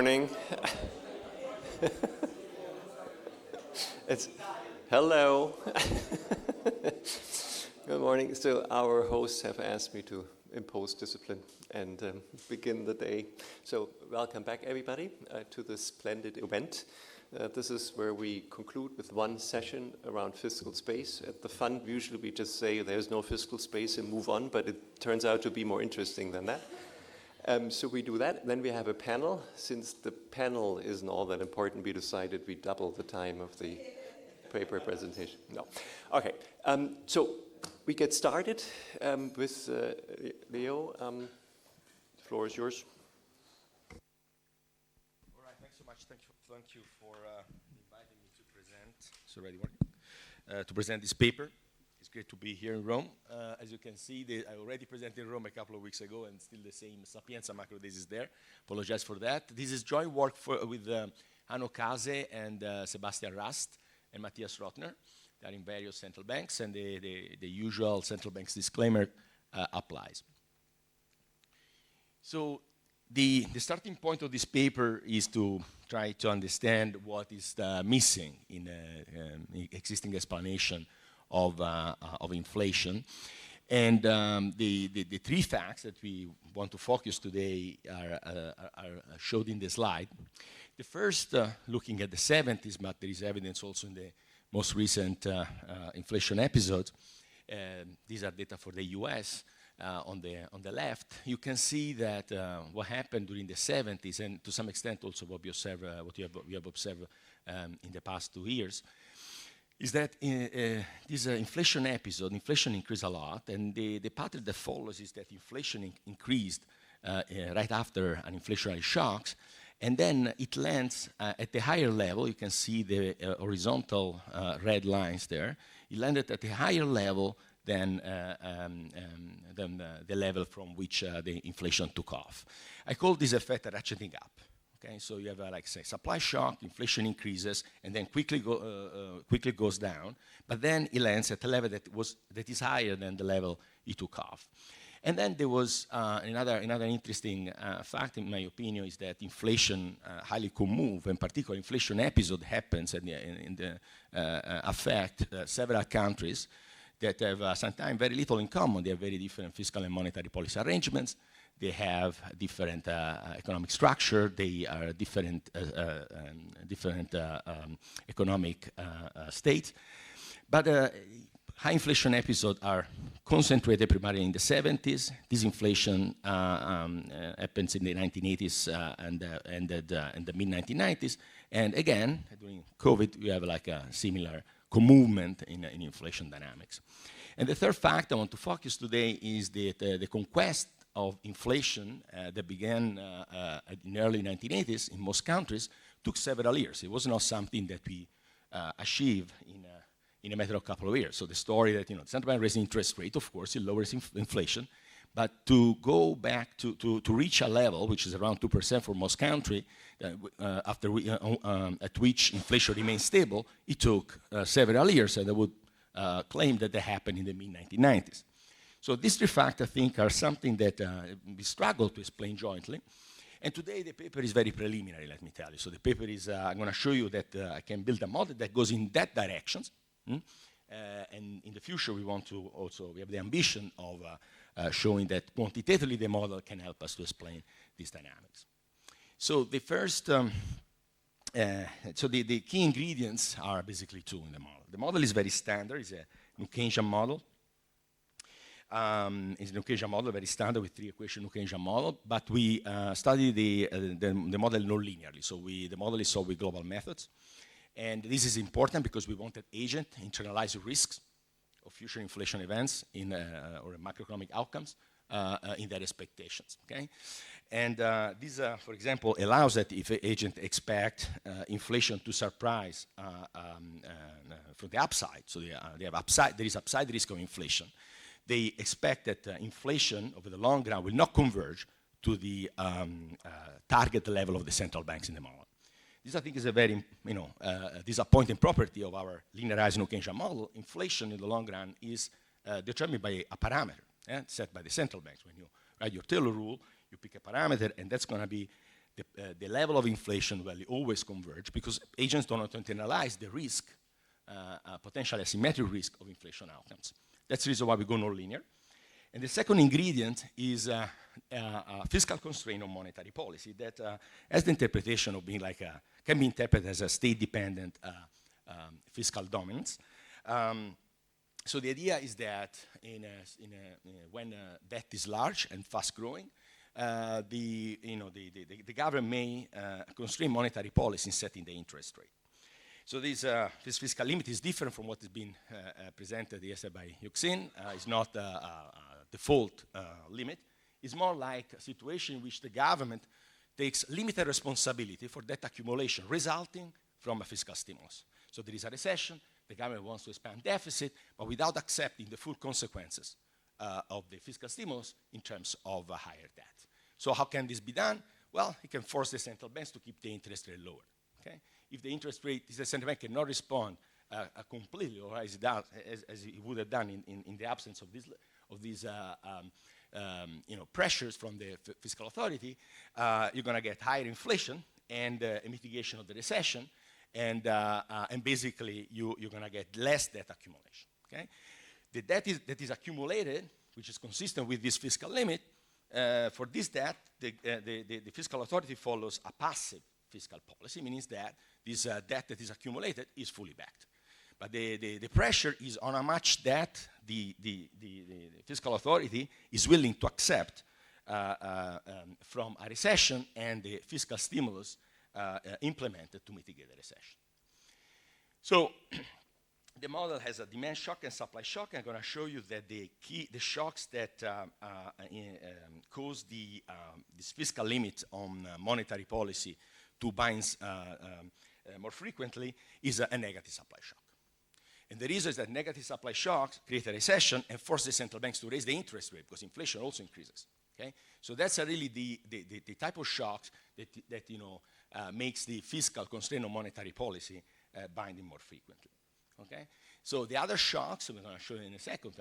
morning. Hello. Good morning. So our hosts have asked me to impose discipline and begin the day. So welcome back, everybody, to this splendid event. This is where we conclude with one session around fiscal space. At the fund, usually we just say there's no fiscal space and move on, but it turns out to be more interesting than that. So we do that. Then we have a panel. Since the panel isn't all that important, we decided we double the time of the paper presentation. No. Okay. So we get started with Leo. The floor is yours. All right. Thanks so much. Thank you for inviting me to present. It's already working. To present this paper. It's great to be here in Rome. As you can see, I already presented in Rome a couple of weeks ago, and still the same Sapienza macro thesis there. Apologize for that. This is joint work with Hanno Case and Sebastian Rast and Matthias Rotner. They are in various central banks, and the usual central banks disclaimer applies. So the starting point of this paper is to try to understand what is missing in existing explanation of inflation. And the three facts that we want to focus today are showed in the slide. The first, looking at the 70s, but there is evidence also in the most recent inflation episode. These are data for the US. On the left, you can see that what happened during the 70s, and to some extent also what we have observed in the past 2 years, is that this inflation episode, inflation increased a lot, and the pattern that follows is that inflation increased right after an inflationary shocks, and then it lands at the higher level. You can see the horizontal red lines there. It landed at a higher level than the level from which the inflation took off. I call this effect a ratcheting up. Okay, so you have like say supply shock, inflation increases, and then quickly goes down. But then it lands at a level that is higher than the level it took off. And then there was another interesting fact, in my opinion, is that inflation highly could move. In particular, inflation episode happens affect several countries that have sometimes very little in common. They have very different fiscal and monetary policy arrangements. They have different economic structure. They are different economic states. But high inflation episodes are concentrated primarily in the 70s. This inflation happens in the 1980s and ended in the mid-1990s. And again, during COVID, we have like a similar movement in inflation dynamics. And the third fact I want to focus today is that the conquest of inflation that began in the early 1980s in most countries took several years. It was not something that we achieved in a matter of a couple of years. So the story that, the central bank raising interest rate, of course, it lowers inflation, but to go back to reach a level which is around 2% for most countries, at which inflation remains stable, it took several years, and I would claim that they happened in the mid-1990s. So these three facts, I think, are something that we struggle to explain jointly. And today the paper is very preliminary, let me tell you. So the paper is, I'm going to show you that I can build a model that goes in that direction. And in the future, we have the ambition of showing that quantitatively the model can help us to explain these dynamics. So the first, the key ingredients are basically two in the model. The model is very standard. It's a Keynesian model. It's an Keynesian model, very standard with three-equation Keynesian model. But we study the model non-linearly. So the model is solved with global methods. And this is important because we wanted agent internalize risks of future inflation events or macroeconomic outcomes in their expectations. Okay, and this, for example, allows that if an agent expect inflation to surprise from the upside, so they have upside. There is upside risk of inflation. They expect that inflation over the long run will not converge to the target level of the central banks in the model. This, I think, is a very, disappointing property of our linearized Keynesian model. Inflation in the long run is determined by a parameter set by the central banks. When you write your Taylor rule, you pick a parameter, and that's going to be the level of inflation will always converge because agents don't want to internalize the risk, potential asymmetric risk of inflation outcomes. That's the reason why we go non-linear. And the second ingredient is fiscal constraint on monetary policy that has the interpretation of being like can be interpreted as a state-dependent fiscal dominance. So the idea is that when debt is large and fast-growing, the government may constrain monetary policy in setting the interest rate. So this fiscal limit is different from what has been presented yesterday by Yuxin. It's not a default limit. It's more like a situation in which the government takes limited responsibility for debt accumulation resulting from a fiscal stimulus. So there is a recession, the government wants to expand deficit, but without accepting the full consequences of the fiscal stimulus in terms of higher debt. So how can this be done? Well, it can force the central banks to keep the interest rate lower. Okay? If the interest rate, the central bank cannot respond completely, or as it would have done in the absence of these pressures from the fiscal authority, you're going to get higher inflation and a mitigation of the recession, and basically you're going to get less debt accumulation. Okay? The debt that is accumulated, which is consistent with this fiscal limit, for this debt, the fiscal authority follows a passive fiscal policy, meaning that this debt that is accumulated is fully backed. But the pressure is on how much debt the fiscal authority is willing to accept from a recession and the fiscal stimulus implemented to mitigate the recession. So the model has a demand shock and supply shock. I'm going to show you that the shocks that cause this fiscal limit on monetary policy to bind more frequently is a negative supply shock. And the reason is that negative supply shocks create a recession and force the central banks to raise the interest rate because inflation also increases. Okay? So that's really the type of shocks that makes the fiscal constraint on monetary policy binding more frequently. Okay? So the other shocks, we're going to show you in a second,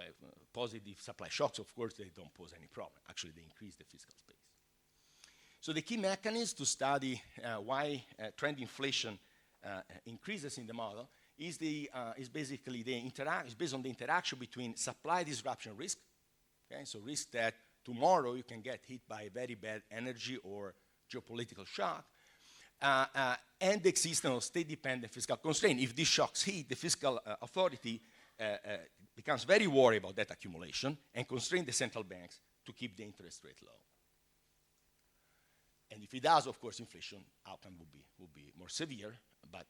positive supply shocks, of course, they don't pose any problem. Actually, they increase the fiscal space. So the key mechanism to study why trend inflation increases in the model is basically is based on the interaction between supply disruption risk, okay? So risk that tomorrow you can get hit by a very bad energy or geopolitical shock, and the existence of state-dependent fiscal constraint. If these shocks hit, the fiscal authority becomes very worried about that accumulation and constrain the central banks to keep the interest rate low. And if it does, of course, inflation outcome will be more severe, but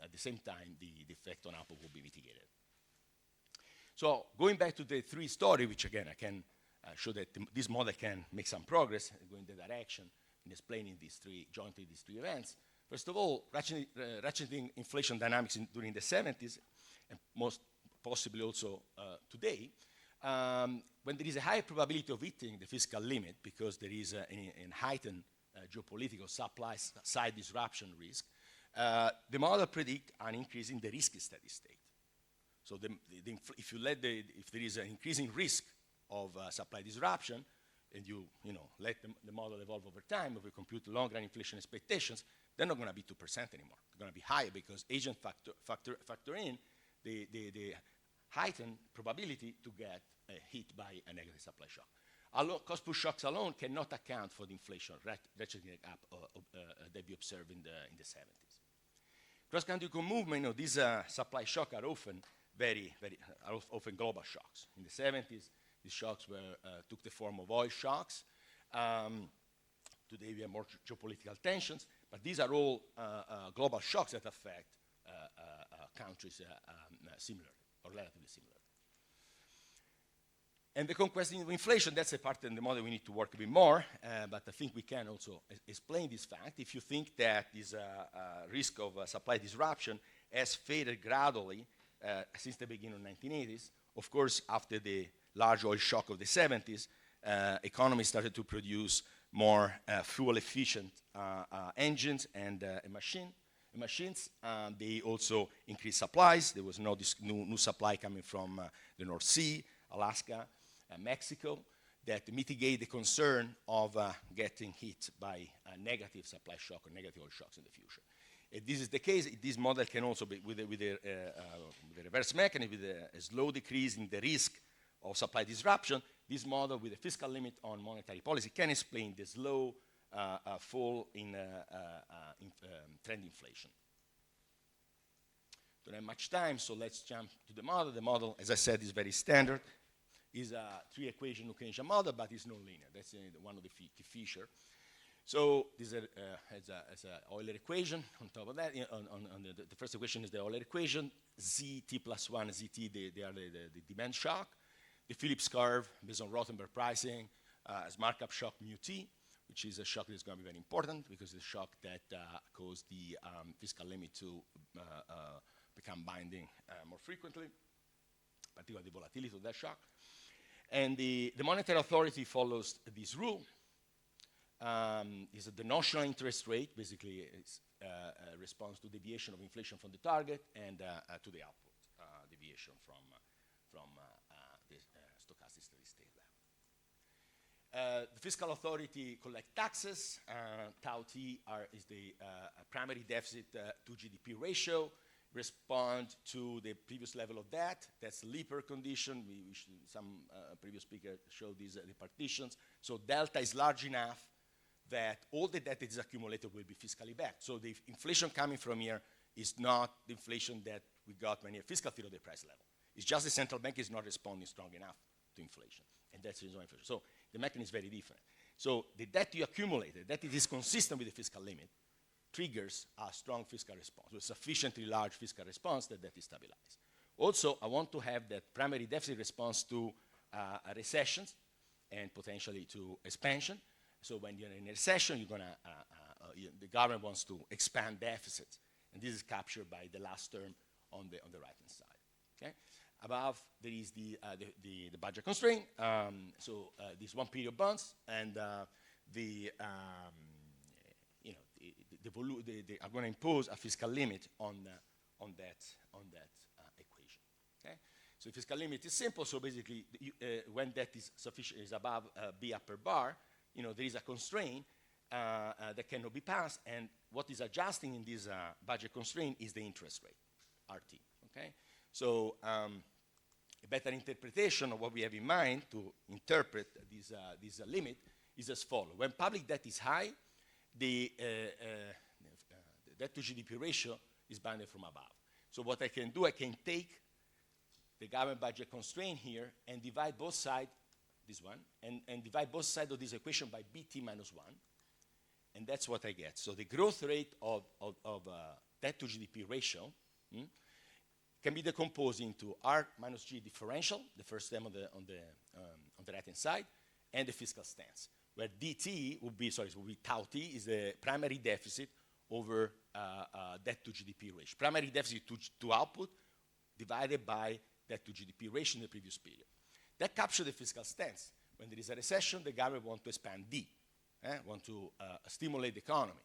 at the same time, the effect on output will be mitigated. So going back to the three stories, which again, I can show that this model can make some progress and go in the direction in explaining these three events. First of all, ratcheting inflation dynamics during the 70s, and most possibly also today, when there is a high probability of hitting the fiscal limit because there is a heightened geopolitical supply side disruption risk, the model predicts an increase in the risky steady state. So if there is an increasing risk of supply disruption, and you let the model evolve over time, if we compute long-run inflation expectations, they're not going to be 2% anymore. They're going to be higher because agents factor in the heightened probability to get hit by a negative supply shock. Cost-push shocks alone cannot account for the inflation ratcheting up that we observed in the 70s. Cross-country movement, these supply shocks are often often global shocks. In the 70s, these shocks took the form of oil shocks. Today we have more geopolitical tensions, but these are all global shocks that affect countries similarly or relatively similar. And the conquesting of inflation, that's a part in the model we need to work a bit more, but I think we can also explain this fact. If you think that this risk of supply disruption has faded gradually since the beginning of the 1980s, of course, after the large oil shock of the 70s, economies started to produce more fuel-efficient engines and machines. They also increased supplies. There was no new supply coming from the North Sea, Alaska, Mexico. that mitigate the concern of getting hit by a negative supply shock or negative oil shocks in the future. If this is the case, this model can also be, with a reverse mechanism, with a slow decrease in the risk of supply disruption, this model with a fiscal limit on monetary policy can explain the slow fall in trend inflation. Don't have much time, so let's jump to the model. The model, as I said, is very standard. Is a three-equation Keynesian model, but it's non-linear. That's one of the key features. So this has an Euler equation on top of that. The first equation is the Euler equation. Zt plus 1, Zt, they are the demand shock. The Phillips curve, based on Rothenberg pricing, as markup shock mu t, which is a shock that's going to be very important because it's a shock that caused the fiscal limit to become binding more frequently, particularly the volatility of that shock. And the monetary authority follows this rule. Is the notional interest rate, basically responds to deviation of inflation from the target and to the output deviation from the stochastic steady state level. The fiscal authority collects taxes. Tau T is the primary deficit to GDP ratio. Respond to the previous level of debt. That's the Leaper condition. Some previous speaker showed these the partitions. So delta is large enough that all the debt that is accumulated will be fiscally backed. So the inflation coming from here is not the inflation that we got when your fiscal theory of the price level. It's just the central bank is not responding strong enough to inflation. And that's the reason why inflation. So the mechanism is very different. So the debt you accumulated, that it is consistent with the fiscal limit, triggers a strong fiscal response, with sufficiently large fiscal response that is stabilized. Also, I want to have that primary deficit response to recessions and potentially to expansion. So when you're in a recession, you're gonna, the government wants to expand deficits, and this is captured by the last term on the right-hand side. Okay? Above, there is the budget constraint. These one-period bonds, and they are going to impose a fiscal limit on that equation. Okay? So the fiscal limit is simple. So basically, when that is sufficient, is above B upper bar, there is a constraint that cannot be passed, and what is adjusting in this budget constraint is the interest rate, RT. Okay? So a better interpretation of what we have in mind to interpret this limit is as follows. When public debt is high, the debt to GDP ratio is bounded from above. So what I can do, I can take the government budget constraint here and divide both sides, this one, and divide both sides of this equation by BT minus 1, and that's what I get. So the growth rate of debt to GDP ratio can be decomposed into R minus G differential, the first term on the right-hand side, and the fiscal stance, where DT would be tau T is the primary deficit over debt to GDP ratio. Primary deficit to output divided by debt to GDP ratio in the previous period. That captures the fiscal stance. When there is a recession, the government wants to expand D, want to stimulate the economy.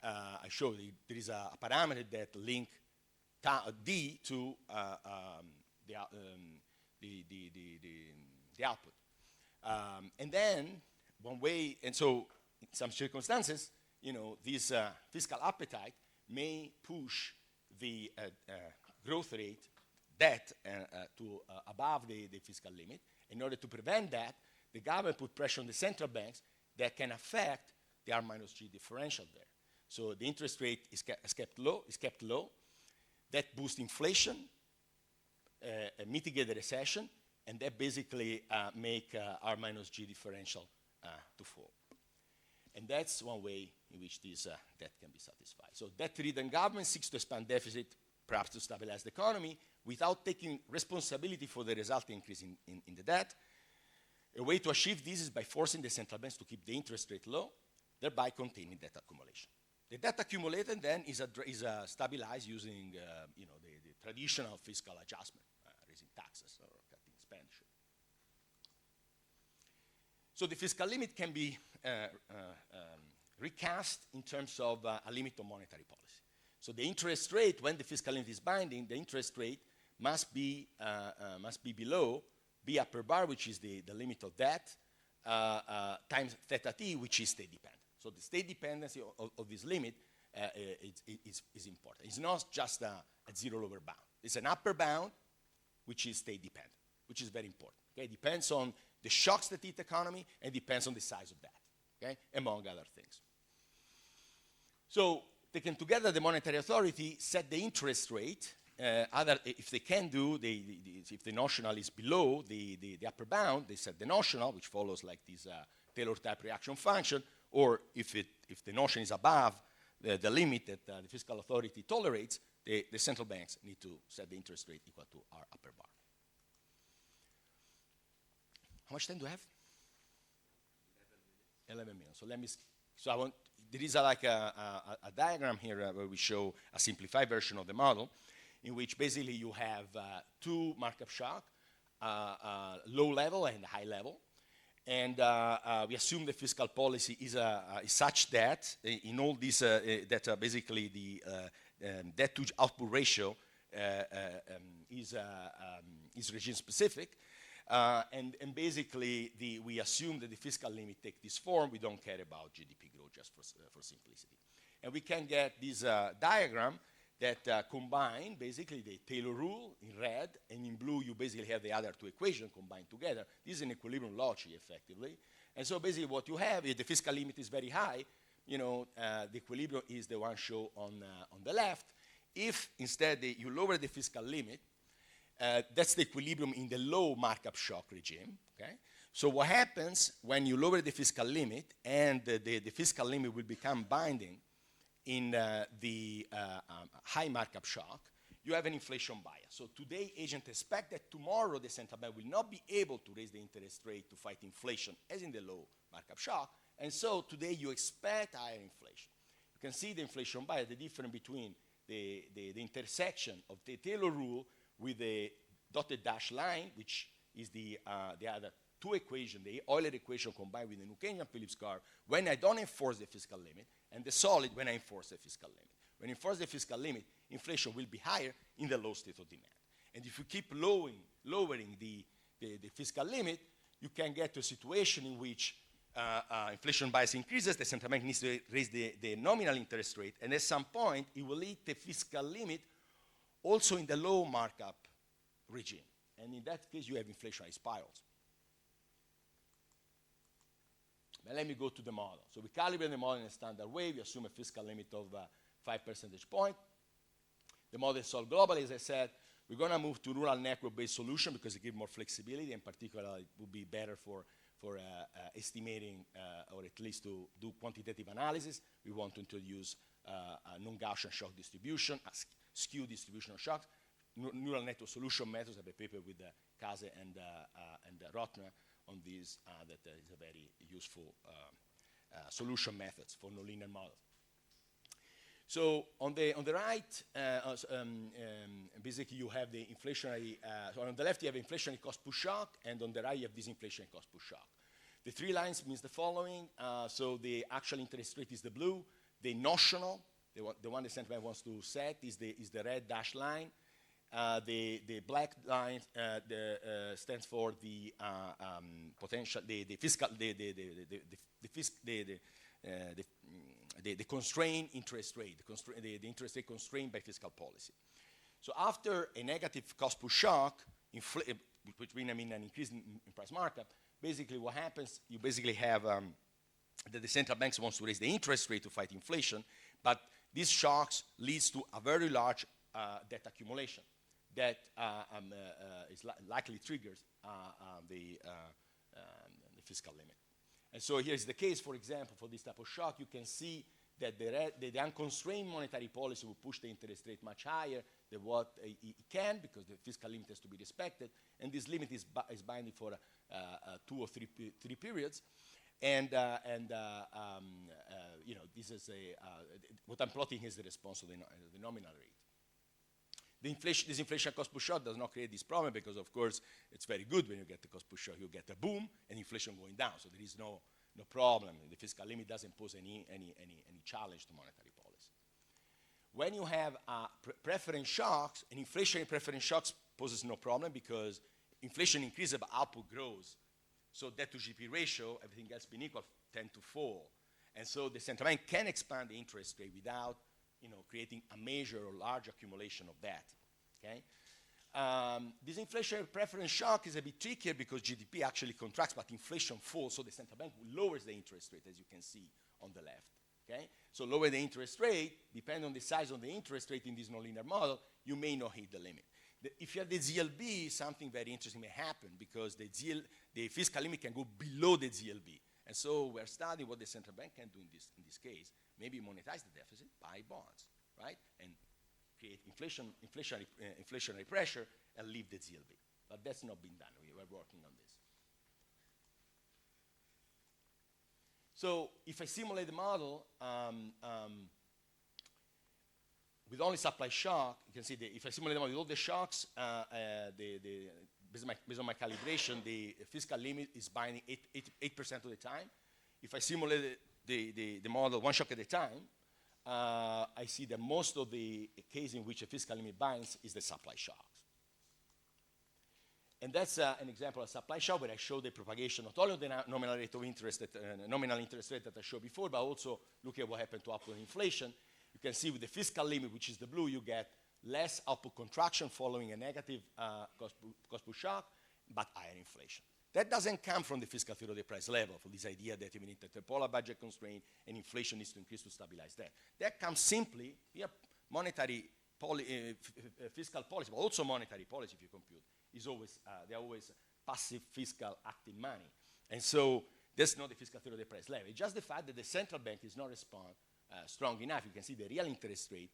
I showed there is a parameter that links D to the output. And then one way, and so in some circumstances, this fiscal appetite may push the growth rate debt to above the fiscal limit. In order to prevent that, the government put pressure on the central banks that can affect the R minus G differential there. So the interest rate is kept low. That boosts inflation, mitigate the recession, and that basically make R minus G differential to fall. And that's one way in which this debt can be satisfied. So debt-ridden government seeks to expand deficit, perhaps to stabilize the economy, without taking responsibility for the resulting increase in the debt. A way to achieve this is by forcing the central banks to keep the interest rate low, thereby containing debt accumulation. The debt accumulated then is stabilized using the traditional fiscal adjustment, raising taxes or cutting expenditure. So the fiscal limit can be recast in terms of a limit on monetary policy. So the interest rate, when the fiscal limit is binding, the interest rate must be below B upper bar, which is the limit of debt, times theta t, which is state dependent. So the state dependency of this limit is important. It's not just a zero lower bound. It's an upper bound, which is state dependent, which is very important. Okay? It depends on the shocks that hit the economy, and depends on the size of that, okay? Among other things. So taken together, the monetary authority set the interest rate. If they can do, if the notional is below the upper bound, they set the notional, which follows like this Taylor type reaction function, or if the notion is above the limit that the fiscal authority tolerates, the central banks need to set the interest rate equal to our upper bar. How much time do I have? 11 minutes. So there is a diagram here where we show a simplified version of the model, in which basically you have two markup shock, low level and high level. And we assume the fiscal policy is such that in all these, that basically the debt to output ratio is regime specific. And basically we assume that the fiscal limit take this form. We don't care about GDP growth, just for simplicity. And we can get this diagram that combine basically the Taylor rule in red, and in blue you basically have the other two equations combined together. This is an equilibrium logic, effectively. And so basically what you have, if the fiscal limit is very high, the equilibrium is the one shown on the left. If instead you lower the fiscal limit, that's the equilibrium in the low markup shock regime, okay? So what happens when you lower the fiscal limit, and the fiscal limit will become binding in the high markup shock, you have an inflation bias. So today, agents expect that tomorrow the central bank will not be able to raise the interest rate to fight inflation, as in the low markup shock. And so today you expect higher inflation. You can see the inflation bias, the difference between the intersection of the Taylor rule with the dotted dash line, which is the other two equations, the Euler equation combined with the New-Kenyan-Phillips curve, when I don't enforce the fiscal limit, and the solid when I enforce the fiscal limit. When I enforce the fiscal limit, inflation will be higher in the low state of demand. And if you keep lowering the fiscal limit, you can get to a situation in which inflation bias increases, the central bank needs to raise the nominal interest rate, and at some point, it will hit the fiscal limit also in the low markup regime. And in that case, you have inflationary spirals. But let me go to the model. So we calibrate the model in a standard way. We assume a fiscal limit of 5 percentage points. The model is solved globally. As I said, we're going to move to neural network-based solution because it gives more flexibility. In particular, it would be better for estimating or at least to do quantitative analysis. We want to introduce a non-Gaussian shock distribution, a skew distribution of shocks. Neural network solution methods. I have a paper with Kase and Rotner on this that is a very useful solution methods for nonlinear models. So on the right, basically you have the inflationary, so on the left you have inflationary cost push shock, and on the right you have disinflationary cost push shock. The three lines means the following. So the actual interest rate is the blue. The notional, the one the central bank wants to set, is the red dashed line. The black line stands for the potential, the fiscal, the constrained interest rate, the interest rate constrained by fiscal policy. So after a negative cost push shock, which means an increase in price markup, basically what happens, you basically have that the central banks wants to raise the interest rate to fight inflation, but these shocks leads to a very large debt accumulation that is likely triggers the fiscal limit. And so here's the case, for example, for this type of shock, you can see that the unconstrained monetary policy will push the interest rate much higher than what it can, because the fiscal limit has to be respected, and this limit is binding for 2 or 3 periods. And this is what I'm plotting is the response of the nominal rate. This inflation cost push shock does not create this problem because, of course, it's very good when you get the cost push shock. You get a boom and inflation going down, so there is no problem. The fiscal limit doesn't pose any challenge to monetary policy. When you have preference shocks, and inflationary preference shocks poses no problem because inflation increases but output grows So debt to GDP ratio, everything else being equal, tend to fall. And so the central bank can expand the interest rate without creating a major or large accumulation of debt. Okay? This inflationary preference shock is a bit trickier because GDP actually contracts, but inflation falls, so the central bank lowers the interest rate, as you can see on the left. Okay? So lower the interest rate, depending on the size of the interest rate in this nonlinear model, you may not hit the limit. If you have the ZLB, something very interesting may happen because the fiscal limit can go below the ZLB. And so we're studying what the central bank can do in this case. Maybe monetize the deficit, buy bonds, right? And create inflationary pressure and leave the ZLB. But that's not been done. We were working on this. So if I simulate the model with only supply shock, you can see if I simulate the model with all the shocks, based on my calibration, the fiscal limit is binding 8% of the time. If I simulate the model one shock at a time, I see that most of the case in which a fiscal limit binds is the supply shocks. And that's an example of supply shock where I show the propagation not only of the nominal rate of interest, nominal interest rate that I showed before, but also look at what happened to output inflation. You can see with the fiscal limit, which is the blue, you get less output contraction following a negative cost push shock, but higher inflation. That doesn't come from the fiscal theory of the price level, from this idea that even intertemporal budget constraint and inflation needs to increase to stabilize that. That comes simply via monetary fiscal policy, but also monetary policy if you compute. They're always passive fiscal active money. And so that's not the fiscal theory of the price level. It's just the fact that the central bank is not strong enough. You can see the real interest rate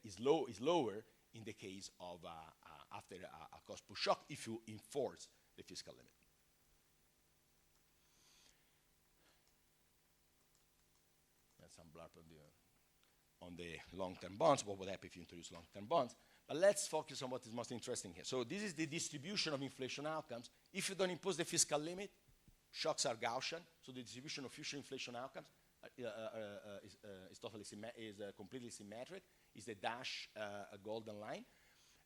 is lower in the case of after a cost push shock if you enforce the fiscal limit. That's some blurb on the long-term bonds. What would happen if you introduce long-term bonds? But let's focus on what is most interesting here. So this is the distribution of inflation outcomes. If you don't impose the fiscal limit, shocks are Gaussian. So the distribution of future inflation outcomes is completely symmetric. Is the dash a golden line?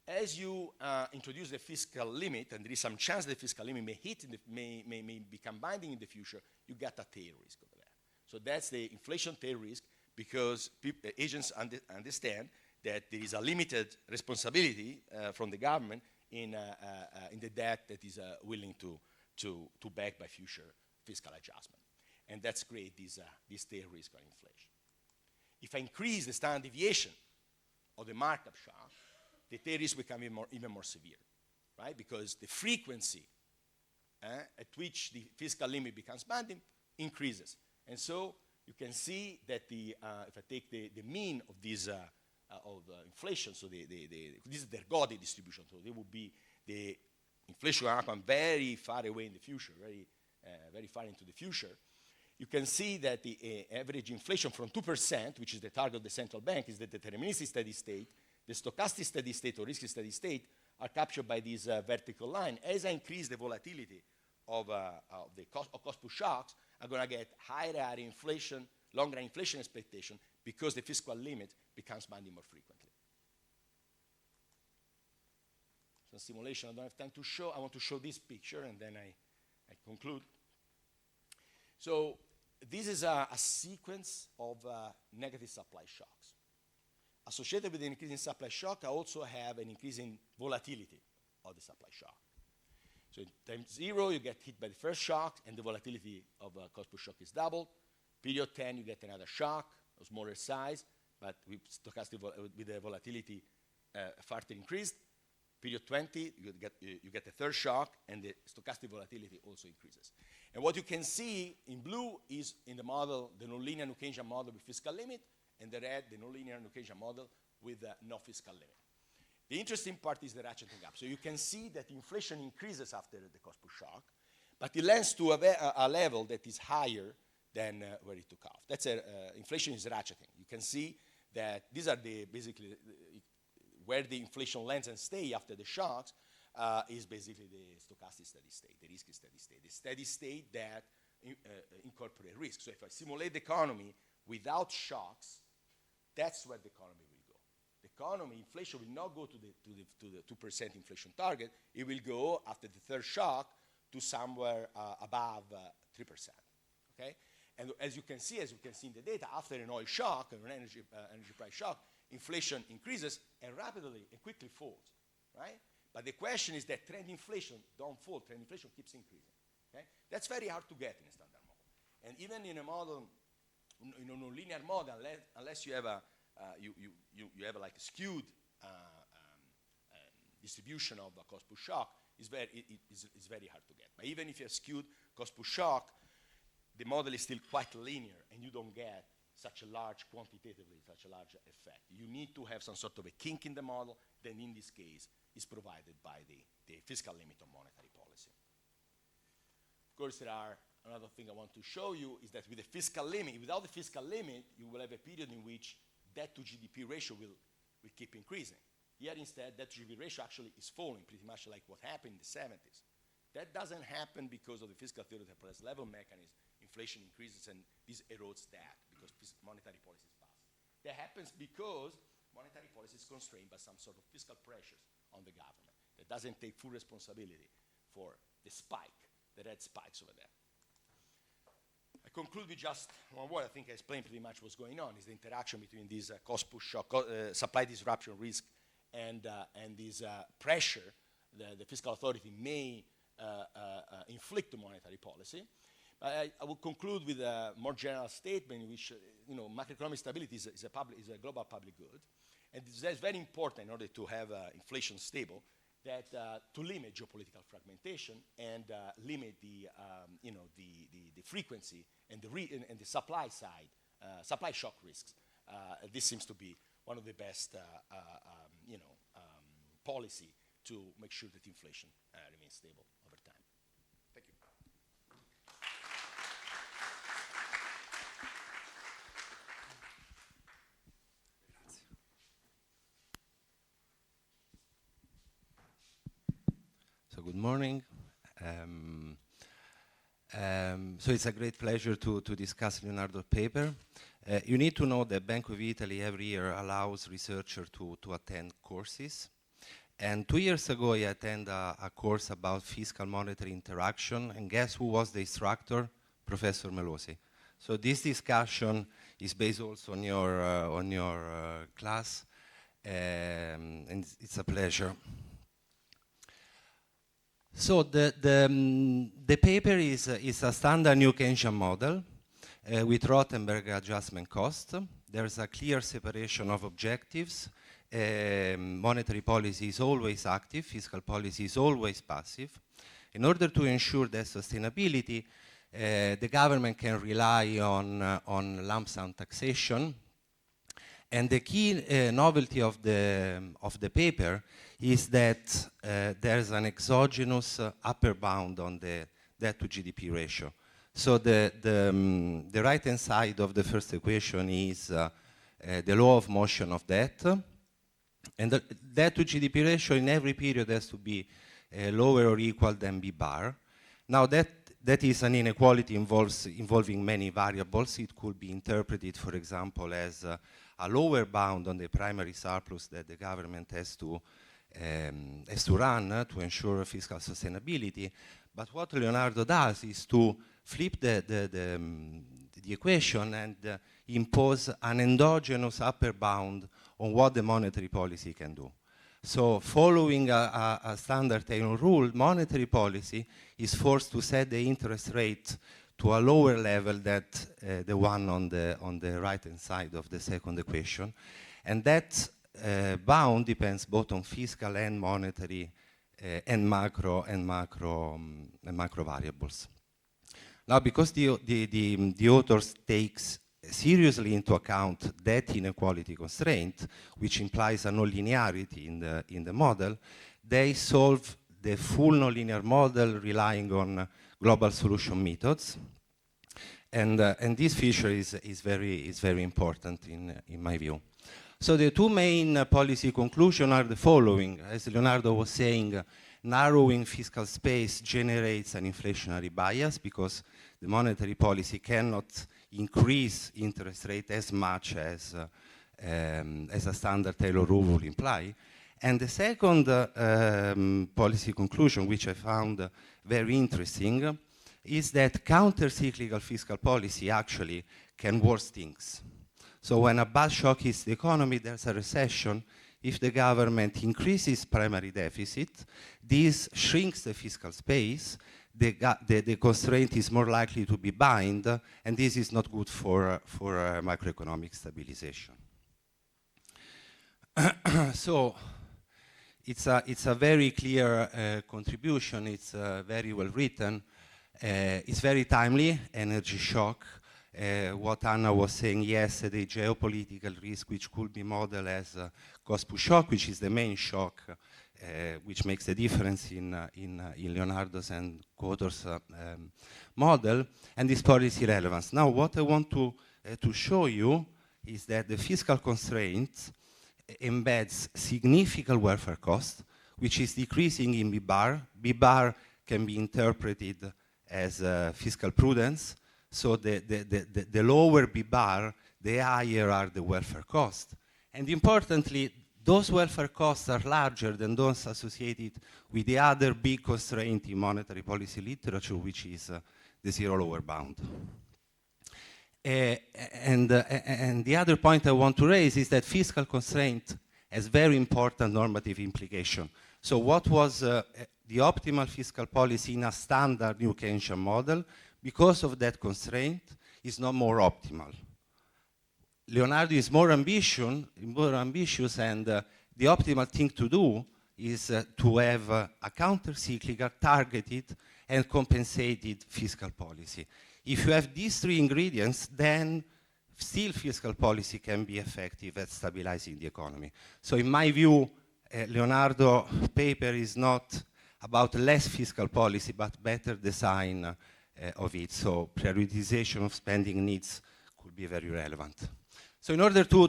As you introduce the fiscal limit, and there is some chance the fiscal limit may become binding in the future, you get a tail risk over there. So that's the inflation tail risk because agents understand that there is a limited responsibility from the government in the debt that is willing to back by future fiscal adjustment. And that's create this tail risk on inflation. If I increase the standard deviation of the markup shock, the tail risk becomes even more severe, right? Because the frequency at which the fiscal limit becomes binding increases. And so you can see that if I take the mean of this inflation, so this is the Ergodi distribution, so it would be the inflation outcome very far away in the future, very far into the future. You can see that the average inflation from 2%, which is the target of the central bank, is the deterministic steady state. The stochastic steady state or risky steady state are captured by this vertical line. As I increase the volatility of the cost push shocks, I'm going to get higher inflation, longer inflation expectation because the fiscal limit becomes binding more frequently. So simulation I don't have time to show. I want to show this picture and then I conclude. So this is a sequence of negative supply shocks. Associated with the increase in supply shock, I also have an increase in volatility of the supply shock. So in time 0, you get hit by the first shock, and the volatility of cost push shock is doubled. Period 10, you get another shock of smaller size, but with stochastic with the volatility further increased. Period 20, you get a third shock, and the stochastic volatility also increases. And what you can see in blue is in the model, the nonlinear New Keynesian model with fiscal limit, and the red, the nonlinear New Keynesian model with no fiscal limit. The interesting part is the ratcheting up. So you can see that inflation increases after the cost push shock, but it lands to a level that is higher than where it took off. That's inflation is ratcheting. You can see that these are basically where the inflation lands and stay after the shocks is basically the stochastic steady state, the risky steady state, the steady state that incorporates risk. So if I simulate the economy without shocks, that's where the economy will go. The economy, inflation will not go to the 2% inflation target. It will go after the third shock to somewhere above 3%. Okay, and as you can see in the data, after an oil shock, an energy price shock, inflation increases and rapidly and quickly falls, right? But the question is that trend inflation don't fall, trend inflation keeps increasing. Okay, that's very hard to get in a standard model, and even in a model, in a nonlinear model, unless you have you have like a skewed distribution of a cost push shock, it's very hard to get. But even if you have skewed cost push shock, the model is still quite linear, and you don't get such a large effect. You need to have some sort of a kink in the model, then in this case is provided by the fiscal limit of monetary policy. Of course, another thing I want to show you is that with the fiscal limit, without the fiscal limit, you will have a period in which debt to GDP ratio will keep increasing. Here instead, debt to GDP ratio actually is falling, pretty much like what happened in the 70s. That doesn't happen because of the fiscal theory of the price level mechanism. Inflation increases and this erodes that because monetary policy is fast. That happens because monetary policy is constrained by some sort of fiscal pressures on the government that doesn't take full responsibility for the spike, the red spikes over there. I conclude with just one word. I think I explained pretty much what's going on, is the interaction between this cost push shock, supply disruption risk and this pressure the fiscal authority may inflict on monetary policy. I will conclude with a more general statement in which macroeconomic stability is a global public good, and that's very important in order to have inflation stable. That to limit geopolitical fragmentation and limit the frequency and the supply side supply shock risks. This seems to be one of the best policy to make sure that inflation remains stable over time. Thank you. So good morning. So it's a great pleasure to discuss Leonardo's paper. You need to know that Bank of Italy every year allows researchers to attend courses. And 2 years ago, I attended a course about fiscal monetary interaction. And guess who was the instructor? Professor Melosi. So this discussion is based also on your class. And it's a pleasure. So the paper is a standard new Keynesian model with Rothenberg adjustment cost. There's a clear separation of objectives. Monetary policy is always active, fiscal policy is always passive. In order to ensure that sustainability, the government can rely on lump sum taxation. And the key novelty of the paper is that there's an exogenous upper bound on the debt to GDP ratio. So the right-hand side of the first equation is the law of motion of debt. And the debt to GDP ratio in every period has to be lower or equal than B bar. Now that is an inequality involving many variables. It could be interpreted, for example, as a lower bound on the primary surplus that the government has to run to ensure fiscal sustainability. But what Leonardo does is to flip the equation and impose an endogenous upper bound on what the monetary policy can do. So following a standard Taylor rule, monetary policy is forced to set the interest rate to a lower level than the one on the right-hand side of the second equation. And that bound depends both on fiscal and monetary and macro variables. Now, because the authors takes seriously into account debt inequality constraint, which implies a nonlinearity in the model, they solve the full nonlinear model relying on global solution methods. And this feature is very important in my view. So the two main policy conclusions are the following. As Leonardo was saying, narrowing fiscal space generates an inflationary bias because the monetary policy cannot increase interest rate as much as a standard Taylor rule would imply. And the second policy conclusion, which I found very interesting, is that counter-cyclical fiscal policy actually can worse things. So when a bad shock hits the economy, there's a recession. If the government increases primary deficit, this shrinks the fiscal space, the constraint is more likely to be bind, and this is not good for macroeconomic stabilization. So it's a very clear contribution, it's very well written, it's very timely, energy shock. What Anna was saying yesterday, geopolitical risk, which could be modeled as cost push shock, which is the main shock, which makes the difference in Leonardo's and Cotor's model, and this policy relevance. Now, what I want to show you is that the fiscal constraint embeds significant welfare cost, which is decreasing in B bar. B bar can be interpreted as fiscal prudence. So the lower B bar, the higher are the welfare costs. And importantly, those welfare costs are larger than those associated with the other big constraint in monetary policy literature, which is the zero lower bound. And the other point I want to raise is that fiscal constraint has very important normative implication. So what was the optimal fiscal policy in a standard new Keynesian model? Because of that constraint, is not more optimal. Leonardo is more ambitious, and the optimal thing to do is to have a counter-cyclical, targeted, and compensated fiscal policy. If you have these three ingredients, then still fiscal policy can be effective at stabilizing the economy. So in my view, Leonardo paper is not about less fiscal policy, but better design of it. So prioritization of spending needs could be very relevant. So in order to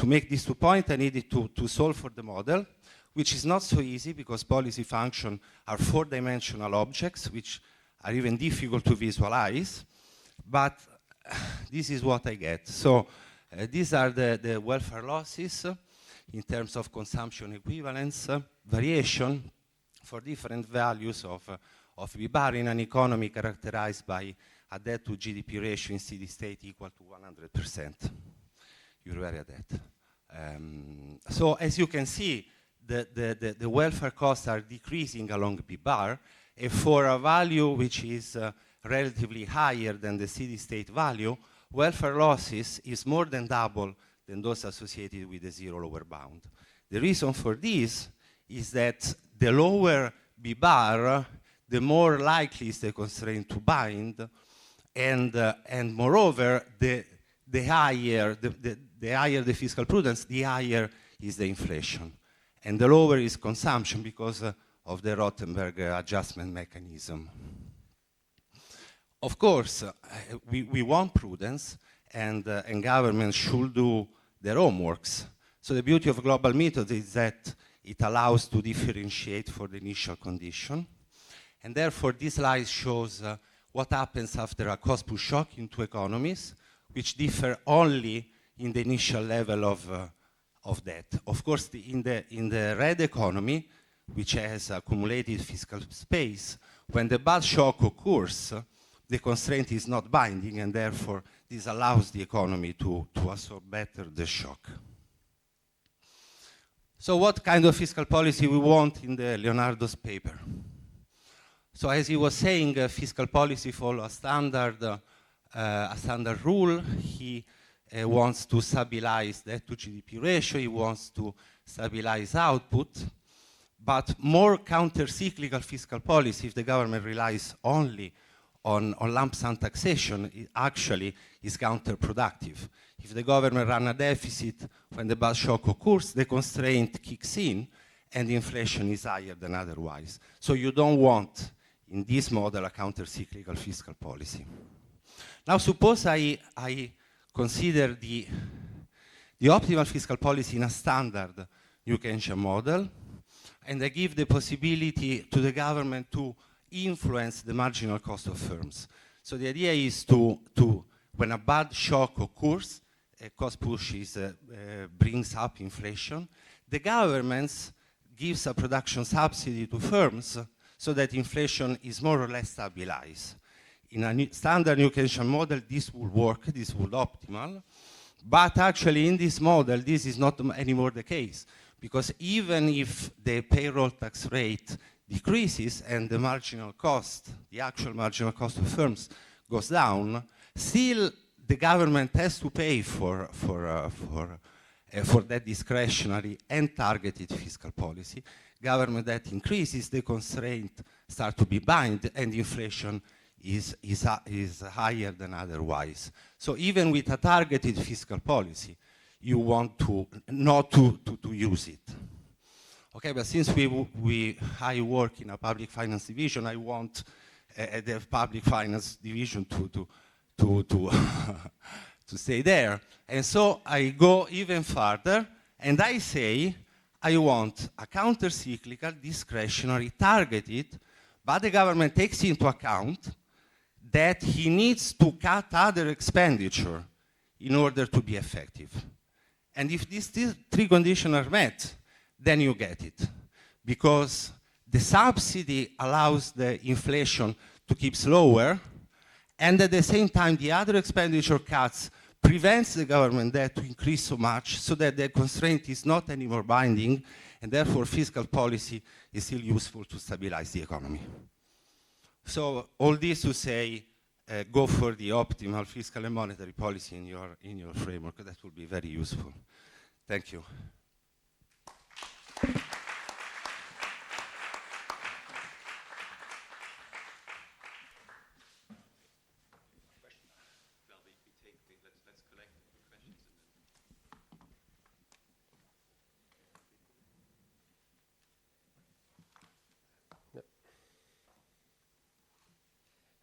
make these 2 points, I needed to solve for the model, which is not so easy because policy functions are 4-dimensional objects, which are even difficult to visualize. But this is what I get. So these are the welfare losses in terms of consumption equivalence variation for different values of B bar in an economy characterized by a debt to GDP ratio in steady state equal to 100%. You're very at that. So as you can see, the welfare costs are decreasing along B bar, and for a value which is relatively higher than the steady state value, welfare losses is more than double than those associated with the zero lower bound. The reason for this is that the lower B bar, the more likely is the constraint to bind, and moreover, the higher the fiscal prudence, the higher is the inflation, and the lower is consumption because of the Rothenberg adjustment mechanism. Of course, we want prudence, and governments should do their homeworks. So the beauty of global method is that it allows to differentiate for the initial condition. And therefore, this slide shows what happens after a cost push shock in 2 economies, which differ only in the initial level of debt. Of course, in the red economy, which has accumulated fiscal space, when the bad shock occurs, the constraint is not binding, and therefore this allows the economy to absorb better the shock. So what kind of fiscal policy we want in the Leonardo's paper? So as he was saying, fiscal policy follows a standard rule. He wants to stabilize debt to GDP ratio, he wants to stabilize output, but more counter-cyclical fiscal policy, if the government relies only on lump sum taxation, it actually is counterproductive. If the government runs a deficit when the bad shock occurs, the constraint kicks in and the inflation is higher than otherwise. So you don't want, in this model, a counter-cyclical fiscal policy. Now suppose I consider the optimal fiscal policy in a standard new Keynesian model, and I give the possibility to the government to influence the marginal cost of firms. So the idea is to when a bad shock occurs, cost pushes brings up inflation. The governments gives a production subsidy to firms so that inflation is more or less stabilized. In a standard new Keynesian model, this would work, this would optimal, but actually in this model, this is not anymore the case, because even if the payroll tax rate decreases and the marginal cost, the actual marginal cost of firms goes down, still the government has to pay for that discretionary and targeted fiscal policy. Government that increases, the constraint start to be bind, and inflation is higher than otherwise. So even with a targeted fiscal policy, you want to not to use it. Okay, but since I work in a public finance division, I want the public finance division to stay there. And so I go even further, and I say, I want a counter-cyclical, discretionary, targeted, but the government takes into account that he needs to cut other expenditure in order to be effective. And if these three conditions are met, then you get it. Because the subsidy allows the inflation to keep slower, and at the same time, the other expenditure cuts prevents the government debt to increase so much so that the constraint is not anymore binding, and therefore fiscal policy is still useful to stabilize the economy. So all this to say, go for the optimal fiscal and monetary policy in your framework. That will be very useful. Thank you.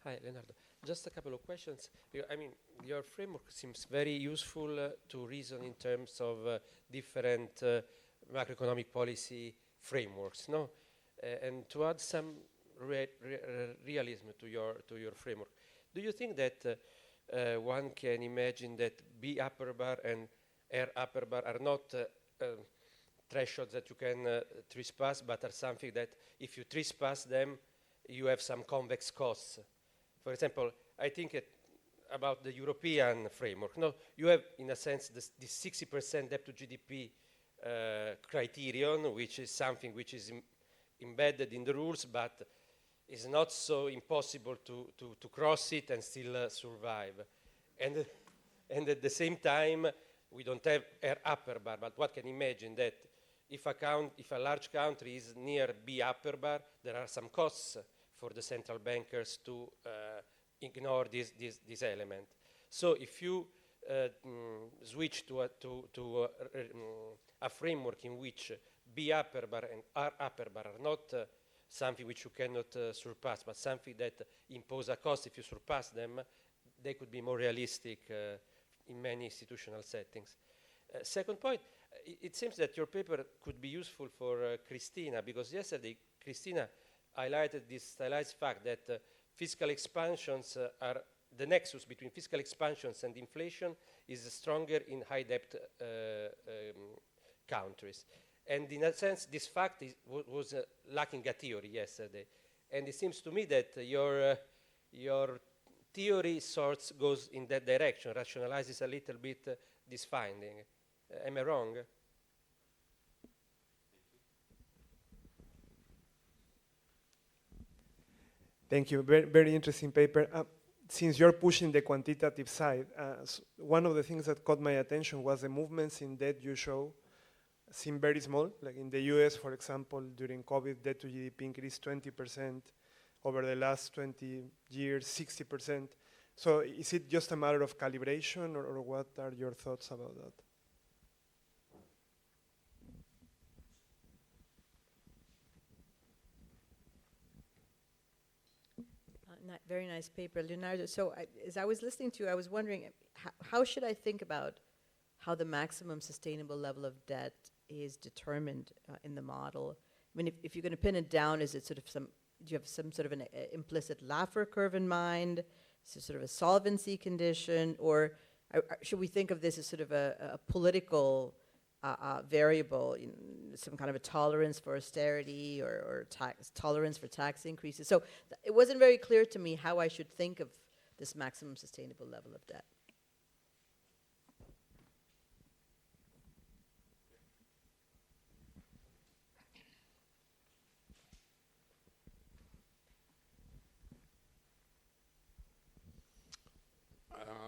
Hi, Leonardo. Just a couple of questions. I mean, your framework seems very useful to reason in terms of different macroeconomic policy frameworks, no? And to add some realism to your framework, do you think that one can imagine that B upper bar and R upper bar are not thresholds that you can trespass, but are something that if you trespass them, you have some convex costs? For example, I think about the European framework. No, you have, in a sense, this 60% debt to GDP criterion, which is something which is embedded in the rules, but is not so impossible to cross it and still survive. And at the same time, we don't have R upper bar, but one can imagine that if a large country is near B upper bar, there are some costs for the central bankers to ignore this element. So if you switch to a framework in which B upper bar and R upper bar are not something which you cannot surpass, but something that impose a cost if you surpass them, they could be more realistic in many institutional settings. Second point, it seems that your paper could be useful for Christina, because yesterday Christina highlighted this stylized fact that fiscal expansions are the nexus between fiscal expansions and inflation is stronger in high debt countries. And in a sense, this fact was lacking a theory yesterday. And it seems to me that your theory sorts goes in that direction, rationalizes a little bit this finding. Am I wrong? Thank you. Very, very interesting paper. Since you're pushing the quantitative side, one of the things that caught my attention was the movements in debt you show seem very small. Like in the US, for example, during COVID, debt to GDP increased 20%. Over the last 20 years, 60%. So is it just a matter of calibration, or what are your thoughts about that? Very nice paper, Leonardo. So as I was listening to you, I was wondering, how should I think about how the maximum sustainable level of debt is determined in the model? I mean, if you're going to pin it down, is it sort of do you have some sort of an implicit Laffer curve in mind? Is it sort of a solvency condition? Or, should we think of this as sort of a political variable, some kind of a tolerance for austerity or tolerance for tax increases? So it wasn't very clear to me how I should think of this maximum sustainable level of debt.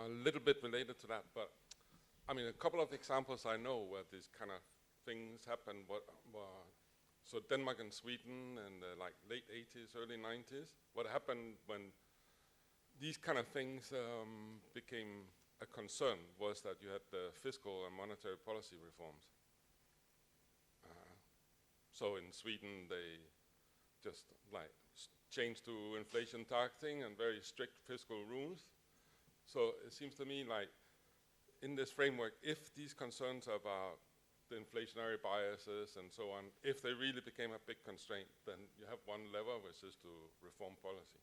A little bit related to that, but I mean, a couple of examples I know where these kind of things happen. So Denmark and Sweden in the like late 80s, early 90s. What happened when these kind of things became a concern was that you had the fiscal and monetary policy reforms. So in Sweden, they just like changed to inflation targeting and very strict fiscal rules. So it seems to me like in this framework, if these concerns about the inflationary biases and so on, if they really became a big constraint, then you have one lever, which is to reform policy.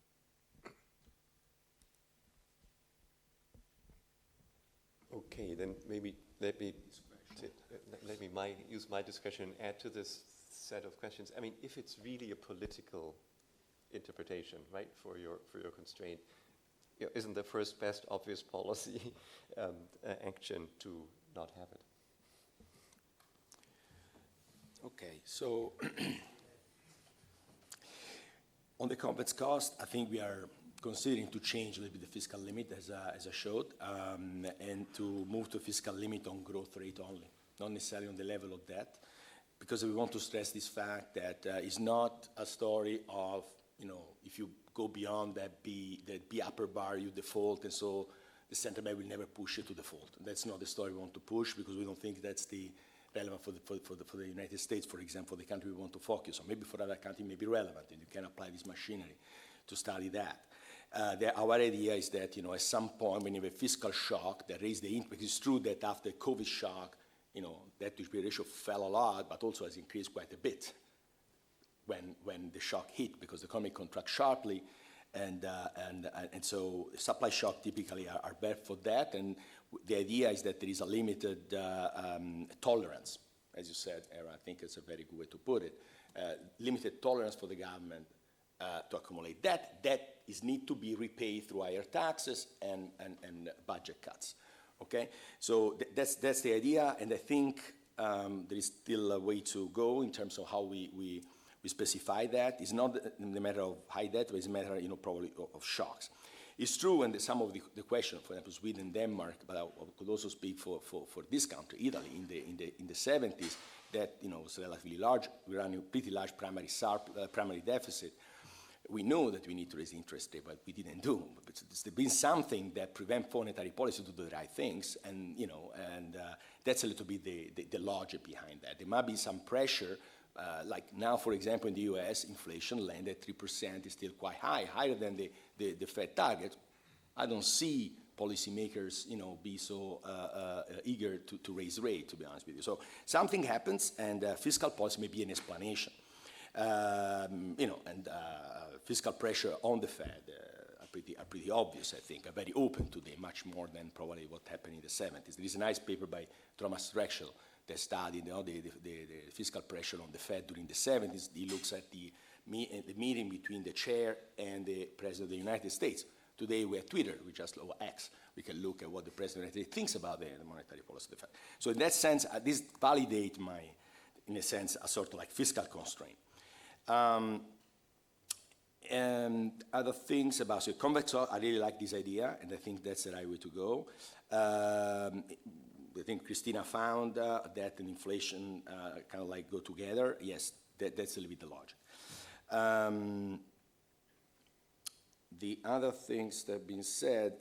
Okay, then maybe let me use my discussion and add to this set of questions. I mean, if it's really a political interpretation, right, for your constraint, isn't the first best obvious policy action to not have it? Okay, so on the complex cost, I think we are considering to change a little bit the fiscal limit, as I showed, and to move to a fiscal limit on growth rate only, not necessarily on the level of debt, because we want to stress this fact that it's not a story of, if you go beyond that B upper bar, you default, and so the central bank will never push you to default. That's not the story we want to push, because we don't think that's the relevant for the United States, for example, the country we want to focus on. Maybe for other countries it may be relevant, and you can apply this machinery to study that. Our idea is that, at some point when you have a fiscal shock that raised the interest, it's true that after COVID shock, debt to GDP ratio fell a lot, but also has increased quite a bit when the shock hit, because the economy contracts sharply, and so supply shock typically are bad for that, and the idea is that there is a limited tolerance, as you said, Era, I think it's a very good way to put it, limited tolerance for the government to accumulate debt. Debt is need to be repaid through higher taxes and budget cuts. Okay, so that's the idea, and I think there is still a way to go in terms of how we specify that. It's not the matter of high debt, but it's a matter, probably of shocks. It's true, and some of the question, for example, Sweden and Denmark, but I could also speak for this country, Italy, in the 70s, that was relatively large. We ran a pretty large primary deficit. We know that we need to raise interest rate, but we didn't do. But there's been something that prevents monetary policy to do the right things, and that's a little bit the logic behind that. There might be some pressure, like now, for example, in the U.S., inflation landed at 3% is still quite high, higher than the Fed target. I don't see policymakers, be so eager to raise rate, to be honest with you. So something happens, and fiscal policy may be an explanation. Fiscal pressure on the Fed are pretty obvious, I think, are very open today, much more than probably what happened in the 70s. There is a nice paper by Thomas Drexel that studied the fiscal pressure on the Fed during the 70s. He looks at the meeting between the chair and the president of the United States. Today we have Twitter, we just love X. We can look at what the president of the United States thinks about the monetary policy of the Fed. So in that sense, this validates in a sense, a sort of like fiscal constraint. And other things about convex, I really like this idea, and I think that's the right way to go. I think Christina found that and inflation kind of like go together. Yes, that's a little bit the logic. The other things that have been said,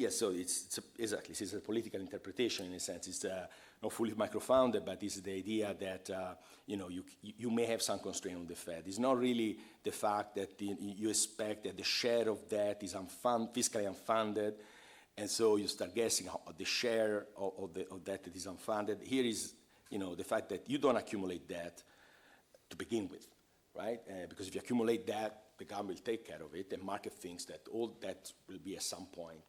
so it's exactly, this is a political interpretation in a sense. It's not fully micro-founded, but it's the idea that you may have some constraint on the Fed. It's not really the fact that you expect that the share of debt is fiscally unfunded, and so you start guessing the share of debt that is unfunded. Here is the fact that you don't accumulate debt to begin with, right? Because if you accumulate debt, the government will take care of it, and market thinks that all debt will be at some point,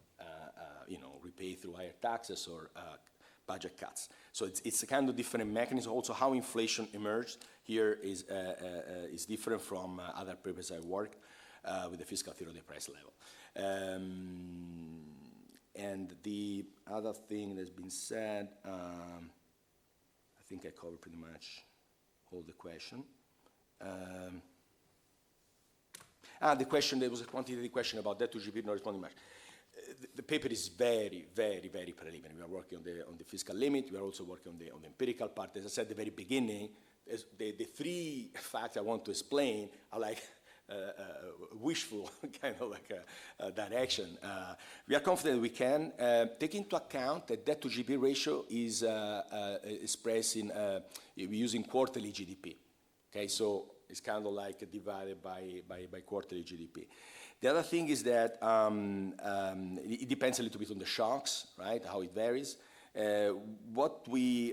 repaid through higher taxes or budget cuts. So it's a kind of different mechanism. Also, how inflation emerged here is different from other papers I worked with the fiscal theory of the price level. And the other thing that's been said, I think I covered pretty much all the question. The question, there was a quantitative question about debt to GDP, not responding much. The paper is very, very, very preliminary. We are working on the fiscal limit. We are also working on the empirical part. As I said at the very beginning, the three facts I want to explain are like wishful kind of like a direction. We are confident we can take into account that debt to GDP ratio is expressed in using quarterly GDP. Okay, so it's kind of like divided by quarterly GDP. The other thing is that it depends a little bit on the shocks, right? How it varies. What we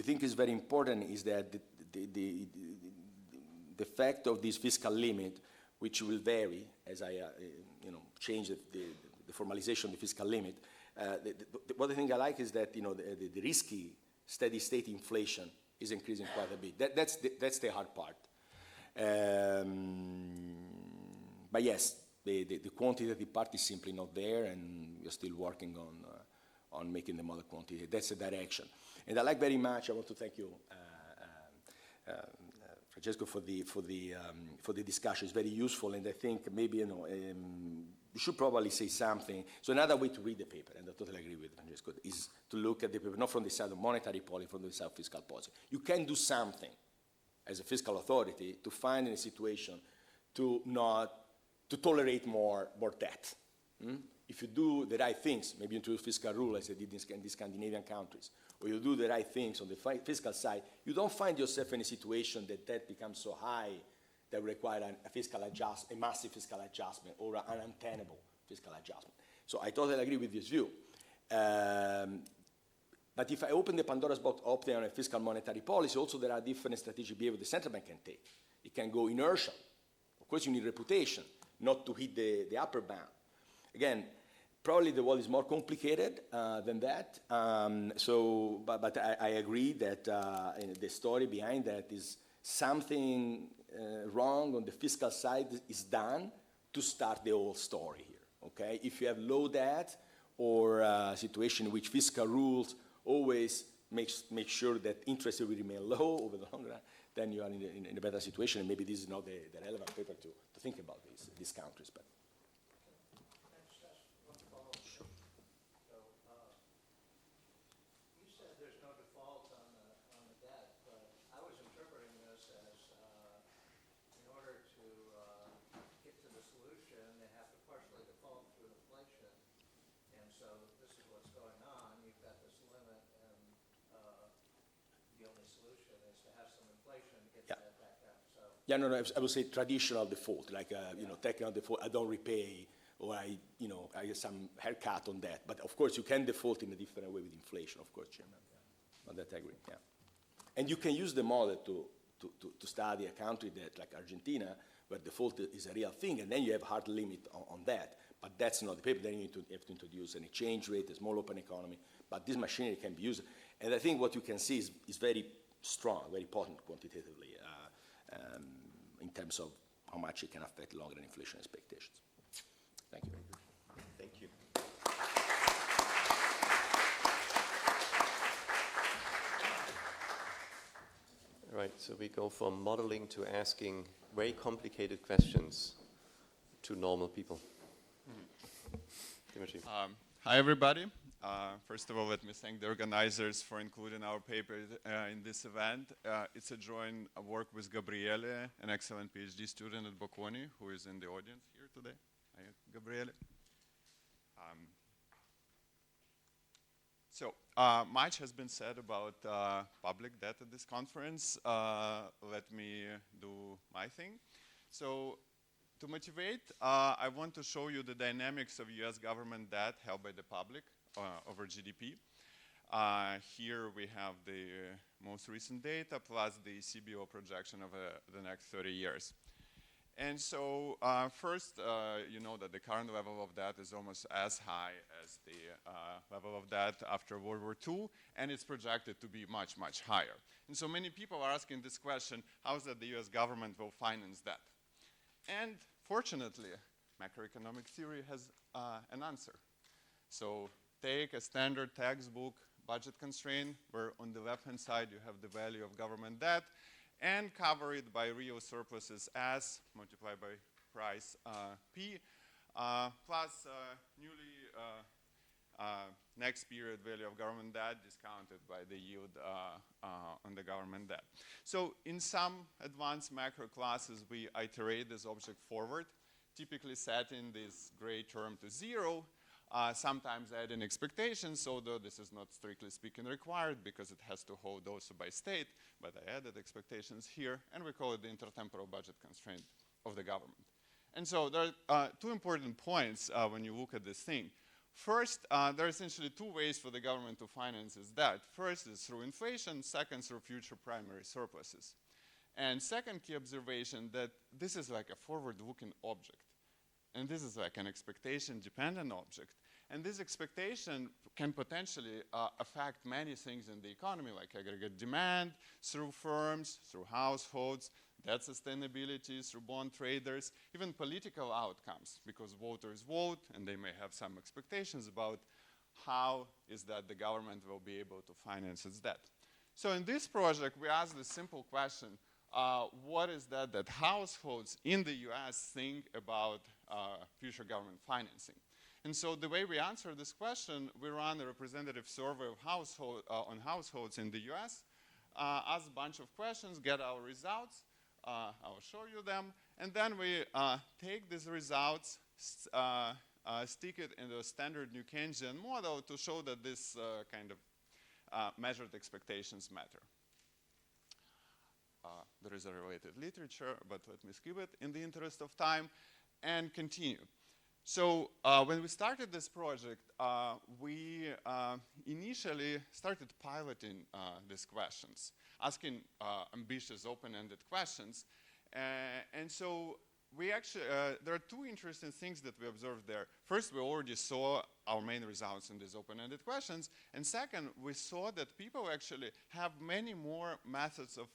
think is very important is that the effect of this fiscal limit, which will vary as I change the formalization of the fiscal limit. What I think I like is that the risky steady state inflation is increasing quite a bit. That's the hard part. But yes, the quantitative part is simply not there, and we're still working on making the model quantitative. That's the direction. And I like very much. I want to thank you, Francesco, for the discussion. It's very useful, and I think maybe we should probably say something. So another way to read the paper, and I totally agree with Francesco, is to look at the paper not from the side of monetary policy, from the side of fiscal policy. You can do something as a fiscal authority to find in a situation to tolerate more debt. If you do the right things, maybe into fiscal rule as they did in the Scandinavian countries, or you do the right things on the fiscal side, you don't find yourself in a situation that debt becomes so high that will require a massive fiscal adjustment or an untenable fiscal adjustment. So I totally agree with this view. But if I open the Pandora's box opting on a fiscal monetary policy, also there are different strategic behavior the central bank can take. It can go inertial. Of course, you need reputation not to hit the upper bound. Again, probably the world is more complicated than that. But I agree that the story behind that is something wrong on the fiscal side is done to start the whole story here. Okay, if you have low debt or a situation in which fiscal rules always make sure that interest will remain low over the long run, then you are in a better situation. And maybe this is not the relevant paper to think about these countries. But yeah, no, I would say traditional default, like technical default. I don't repay, or I get some haircut on that. But of course, you can default in a different way with inflation. Of course, Chairman. Yeah. On that, I agree. Yeah, and you can use the model to study a country that, like Argentina, where default is a real thing, and then you have hard limit on that. But that's not the paper. Then you have to introduce an exchange rate, a small open economy. But this machinery can be used, and I think what you can see is very strong, very potent quantitatively. In terms of how much it can affect long-run inflation expectations. Thank you. Thank you. All right, so we go from modeling to asking very complicated questions to normal people. Dimitri. Hi, everybody. First of all, let me thank the organizers for including our paper in this event. It's a joint work with Gabriele, an excellent PhD student at Bocconi, who is in the audience here today. Hi, Gabriele. So much has been said about public debt at this conference. Let me do my thing. So to motivate, I want to show you the dynamics of US government debt held by the public over GDP. Here we have the most recent data plus the CBO projection of the next 30 years. And so first, you know that the current level of debt is almost as high as the level of debt after World War II, and it's projected to be much, much higher. And so many people are asking this question, how is that the US government will finance that? And fortunately, macroeconomic theory has an answer. So take a standard textbook budget constraint, where on the left-hand side you have the value of government debt, and cover it by real surpluses S multiplied by price P, plus newly next period value of government debt discounted by the yield on the government debt. So in some advanced macro classes, we iterate this object forward, typically setting this gray term to 0, sometimes adding expectations, although this is not strictly speaking required because it has to hold also by state, but I added expectations here, and we call it the intertemporal budget constraint of the government. And so there are two important points when you look at this thing. First, there are essentially two ways for the government to finance its debt. First is through inflation, second through future primary surpluses. And second key observation, that this is like a forward-looking object. And this is like an expectation-dependent object. And this expectation can potentially affect many things in the economy, like aggregate demand, through firms, through households, debt sustainability, through bond traders, even political outcomes, because voters vote, and they may have some expectations about how is that the government will be able to finance its debt. So in this project, we asked this simple question, what is that households in the US think about future government financing? And so the way we answer this question, we run a representative survey of on households in the US, ask a bunch of questions, get our results, I'll show you them, and then we take these results, stick it in the standard New Keynesian model to show that this kind of measured expectations matter. There is a related literature, but let me skip it in the interest of time and continue. So when we started this project, we initially started piloting these questions, asking ambitious, open-ended questions. And so we actually, there are two interesting things that we observed there. First, we already saw our main results in these open-ended questions. And second, we saw that people actually have many more methods of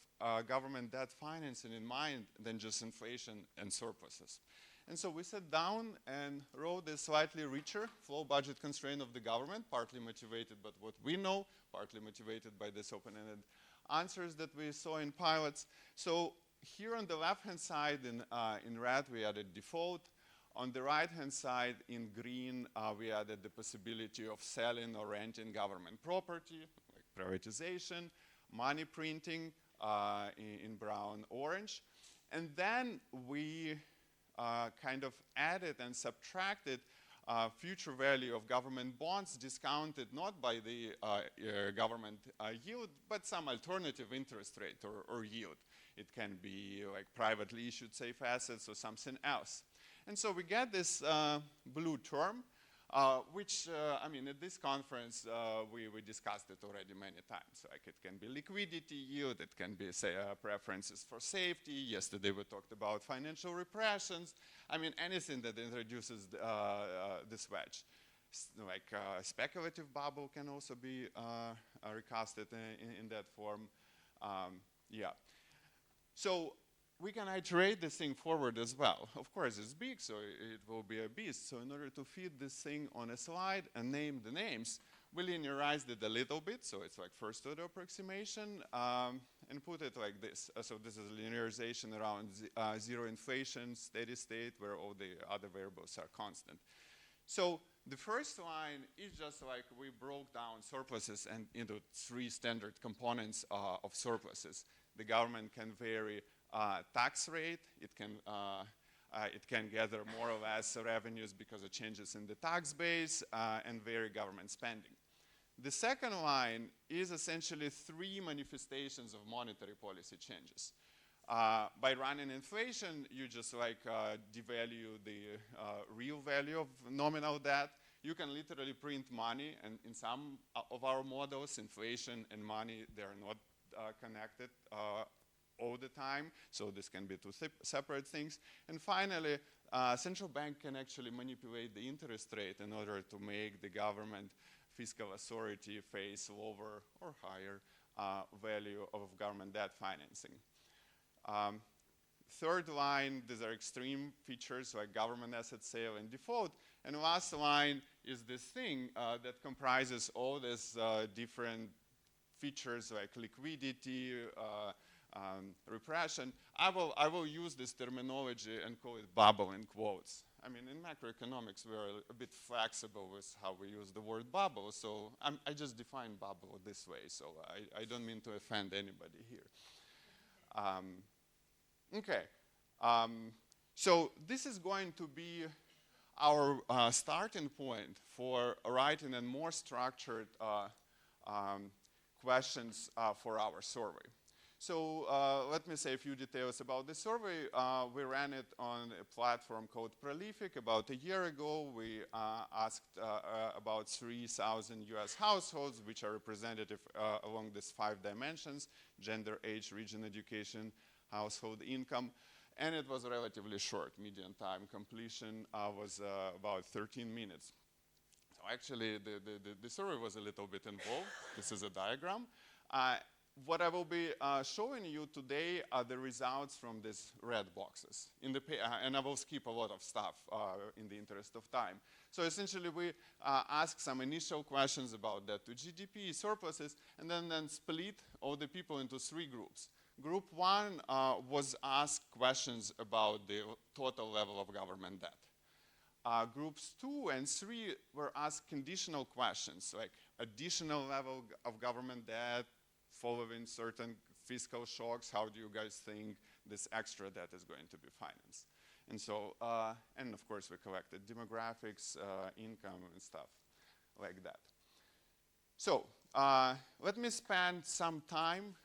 government debt financing in mind than just inflation and surpluses. And so we sat down and wrote this slightly richer flow budget constraint of the government, partly motivated by what we know, partly motivated by this open-ended answers that we saw in pilots. So here on the left-hand side in red, we added default. On the right-hand side in green, we added the possibility of selling or renting government property, like privatization, money printing in brown, orange. And then we kind of added and subtracted future value of government bonds discounted not by the government yield, but some alternative interest rate or yield. It can be like privately issued safe assets or something else. And so we get this blue term, which, I mean, at this conference, we discussed it already many times. Like it can be liquidity yield, it can be, say, preferences for safety. Yesterday we talked about financial repressions. I mean, anything that introduces this wedge. Like speculative bubble can also be recasted in that form. Yeah. So we can iterate this thing forward as well. Of course, it's big, so it will be a beast. So in order to fit this thing on a slide and name the names, we linearized it a little bit, so it's like first order approximation, and put it like this. So this is linearization around zero inflation, steady state, where all the other variables are constant. So the first line is just like we broke down surpluses and into three standard components of surpluses. The government can vary tax rate, it can gather more or less revenues because of changes in the tax base, and vary government spending. The second line is essentially three manifestations of monetary policy changes. By running inflation, you just like devalue the real value of nominal debt. You can literally print money, and in some of our models, inflation and money, they are not connected all the time, so this can be two separate things. And finally, central bank can actually manipulate the interest rate in order to make the government fiscal authority face lower or higher value of government debt financing. Third line, these are extreme features like government asset sale and default. And the last line is this thing that comprises all these different features like liquidity, repression. I will use this terminology and call it bubble in quotes. I mean, in macroeconomics, we're a bit flexible with how we use the word bubble, so I just define bubble this way, so I don't mean to offend anybody here. Okay, so this is going to be our starting point for writing a more structured questions for our survey. So let me say a few details about the survey. We ran it on a platform called Prolific. About a year ago, we asked about 3,000 US households, which are representative along these 5 dimensions: gender, age, region, education, household income. And it was relatively short. Median time completion was about 13 minutes. So actually, the survey was a little bit involved. This is a diagram. What I will be showing you today are the results from these red boxes. And I will skip a lot of stuff in the interest of time. So essentially, we ask some initial questions about debt to GDP, surpluses, and then split all the people into 3 groups. Group 1 was asked questions about the total level of government debt. Groups 2 and 3 were asked conditional questions, like additional level of government debt, following certain fiscal shocks. How do you guys think this extra debt is going to be financed? And so, and of course, we collected demographics, income, and stuff like that. So, let me spend some time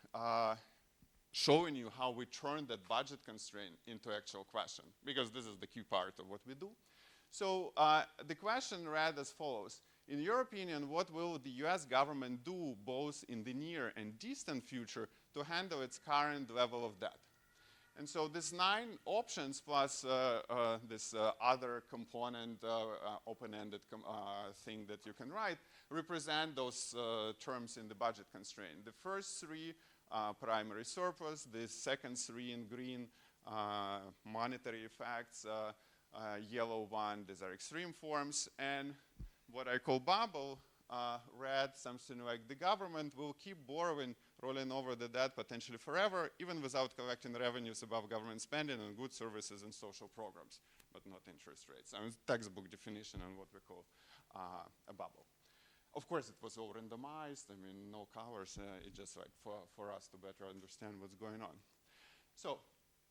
showing you how we turn that budget constraint into actual question, because this is the key part of what we do. So the question read as follows: in your opinion, what will the US government do both in the near and distant future to handle its current level of debt? And so these 9 options plus this other component, open-ended thing that you can write, represent those terms in the budget constraint. The first 3, primary surplus, the second 3 in green, monetary effects, yellow one, these are extreme forms, and what I call bubble, red, something like the government will keep borrowing, rolling over the debt potentially forever, even without collecting revenues above government spending on goods, services, and social programs, but not interest rates. I mean, textbook definition on what we call a bubble. Of course, it was all randomized. I mean, no colors. It's just like for us to better understand what's going on. So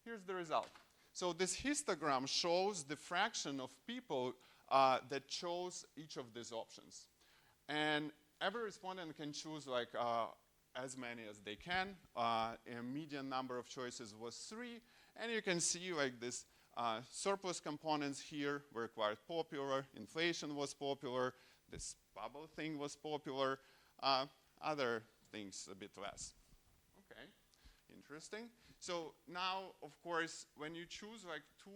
here's the result. So this histogram shows the fraction of people that chose each of these options. And every respondent can choose like as many as they can. A median number of choices was 3. And you can see like this surplus components here were quite popular. Inflation was popular. This bubble thing was popular. Other things a bit less. Okay, interesting. So now, of course, when you choose like 2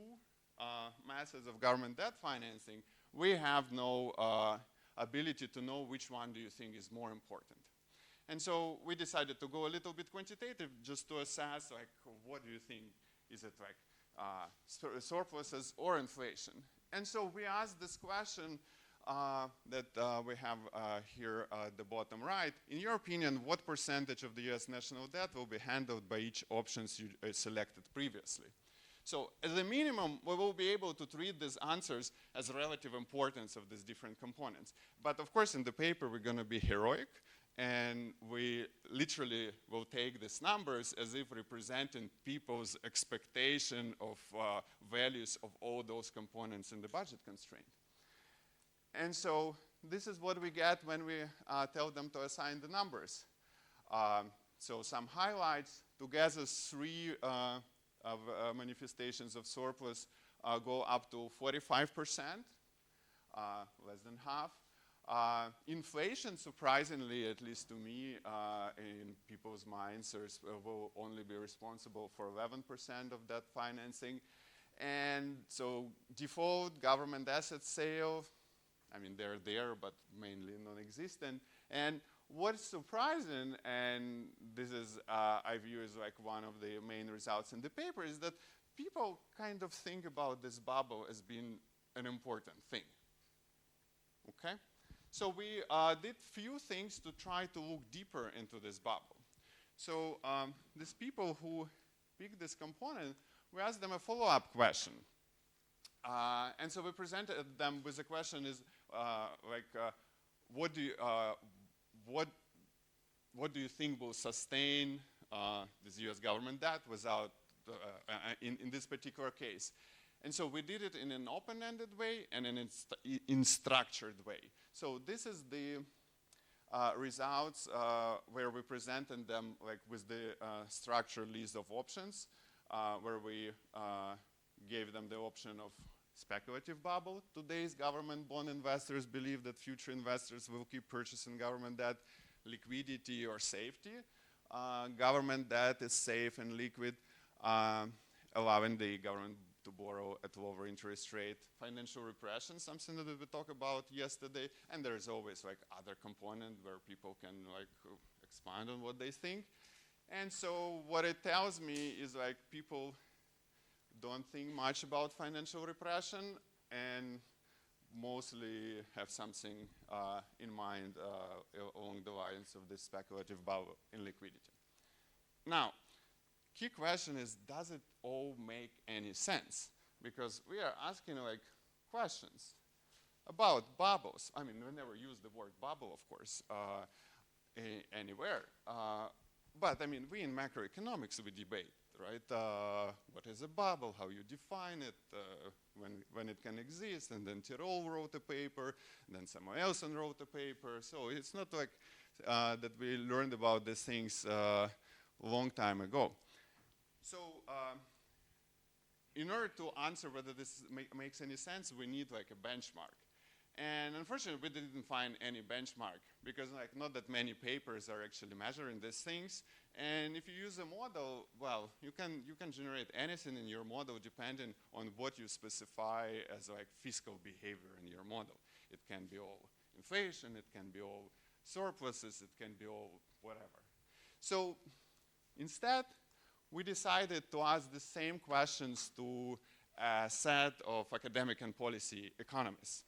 methods of government debt financing, we have no ability to know which one do you think is more important. And so we decided to go a little bit quantitative just to assess like what do you think, is it like surpluses or inflation? And so we asked this question that we have here at the bottom right. In your opinion, what percentage of the US national debt will be handled by each options you selected previously? So as a minimum, we will be able to treat these answers as relative importance of these different components. But of course, in the paper, we're going to be heroic. And we literally will take these numbers as if representing people's expectation of values of all those components in the budget constraint. And so this is what we get when we tell them to assign the numbers. So some highlights: together 3 of manifestations of surplus go up to 45%, less than half. Inflation, surprisingly, at least to me, in people's minds, will only be responsible for 11% of that financing. And so default, government asset sale, I mean, they're there, but mainly non-existent. And what's surprising, and this is, I view as like one of the main results in the paper, is that people kind of think about this bubble as being an important thing. Okay? So we did few things to try to look deeper into this bubble. So these people who picked this component, we asked them a follow-up question. And so we presented them with a question is what do you think will sustain this US government debt without, in this particular case? And so we did it in an open-ended way and in structured way. So this is the results where we presented them like with the structured list of options, where we gave them the option of speculative bubble. Today's government bond investors believe that future investors will keep purchasing government debt, liquidity or safety. Government debt is safe and liquid, allowing the government to borrow at lower interest rate. Financial repression, something that we talked about yesterday, and there's always like other component where people can like expand on what they think. And so what it tells me is like people don't think much about financial repression and mostly have something in mind along the lines of this speculative bubble in liquidity. Now, key question is, does it all make any sense? Because we are asking like questions about bubbles. I mean, we never use the word bubble, of course, anywhere. But I mean, we in macroeconomics, we debate, right? What is a bubble, how you define it, when it can exist, and then Tirol wrote a paper, and then someone else wrote a paper. So it's not like that we learned about these things a long time ago. So in order to answer whether this makes any sense, we need like a benchmark. And unfortunately, we didn't find any benchmark because like not that many papers are actually measuring these things. And if you use a model, well, you can generate anything in your model depending on what you specify as like fiscal behavior in your model. It can be all inflation, it can be all surpluses, it can be all whatever. So instead, we decided to ask the same questions to a set of academic and policy economists.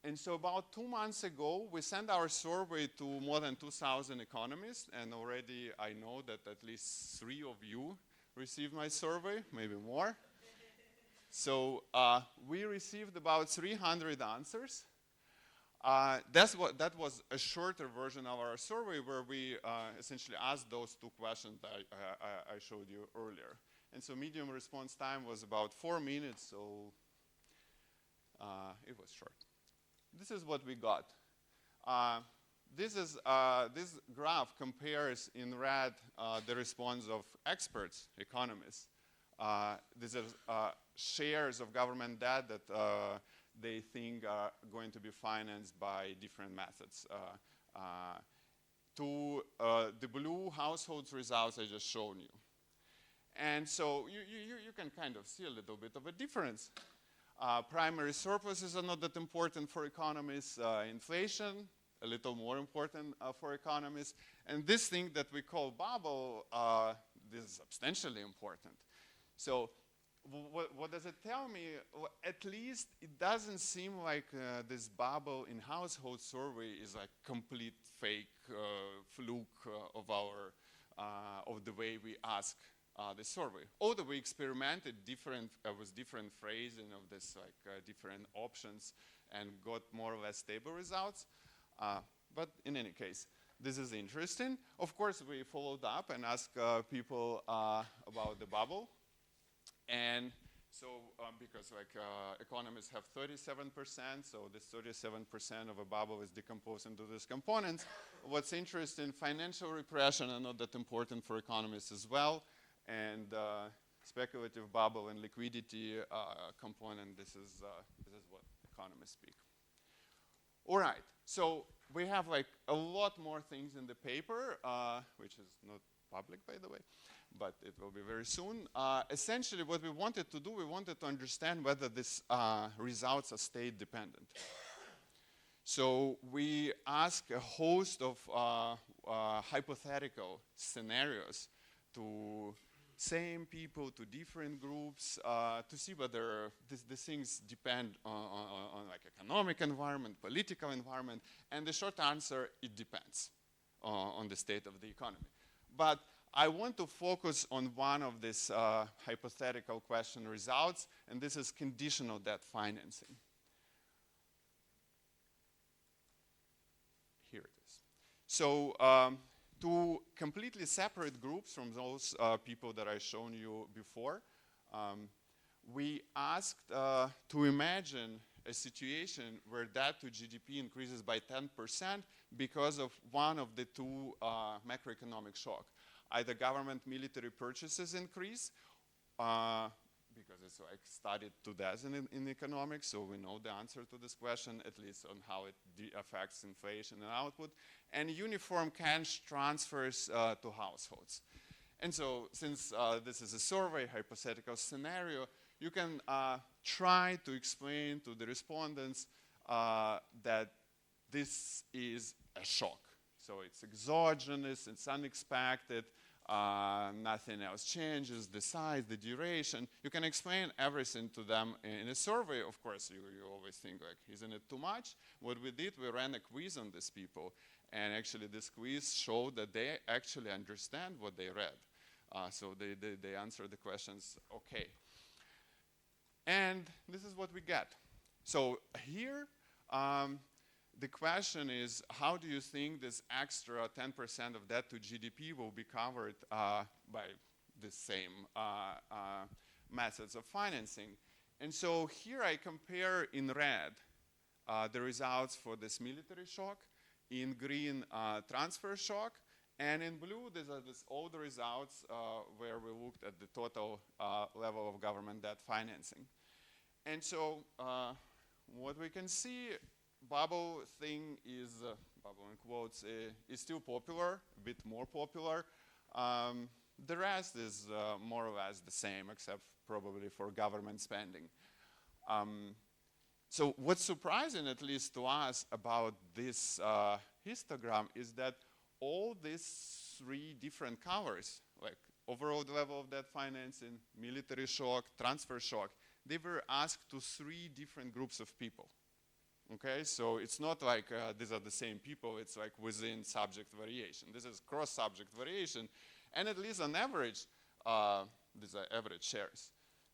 And so about 2 months ago, we sent our survey to more than 2,000 economists, and already I know that at least 3 of you received my survey, maybe more. So we received about 300 answers. That was a shorter version of our survey where we essentially asked those 2 questions that I showed you earlier. And so median response time was about 4 minutes, so it was short. This is what we got. This graph compares in red the response of experts, economists. These are shares of government debt that they think are going to be financed by different methods. To the blue households results I just shown you. And so you can kind of see a little bit of a difference. Primary surpluses are not that important for economists. Inflation, a little more important for economists. And this thing that we call bubble, this is substantially important. So what does it tell me? Well, at least it doesn't seem like this bubble in household survey is like complete fake fluke of the way we ask the survey. Although we experimented with different phrasing of this, like different options, and got more or less stable results. But in any case, this is interesting. Of course, we followed up and asked people about the bubble. And so, because like economists have 37%, so this 37% of a bubble is decomposed into these components. What's interesting, financial repression are not that important for economists as well. And speculative bubble and liquidity component, this is what economists speak. All right, so we have like a lot more things in the paper, which is not public, by the way, but it will be very soon. Essentially, what we wanted to do, we wanted to understand whether these results are state dependent. So we asked a host of hypothetical scenarios to same people, to different groups, to see whether these things depend on like economic environment, political environment, and the short answer, it depends on the state of the economy. But I want to focus on one of these hypothetical question results, and this is conditional debt financing. Here it is. So to completely separate groups from those people that I've shown you before, we asked to imagine a situation where debt to GDP increases by 10% because of one of the two macroeconomic shocks. Either government military purchases increase, because it's like studied to death in economics, so we know the answer to this question, at least on how it affects inflation and output, and uniform cash transfers to households. And so since this is a survey, hypothetical scenario, you can try to explain to the respondents that this is a shock. So it's exogenous, it's unexpected, nothing else changes, the size, the duration. You can explain everything to them in a survey. Of course, you always think like, isn't it too much? What we did, we ran a quiz on these people. And actually this quiz showed that they actually understand what they read. So they answer the questions okay. And this is what we get. So here, the question is, how do you think this extra 10% of debt to GDP will be covered by the same methods of financing? And so here I compare in red the results for this military shock, in green transfer shock, and in blue these are all the results where we looked at the total level of government debt financing. And so what we can see, bubble thing is, bubble in quotes, is still popular, a bit more popular. The rest is more or less the same, except probably for government spending. So what's surprising, at least to us, about this histogram is that all these three different colors, like overall level of debt financing, military shock, transfer shock, they were asked to three different groups of people. Okay, so it's not like these are the same people, it's like within subject variation. This is cross-subject variation, and at least on average, these are average shares.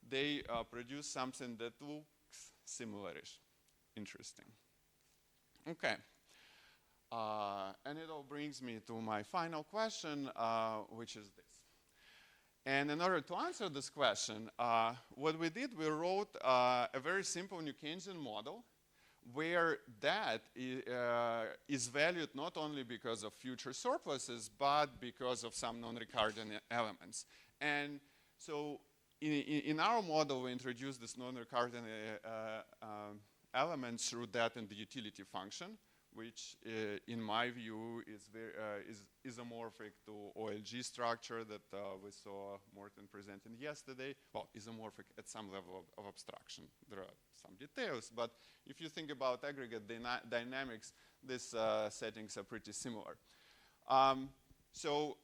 They produce something that looks similarish. Interesting. Okay, and it all brings me to my final question, which is this. And in order to answer this question, what we did, we wrote a very simple New Keynesian model where debt is valued not only because of future surpluses, but because of some non-recurring elements. And so in our model, we introduced this non-recurring elements through debt and the utility function, which in my view is isomorphic to OLG structure that we saw Morten presenting yesterday. Well, isomorphic at some level of abstraction. There are some details, but if you think about aggregate dynamics, these settings are pretty similar. So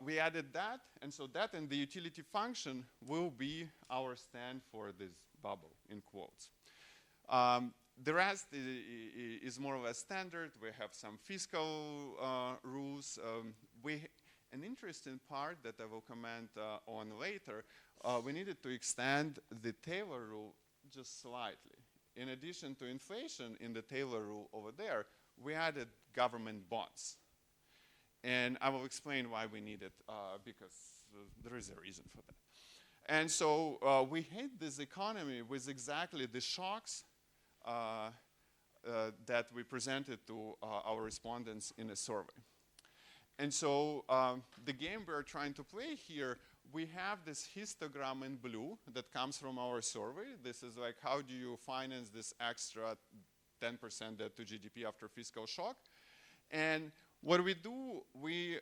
we added that, and so that and the utility function will be our stand for this bubble, in quotes. The rest is more or less standard. We have some fiscal rules. An interesting part that I will comment on later, we needed to extend the Taylor rule just slightly. In addition to inflation in the Taylor rule over there, we added government bonds. And I will explain why we need it, because there is a reason for that. And so we hit this economy with exactly the shocks that we presented to our respondents in a survey. And so the game we're trying to play here, we have this histogram in blue that comes from our survey. This is like, how do you finance this extra 10% debt to GDP after fiscal shock. And what we do, we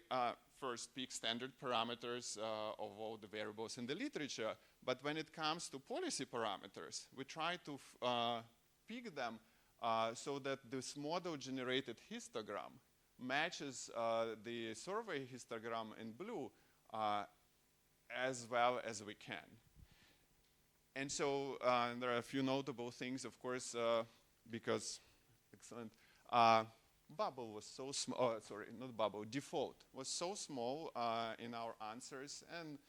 first pick standard parameters of all the variables in the literature, but when it comes to policy parameters, we try to pick them so that this model-generated histogram matches the survey histogram in blue as well as we can. And so there are a few notable things, of course, because, excellent, bubble was so small, sorry, not bubble, default was so small in our answers, and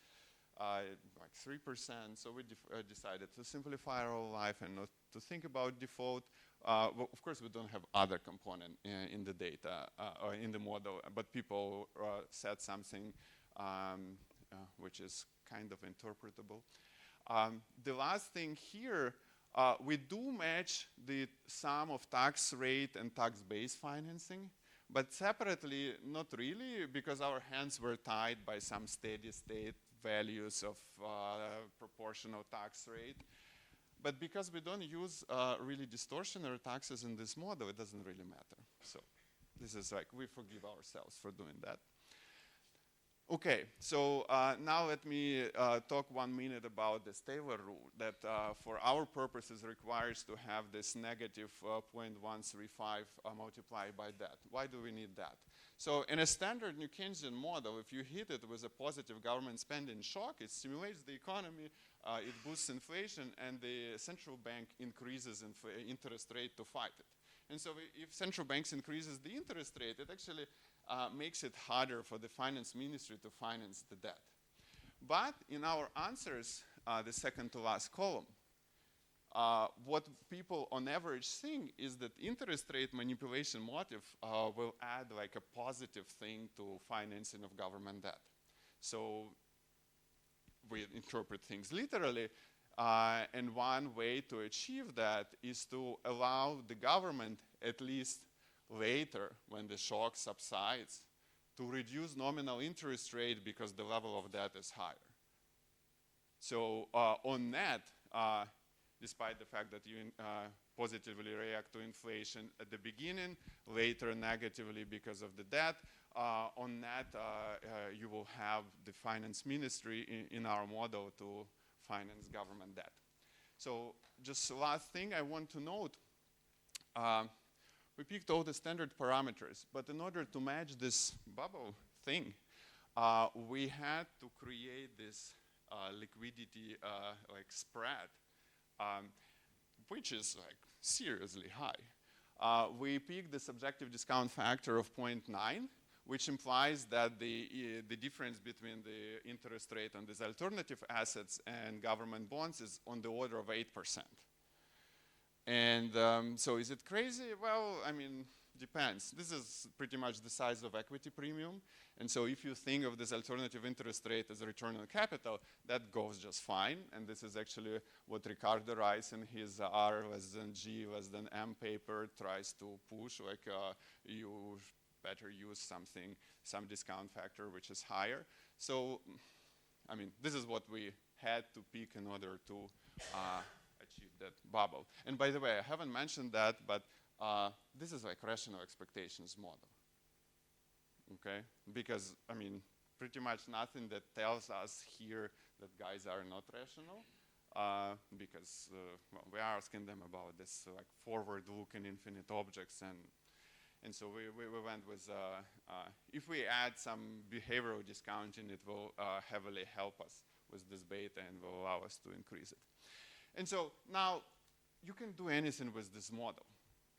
like 3%, so we decided to simplify our life and not to think about default. Well, of course, we don't have other component in the data or in the model, but people said something which is kind of interpretable. The last thing here, we do match the sum of tax rate and tax-based financing, but separately, not really, because our hands were tied by some steady state values of proportional tax rate. But because we don't use really distortionary taxes in this model, it doesn't really matter. So this is like, we forgive ourselves for doing that. Okay, so now let me talk 1 minute about this Taylor rule that for our purposes requires to have this negative 0.135 multiplied by that. Why do we need that? So in a standard New Keynesian model, if you hit it with a positive government spending shock, it stimulates the economy, it boosts inflation, and the central bank increases interest rate to fight it. And so if central banks increases the interest rate, it actually makes it harder for the finance ministry to finance the debt. But in our answers, the second to last column, what people on average think is that interest rate manipulation motive will add like a positive thing to financing of government debt. So we interpret things literally, and one way to achieve that is to allow the government, at least later when the shock subsides, to reduce nominal interest rate because the level of debt is higher. So on net, despite the fact that you positively react to inflation at the beginning, later negatively because of the debt, on net you will have the finance ministry in our model to finance government debt. So just last thing I want to note, we picked all the standard parameters, but in order to match this bubble thing, we had to create this liquidity like spread, which is like seriously high. We picked the subjective discount factor of 0.9, which implies that the difference between the interest rate on these alternative assets and government bonds is on the order of 8%. And so is it crazy? Well, I mean, depends. This is pretty much the size of equity premium. And so if you think of this alternative interest rate as a return on capital, that goes just fine. And this is actually what Ricardo Rice in his R less than G less than M paper tries to push, like you better use something, some discount factor which is higher. So, I mean, this is what we had to pick in order to achieve that bubble. And by the way, I haven't mentioned that, but this is like rational expectations model, okay? Because, I mean, pretty much nothing that tells us here that guys are not rational, because well, we are asking them about this like forward-looking infinite objects, and so we went with, if we add some behavioral discounting, it will heavily help us with this beta and will allow us to increase it. And so now you can do anything with this model,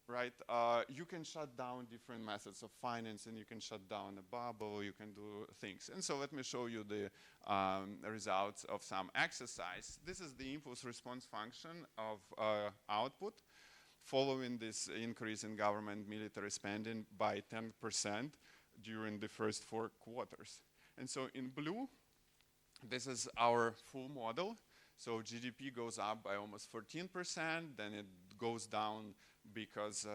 right? You can shut down different methods of financing, you can shut down a bubble, you can do things. And so let me show you the results of some exercise. This is the impulse response function of output following this increase in government military spending by 10% during the first 4 quarters. And so in blue, this is our full model. So GDP goes up by almost 14%, then it goes down because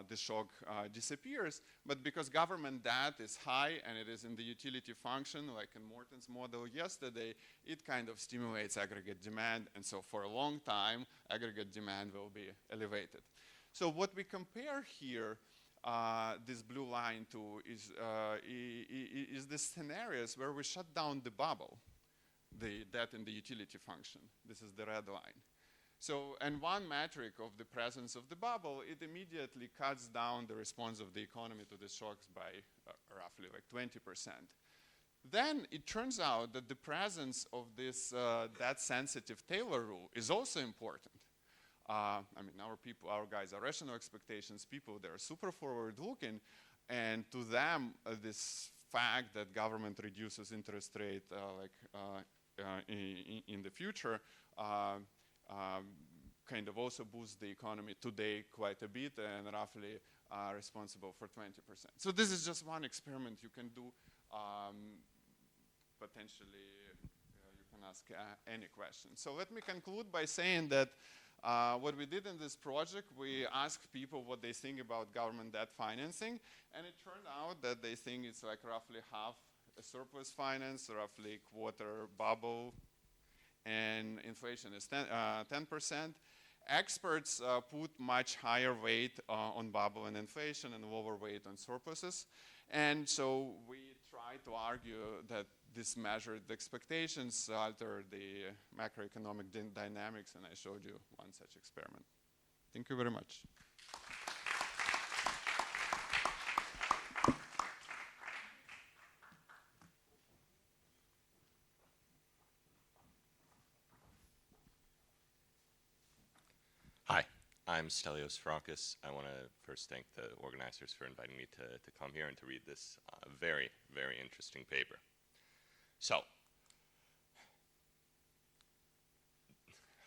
the shock disappears. But because government debt is high and it is in the utility function, like in Morton's model yesterday, it kind of stimulates aggregate demand. And so for a long time, aggregate demand will be elevated. So what we compare here, this blue line to, is the scenarios where we shut down the bubble, the debt and the utility function. This is the red line. So, and one metric of the presence of the bubble, it immediately cuts down the response of the economy to the shocks by roughly like 20%. Then it turns out that the presence of this debt-sensitive Taylor rule is also important. I mean, our guys are rational expectations people, they're super forward-looking, and to them, this fact that government reduces interest rate in the future kind of also boosts the economy today quite a bit and roughly responsible for 20%. So this is just one experiment you can do. Potentially, you can ask any question. So let me conclude by saying that what we did in this project, we asked people what they think about government debt financing, and it turned out that they think it's like roughly half a surplus finance, roughly quarter bubble, and inflation is 10%. Experts put much higher weight on bubble and inflation and lower weight on surpluses. And so we try to argue that this measured expectations alter the macroeconomic dynamics, and I showed you one such experiment. Thank you very much. Hi, I'm Stelios Farakis. I want to first thank the organizers for inviting me to come here and to read this very, very interesting paper. So,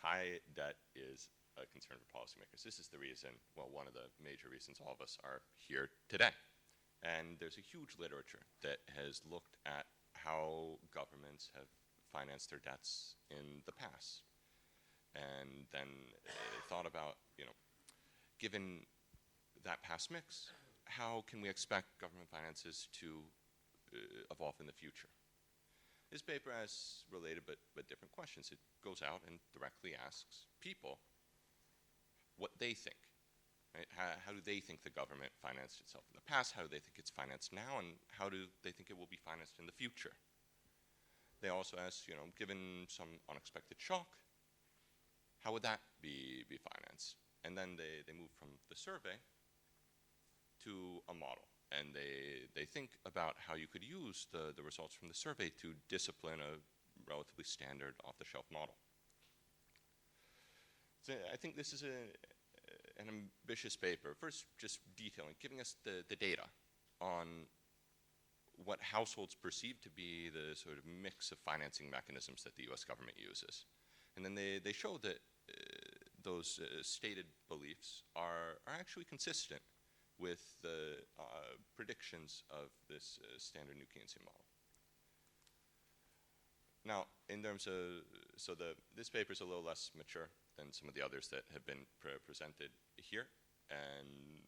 high debt is a concern for policymakers. This is the reason, well, one of the major reasons all of us are here today. And there's a huge literature that has looked at how governments have financed their debts in the past. And then thought about, given that past mix, how can we expect government finances to evolve in the future? This paper has related but different questions. It goes out and directly asks people what they think. Right? How do they think the government financed itself in the past? How do they think it's financed now? And how do they think it will be financed in the future? They also ask, given some unexpected shock, how would that be financed? And then they move from the survey to a model. And they think about how you could use the results from the survey to discipline a relatively standard off-the-shelf model. So I think this is an ambitious paper. First, just detailing, giving us the data on what households perceive to be the sort of mix of financing mechanisms that the US government uses. And then they show that those stated beliefs are actually consistent with the predictions of this standard new Keynesian model. Now, in terms of, this paper is a little less mature than some of the others that have been presented here. And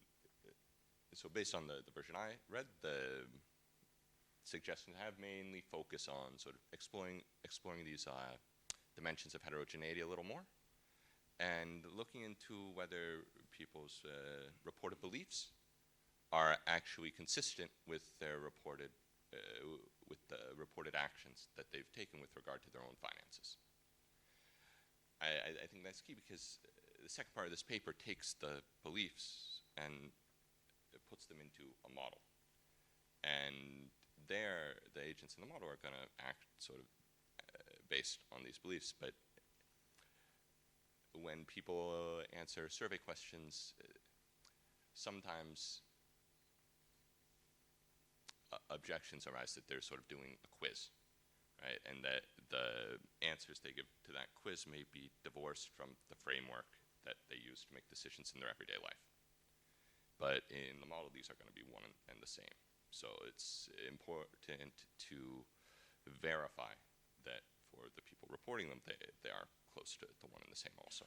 so based on the version I read, the suggestions have mainly focus on sort of exploring these dimensions of heterogeneity a little more, and looking into whether people's reported beliefs are actually consistent with their reported actions that they've taken with regard to their own finances. I think that's key because the second part of this paper takes the beliefs and it puts them into a model. And there, the agents in the model are going to act sort of based on these beliefs. But when people answer survey questions, sometimes objections arise that they're sort of doing a quiz, right? And that the answers they give to that quiz may be divorced from the framework that they use to make decisions in their everyday life. But in the model, these are going to be one and the same. So it's important to verify that for the people reporting them, they are close to one and the same also.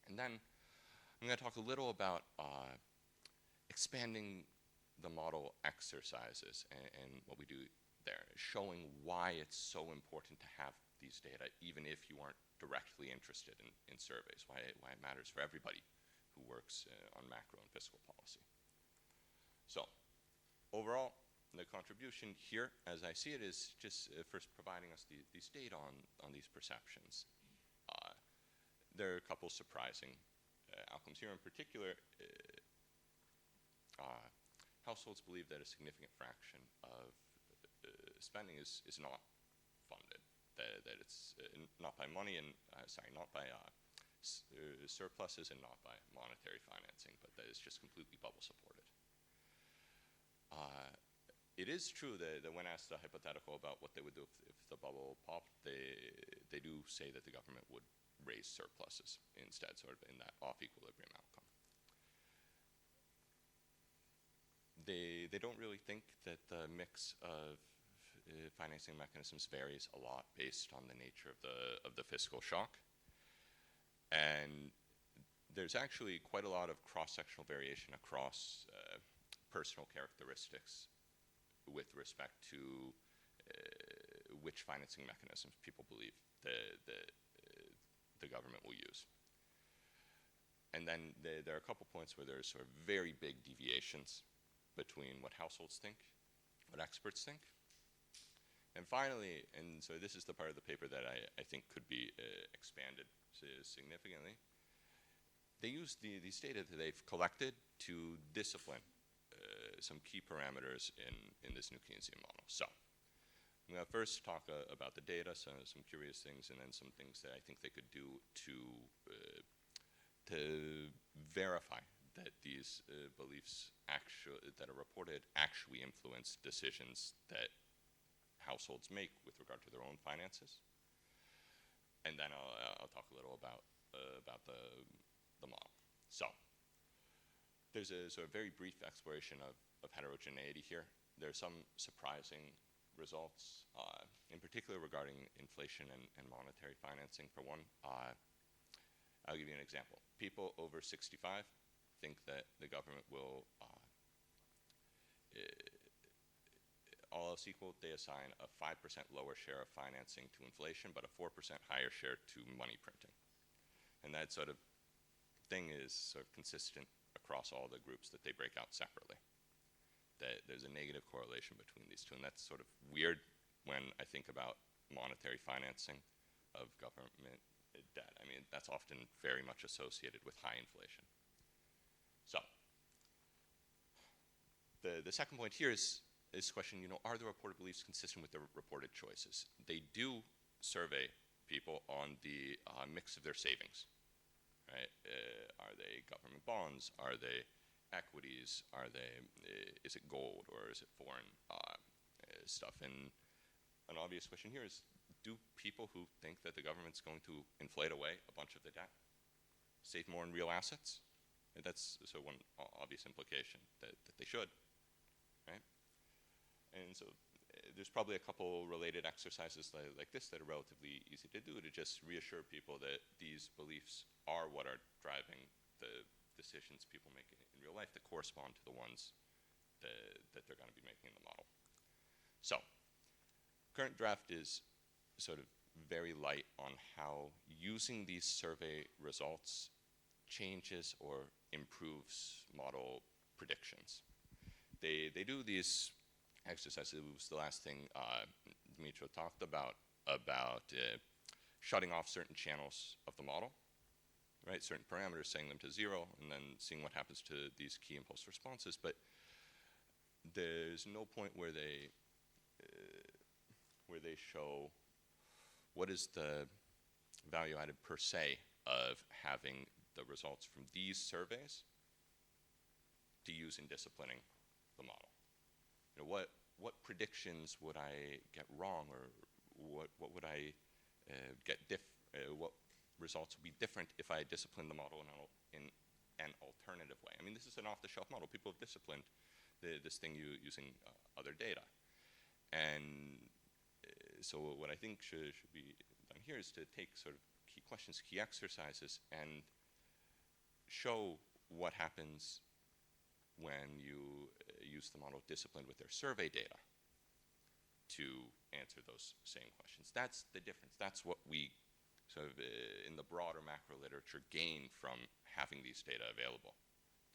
And then I'm going to talk a little about expanding the model exercises and what we do there, showing why it's so important to have these data, even if you aren't directly interested in surveys, why it matters for everybody who works on macro and fiscal policy. So, overall, the contribution here, as I see it, is just first providing us these data on these perceptions. There are a couple surprising outcomes here. In particular, households believe that a significant fraction of spending is not funded, that it's not by money and, not by surpluses and not by monetary financing, but that it's just completely bubble supported. It is true that when asked a hypothetical about what they would do if the bubble popped, they do say that the government would raise surpluses instead, sort of in that off-equilibrium outcome. They don't really think that the mix of financing mechanisms varies a lot based on the nature of the fiscal shock. And there's actually quite a lot of cross-sectional variation across personal characteristics with respect to which financing mechanisms people believe the government will use. And then there are a couple points where there's sort of very big deviations between what households think, what experts think. And finally, and so this is the part of the paper that I think could be expanded significantly, they use these data that they've collected to discipline some key parameters in this new Keynesian model. So I'm going to first talk about the data, some curious things, and then some things that I think they could do to verify that these beliefs that are reported actually influence decisions that households make with regard to their own finances. And then I'll talk a little about the model. So there's a sort of very brief exploration of heterogeneity here. There's some surprising results, in particular regarding inflation and monetary financing. For one, I'll give you an example. People over 65 think that the government will, all else equal, they assign a 5% lower share of financing to inflation, but a 4% higher share to money printing. And that sort of thing is sort of consistent across all the groups that they break out separately. That there's a negative correlation between these two, and that's sort of weird when I think about monetary financing of government debt. I mean, that's often very much associated with high inflation. So, the second point here is this question, are the reported beliefs consistent with the reported choices? They do survey people on the mix of their savings, right? Are they government bonds? Are they equities? Is it gold or is it foreign stuff? And an obvious question here is, do people who think that the government's going to inflate away a bunch of the debt save more in real assets? And that's so one obvious implication that they should, right? And so there's probably a couple related exercises like this that are relatively easy to do to just reassure people that these beliefs are what are driving the decisions people make in real life that correspond to the ones that they're going to be making in the model. So, current draft is sort of very light on how using these survey results changes or improves model predictions. They do these exercises. It was the last thing Dimitro talked about shutting off certain channels of the model, right? Certain parameters, setting them to 0, and then seeing what happens to these key impulse responses. But there's no point where they show what is the value added per se of having the results from these surveys to use in disciplining the model. What predictions would I get wrong, or what would I what results would be different if I disciplined the model in an alternative way? I mean, this is an off-the-shelf model. People have disciplined this thing using other data. And so what I think should be done here is to take sort of key questions, key exercises, and show what happens when you use the model disciplined with their survey data to answer those same questions. That's the difference. That's what we sort of in the broader macro literature gain from having these data available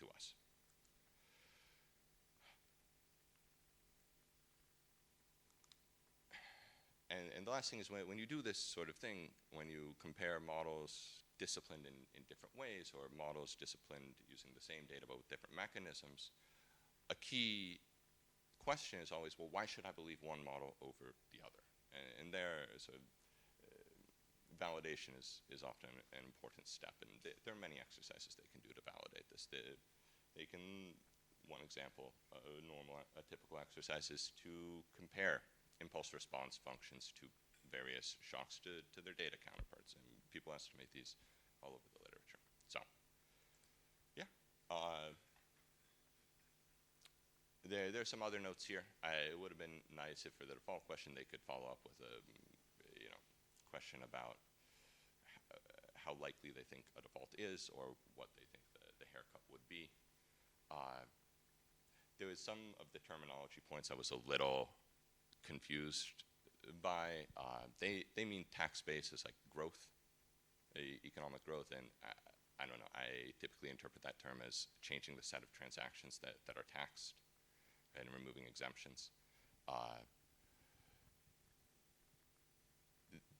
to us. And the last thing is when you do this sort of thing, when you compare models disciplined in different ways or models disciplined using the same data but with different mechanisms, a key question is always, well, why should I believe one model over the other? And there, sort of, validation is often an important step, and there are many exercises they can do to validate this. They can, one example, a typical exercise is to compare impulse response functions to various shocks to their data counterparts, and people estimate these all over the literature. So, yeah. There's some other notes here. It would have been nice if for the default question they could follow up with a question about how likely they think a default is or what they think the haircut would be. There was some of the terminology points I was a little confused by. They mean tax base as like growth, economic growth, and I don't know. I typically interpret that term as changing the set of transactions that are taxed and removing exemptions.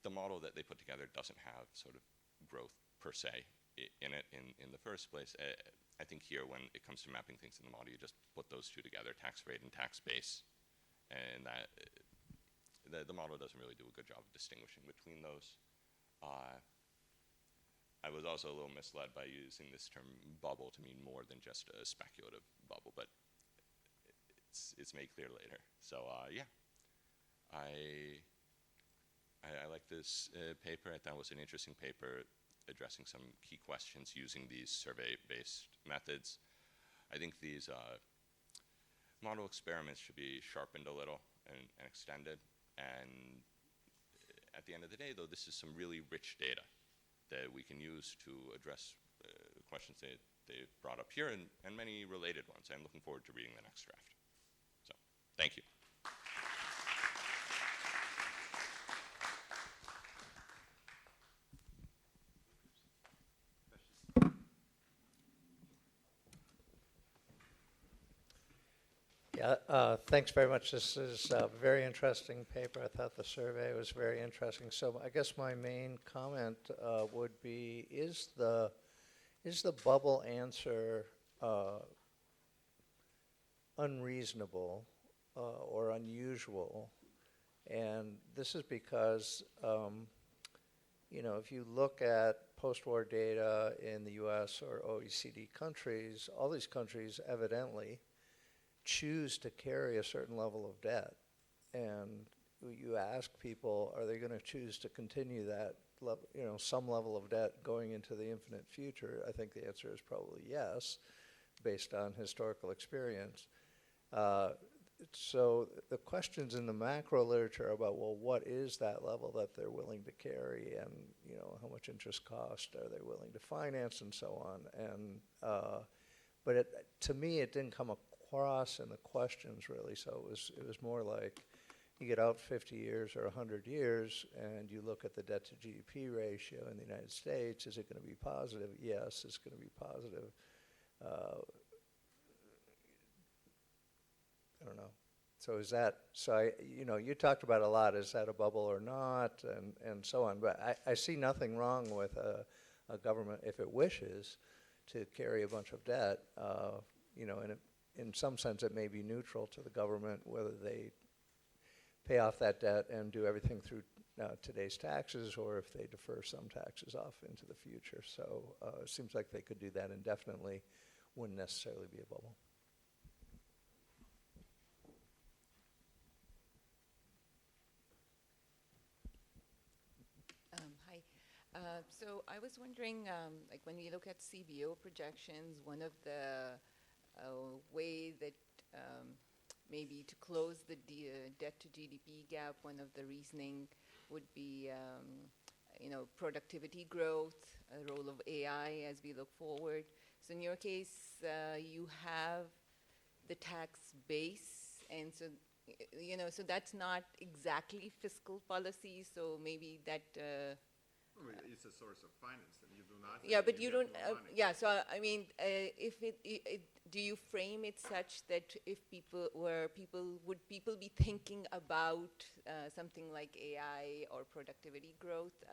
The model that they put together doesn't have sort of growth per se in it in the first place. I think here when it comes to mapping things in the model, you just put those two together, tax rate and tax base, and that the model doesn't really do a good job of distinguishing between those. I was also a little misled by using this term bubble to mean more than just a speculative bubble, but it's made clear later. So yeah, I like this paper. I thought it was an interesting paper addressing some key questions using these survey-based methods. I think these model experiments should be sharpened a little and extended. And at the end of the day, though, this is some really rich data that we can use to address questions they brought up here and many related ones. I'm looking forward to reading the next draft. So, thank you. Yeah, thanks very much. This is a very interesting paper. I thought the survey was very interesting. So I guess my main comment would be, is the bubble answer unreasonable or unusual? And this is because, if you look at post-war data in the US or OECD countries, all these countries evidently choose to carry a certain level of debt. And you ask people, are they going to choose to continue that, some level of debt going into the infinite future? I think the answer is probably yes, based on historical experience. So the questions in the macro literature about, well, what is that level that they're willing to carry, and how much interest cost are they willing to finance, and so on. And but to me, it didn't come across in the questions really. So it was more like, you get out 50 years or 100 years, and you look at the debt to GDP ratio in the United States. Is it going to be positive? Yes, it's going to be positive. I don't know. So is that, you talked about a lot, is that a bubble or not, and so on. But I see nothing wrong with a government, if it wishes to carry a bunch of debt, and in some sense it may be neutral to the government whether they pay off that debt and do everything through today's taxes, or if they defer some taxes off into the future. So it seems like they could do that indefinitely, wouldn't necessarily be a bubble. Hi. So I was wondering, like when we look at CBO projections, one of the way that maybe to close the debt to GDP gap, one of the reasoning would be, productivity growth, a role of AI as we look forward. So in your case, you have the tax base, and so, so that's not exactly fiscal policy. So maybe that It's a source of finance, and you do not. Yeah, but you don't. get more money. Yeah, so I mean, if do you frame it such that if people would people be thinking about something like AI or productivity growth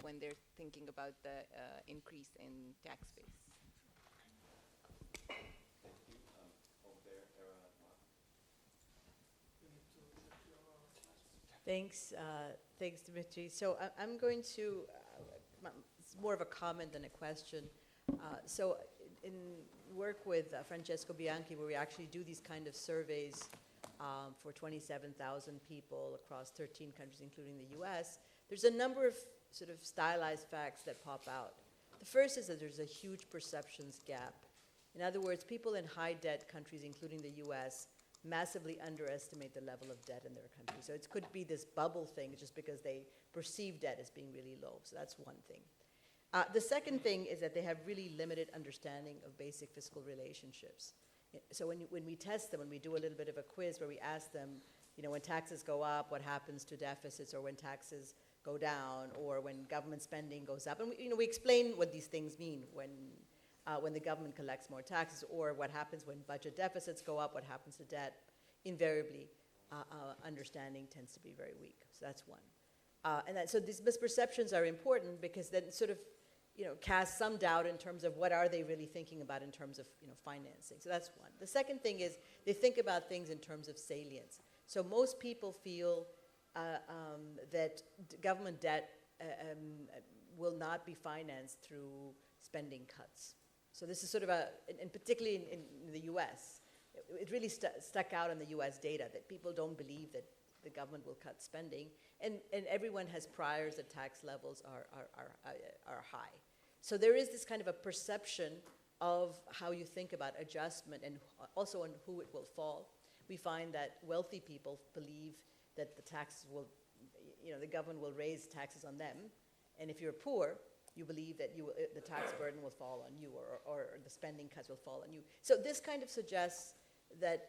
when they're thinking about the increase in tax base? Thanks, thanks, Dimitri. So I'm going to, it's more of a comment than a question. So in work with Francesco Bianchi, where we actually do these kind of surveys for 27,000 people across 13 countries, including the US, there's a number of sort of stylized facts that pop out. The first is that there's a huge perceptions gap. In other words, people in high debt countries, including the US, massively underestimate the level of debt in their country. So it could be this bubble thing just because they perceive debt as being really low. So that's one thing. The second thing is that they have really limited understanding of basic fiscal relationships. So when we test them, when we do a little bit of a quiz where we ask them, you know, when taxes go up, what happens to deficits, or when taxes go down, or when government spending goes up, and we explain what these things mean when the government collects more taxes, or what happens when budget deficits go up, what happens to debt. Invariably, understanding tends to be very weak. So that's one. So these misperceptions are important because then sort of, cast some doubt in terms of what are they really thinking about in terms of, financing. So that's one. The second thing is they think about things in terms of salience. So most people feel that government debt will not be financed through spending cuts. So this is sort of and particularly in the US, it really stuck out in the US data that people don't believe that the government will cut spending, and everyone has priors that tax levels are high. So there is this kind of a perception of how you think about adjustment and also on who it will fall. We find that wealthy people believe that the taxes will, the government will raise taxes on them, and if you're poor, you believe that the tax burden will fall on you, or the spending cuts will fall on you. So this kind of suggests that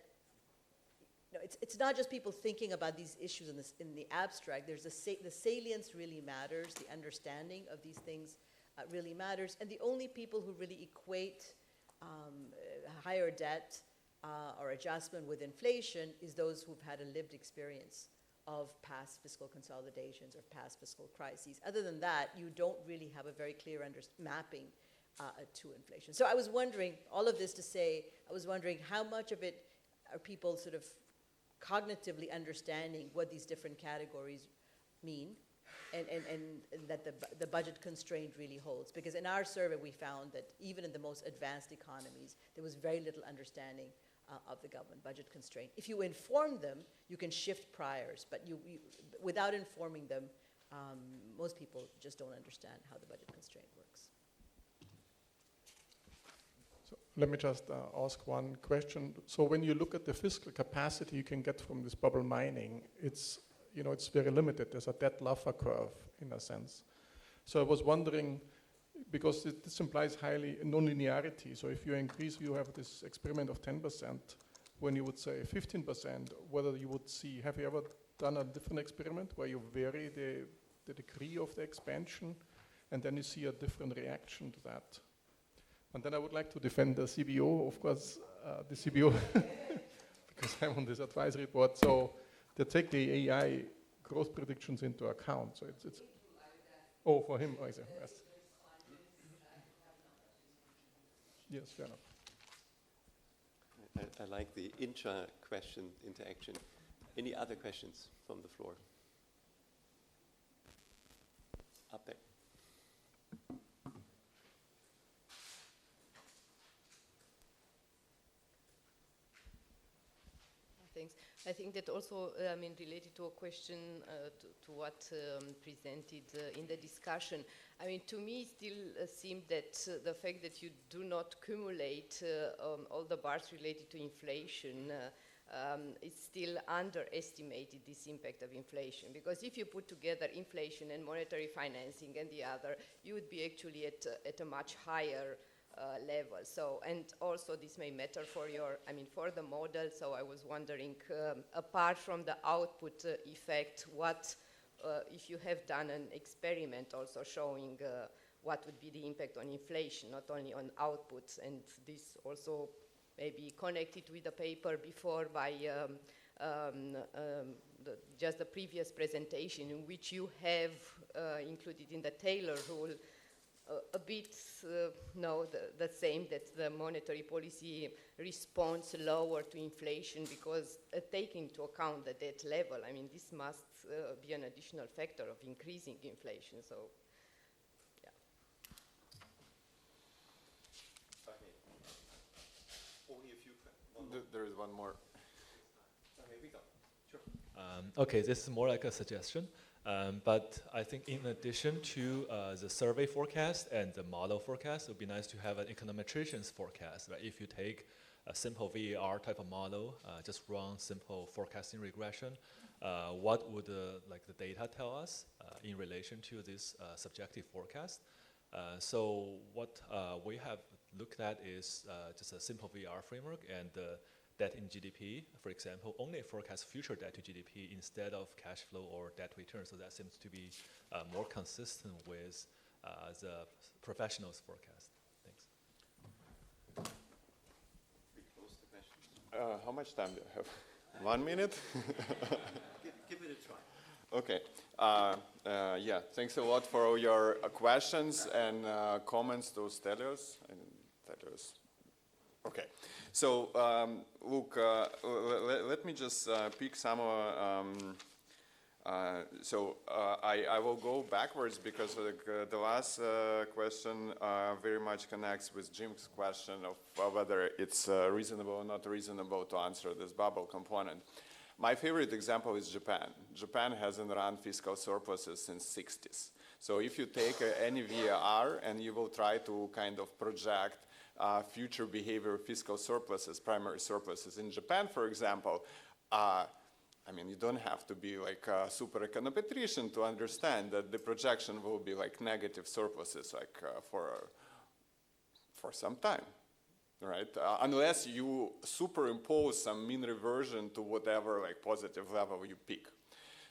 it's not just people thinking about these issues in the abstract. There's the salience really matters. The understanding of these things really matters. And the only people who really equate higher debt or adjustment with inflation is those who've had a lived experience of past fiscal consolidations or past fiscal crises. Other than that, you don't really have a very clear mapping to inflation. So I was wondering, all of this to say, I was wondering how much of it are people sort of cognitively understanding what these different categories mean, and that the budget constraint really holds. Because in our survey, we found that even in the most advanced economies, there was very little understanding of the government budget constraint. If you inform them, you can shift priors, but without informing them, most people just don't understand how the budget constraint works. So let me just ask one question. So when you look at the fiscal capacity you can get from this bubble mining, it's very limited. There's a debt Laffer curve in a sense. So I was wondering, because this implies highly non-linearity. So if you increase, you have this experiment of 10%, when you would say 15%, whether you would see, have you ever done a different experiment where you vary the degree of the expansion, and then you see a different reaction to that? And then I would like to defend the CBO, of course, the CBO, because I'm on this advisory board. So they take the AI growth predictions into account. So it's oh, for him, I see, yes. Yes, fair enough. I like the intra-question interaction. Any other questions from the floor? Up there. Thanks. I think that also, related to a question to what presented in the discussion, to me it still seemed that the fact that you do not cumulate all the bars related to inflation is still underestimated, this impact of inflation. Because if you put together inflation and monetary financing and the other, you would be actually at a much higher level. So, and also this may matter for for the model. So I was wondering, apart from the output effect, what if you have done an experiment also showing what would be the impact on inflation, not only on outputs, and this also maybe connected with the paper before by just the previous presentation, in which you have included in the Taylor rule a bit the same, that the monetary policy responds lower to inflation because taking into account the debt level, I mean, this must be an additional factor of increasing inflation. So, yeah. Okay. Only a few. There is one more. Okay, we go. Sure. Okay, this is more like a suggestion. But I think in addition to the survey forecast and the model forecast, it would be nice to have an econometrician's forecast. Right? If you take a simple VAR type of model, just run simple forecasting regression, what would the data tell us in relation to this subjective forecast? So what we have looked at is just a simple VAR framework, and debt in GDP, for example, only forecasts future debt to GDP instead of cash flow or debt return. So that seems to be more consistent with the professionals' forecast. Thanks. We close the questions. How much time do you have? 1 minute? Give it a try. Okay. Yeah, thanks a lot for all your questions and comments, those tellers. Okay. So, look, let me just pick some. I will go backwards because the last question very much connects with Jim's question of whether it's reasonable or not reasonable to answer this bubble component. My favorite example is Japan. Japan hasn't run fiscal surpluses since 60s. So if you take any VAR and you will try to kind of project future behavior fiscal surpluses, primary surpluses. In Japan, for example, I mean, you don't have to be like a super econometrician to understand that the projection will be like negative surpluses like for some time, right? Unless you superimpose some mean reversion to whatever like positive level you pick.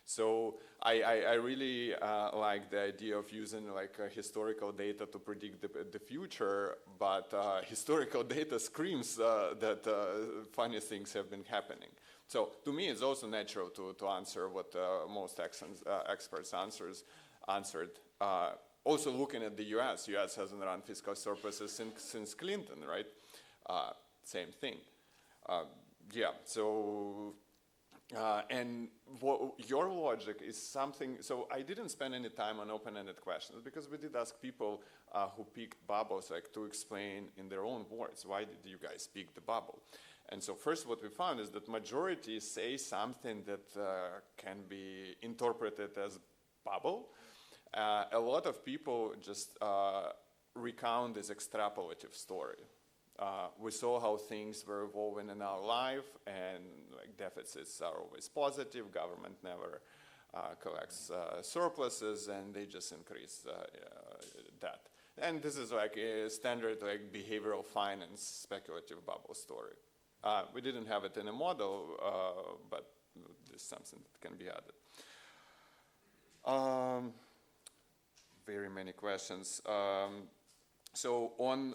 So I really like the idea of using like historical data to predict the future, but historical data screams that funny things have been happening. So to me, it's also natural to answer what most experts answered. Also looking at the US hasn't run fiscal surpluses since Clinton, right? Same thing. Yeah, so... and your logic is something, so I didn't spend any time on open-ended questions because we did ask people who picked bubbles like to explain in their own words, why did you guys pick the bubble? And so first what we found is that majority say something that can be interpreted as bubble. A lot of people just recount this extrapolative story. We saw how things were evolving in our life, and like deficits are always positive. Government never collects surpluses, and they just increase debt. And this is like a standard like behavioral finance speculative bubble story. We didn't have it in a model, but this is something that can be added. Very many questions. So on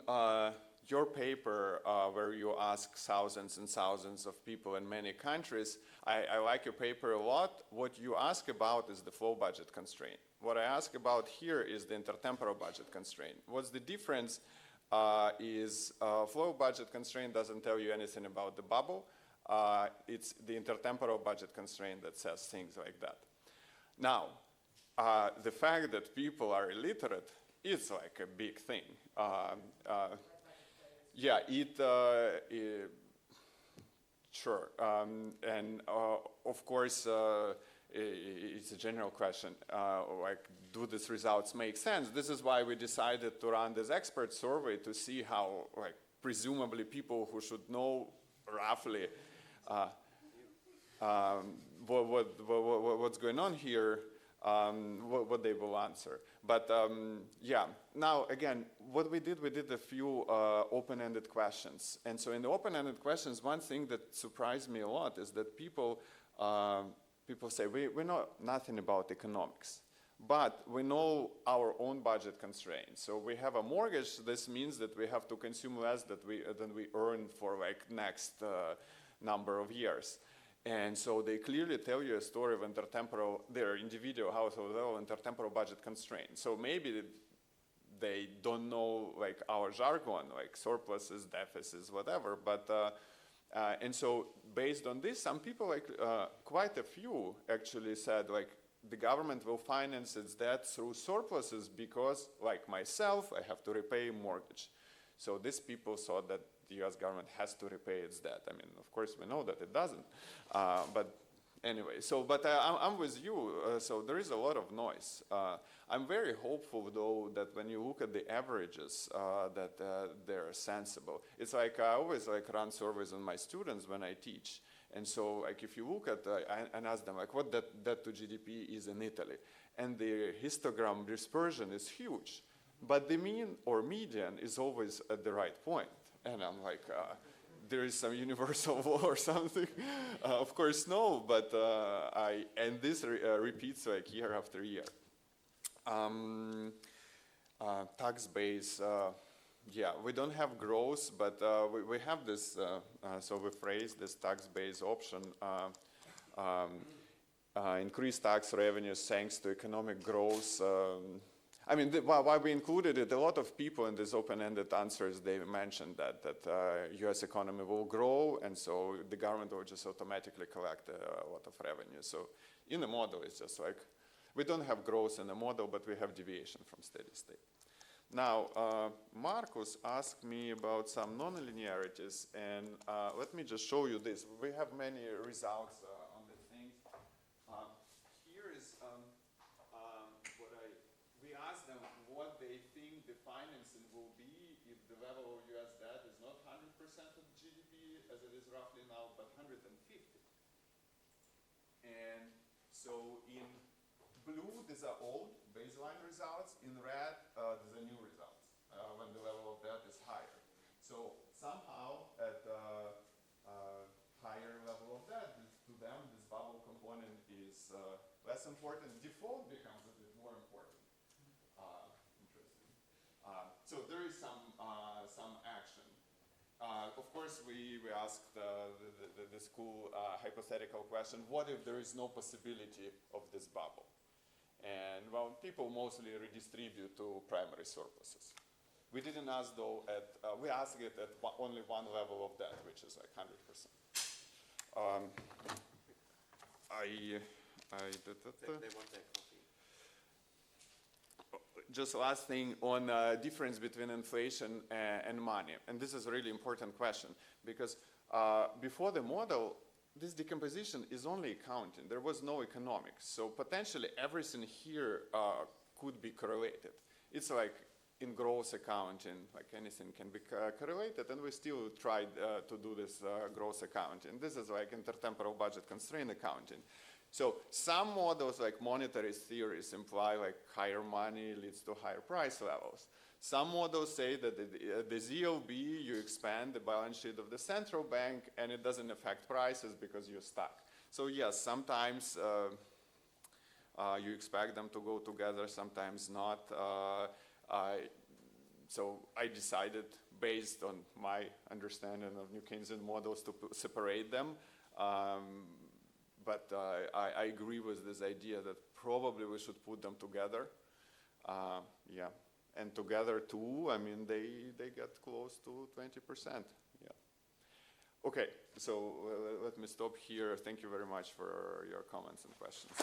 your paper, where you ask thousands and thousands of people in many countries, I like your paper a lot. What you ask about is the flow budget constraint. What I ask about here is the intertemporal budget constraint. What's the difference is flow budget constraint doesn't tell you anything about the bubble. It's the intertemporal budget constraint that says things like that. Now, the fact that people are illiterate is like a big thing. Yeah, sure. And of course, it's a general question, like, do these results make sense? This is why we decided to run this expert survey to see how, like, presumably people who should know roughly what's going on here, what they will answer. But yeah, now again, what we did a few open-ended questions. And so in the open-ended questions, one thing that surprised me a lot is that people people say, we know nothing about economics, but we know our own budget constraints. So we have a mortgage. This means that we have to consume less than we earn for like next number of years. And so they clearly tell you a story of their individual household level intertemporal budget constraints. So maybe they don't know like our jargon, like surpluses, deficits, whatever. But and so based on this, some people, like quite a few, actually said like the government will finance its debt through surpluses because, like myself, I have to repay mortgage. So these people thought that the U.S. government has to repay its debt. I mean, of course, we know that it doesn't. But anyway, but I'm with you. So there is a lot of noise. I'm very hopeful, though, that when you look at the averages, that they're sensible. It's like I always like run surveys on my students when I teach. And so, like, if you look at, and ask them, like, what debt to GDP is in Italy, and the histogram dispersion is huge, but the mean or median is always at the right point. And I'm like, there is some universal law or something? Of course, no, but and this repeats like year after year. Tax base, yeah, we don't have growth, but we have this, so we phrase this tax base option, increased tax revenues thanks to economic growth. I mean, why we included it, a lot of people in these open-ended answers, they mentioned that U.S. economy will grow, and so the government will just automatically collect a lot of revenue. So in the model, it's just like, we don't have growth in the model, but we have deviation from steady state. Now, Marcus asked me about some non-linearities, and let me just show you this. We have many results on the thing. Here is we asked them what they think the financing will be if the level of U.S. debt is not 100% of GDP, as it is roughly now, but 150. And so in blue, these are old baseline results. In red, these are new results when the level of debt is higher. So somehow at higher level of debt, to them, this bubble component is less important. Default becomes a bit more important. Interesting. So there is some action. Of course, we asked this cool hypothetical question: what if there is no possibility of this bubble? And well, people mostly redistribute to primary surpluses. We didn't ask though we asked it at only one level of debt, which is like 100%. They want their coffee. Just last thing on difference between inflation and money. And this is a really important question because before the model, this decomposition is only accounting. There was no economics. So potentially everything here could be correlated. It's like in gross accounting, like anything can be correlated, and we still tried to do this gross accounting. This is like intertemporal budget constraint accounting. So some models, like monetary theories, imply like higher money leads to higher price levels. Some models say that the ZLB, you expand the balance sheet of the central bank and it doesn't affect prices because you're stuck. So yes, sometimes you expect them to go together, sometimes not. So I decided, based on my understanding of New Keynesian models, to separate them. But I agree with this idea that probably we should put them together. Yeah. And together too, I mean, they get close to 20%. Yeah. Okay, so let me stop here. Thank you very much for your comments and questions.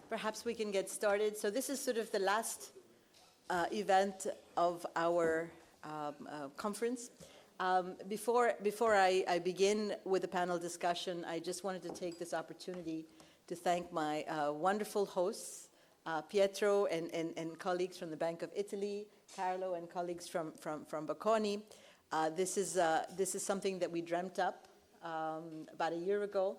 perhaps we can get started. So this is sort of the last event of our conference. Before I begin with the panel discussion, I just wanted to take this opportunity to thank my wonderful hosts, Pietro and colleagues from the Bank of Italy, Carlo and colleagues from Bocconi. This is something that we dreamt up about a year ago,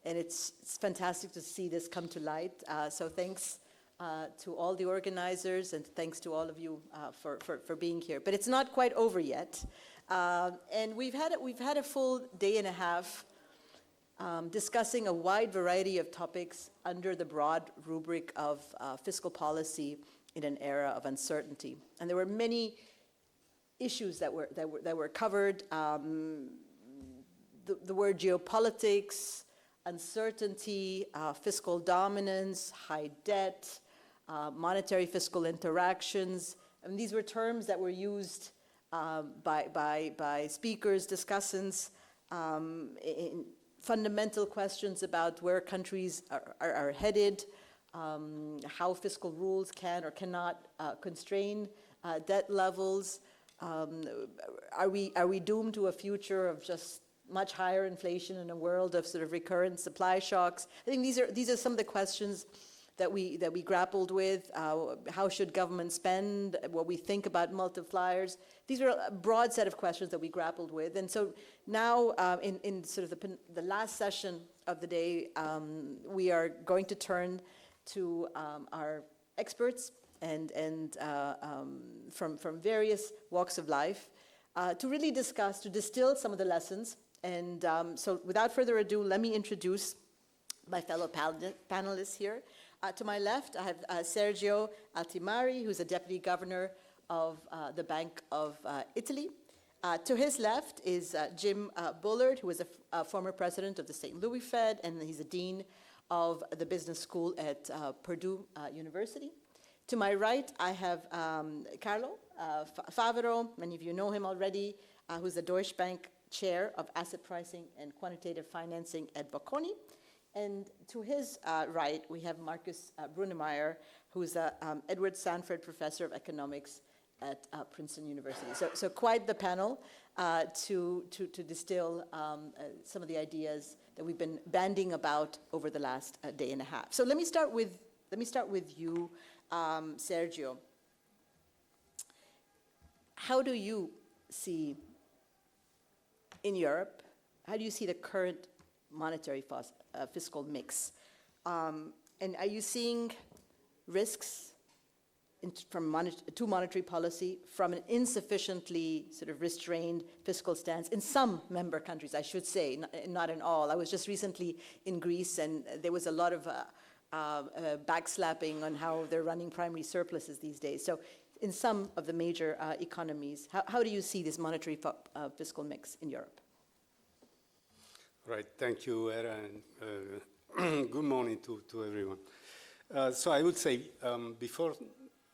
and it's fantastic to see this come to light. So thanks to all the organizers, and thanks to all of you for being here. But it's not quite over yet, and we've had a full day and a half discussing a wide variety of topics under the broad rubric of fiscal policy in an era of uncertainty. And there were many issues that were covered. The word geopolitics, uncertainty, fiscal dominance, high debt, monetary fiscal interactions. I mean, these were terms that were used by speakers, discussants, in fundamental questions about where countries are headed, how fiscal rules can or cannot constrain debt levels. Are we doomed to a future of just much higher inflation in a world of sort of recurrent supply shocks? I think these are some of the questions that we grappled with. How should government spend? What we think about multipliers. These are a broad set of questions that we grappled with. And so now, in sort of the last session of the day, we are going to turn to our experts and from various walks of life to really discuss, to distill some of the lessons. And so without further ado, let me introduce my fellow panelists here. To my left, I have Sergio Altimari, who's a deputy governor of the Bank of Italy. To his left is Jim Bullard, who is a former president of the St. Louis Fed, and he's a dean of the business school at Purdue University. To my right, I have Carlo Favero, many of you know him already, who's the Deutsche Bank chair of asset pricing and quantitative financing at Bocconi. And to his right, we have Marcus Brunemeyer, who's a Edward Sanford professor of economics at Princeton University. So quite the panel to distill some of the ideas that we've been bandying about over the last day and a half. So let me start with you, Sergio. How do you see in Europe? How do you see the current monetary fiscal mix? And are you seeing risks to monetary policy from an insufficiently sort of restrained fiscal stance in some member countries, I should say, not in all? I was just recently in Greece, and there was a lot of backslapping on how they're running primary surpluses these days. So in some of the major economies, how do you see this monetary fiscal mix in Europe? Right, thank you, Era, and good morning to everyone. So I would say before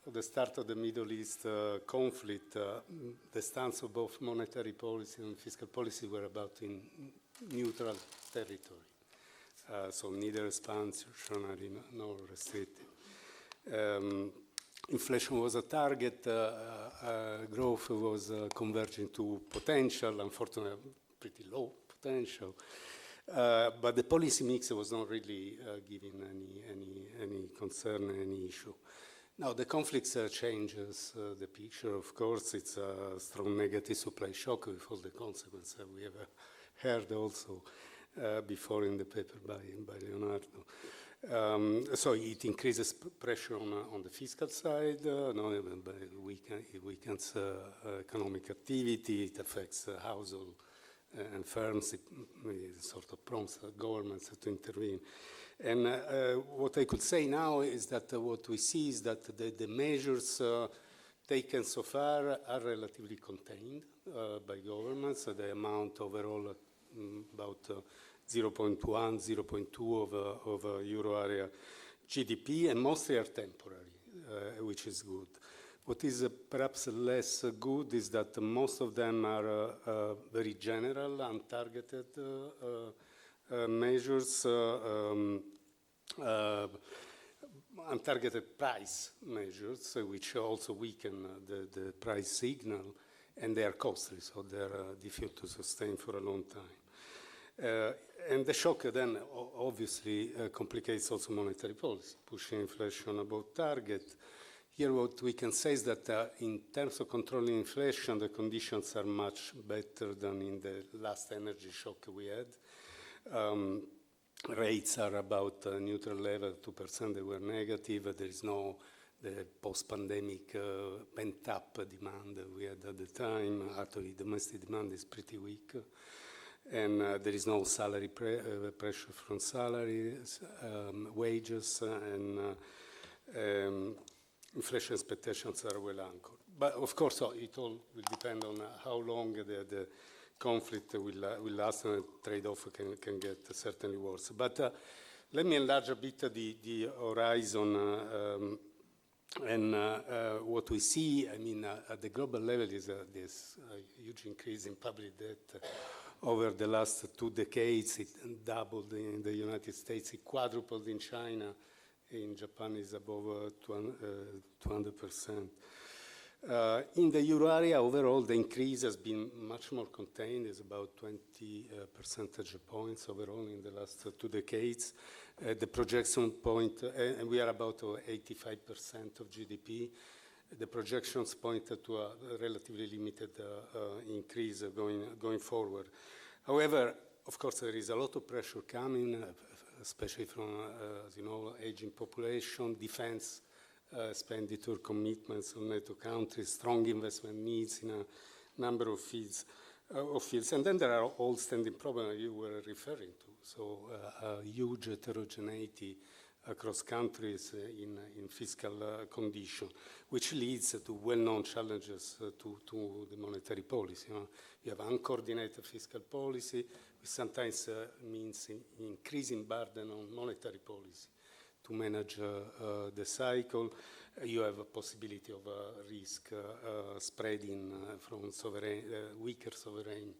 the start of the Middle East conflict, the stance of both monetary policy and fiscal policy were about in neutral territory. So neither expansionary nor restrictive. Inflation was a target, growth was converging to potential, unfortunately pretty low potential. But the policy mix was not really giving any concern, any issue. Now the conflict changes the picture. Of course, it's a strong negative supply shock with all the consequences we have heard also before in the paper by Leonardo. So it increases pressure on the fiscal side. It weakens economic activity. It affects household and firms. It sort of prompts governments to intervene. And what I could say now is that what we see is that the measures taken so far are relatively contained by governments. So the amount overall about 0.1, 0.2 of euro area GDP, and mostly are temporary, which is good. What is perhaps less good is that most of them are very general, untargeted measures. untargeted price measures, which also weaken the price signal, and they are costly, so they're difficult to sustain for a long time. And the shock then obviously complicates also monetary policy, pushing inflation above target. Here what we can say is that in terms of controlling inflation, the conditions are much better than in the last energy shock we had. Rates are about neutral level, 2%, they were negative. There is no the post-pandemic pent-up demand we had at the time. Actually, domestic demand is pretty weak. And there is no salary pressure from salaries, wages, and inflation expectations are well anchored. But of course, it all will depend on how long the conflict will last, and trade-off can get certainly worse. But let me enlarge a bit the horizon and what we see. I mean, at the global level is this huge increase in public debt over the last 2 decades. It doubled in the United States, it quadrupled in China. In Japan is above 200%. In the euro area, overall, the increase has been much more contained. It's about 20 percentage points overall in the last 2 decades. The projection point, and we are about 85% of GDP. The projections point to a relatively limited increase going forward. However, of course, there is a lot of pressure coming, especially from, as you know, aging population, defense expenditure commitments on NATO countries, strong investment needs in a number of fields. And then there are all standing problems you were referring to. So a huge heterogeneity across countries in fiscal condition, which leads to well-known challenges to the monetary policy. You have uncoordinated fiscal policy, which sometimes means increasing burden on monetary policy to manage the cycle. You have a possibility of risk spreading from weaker sovereign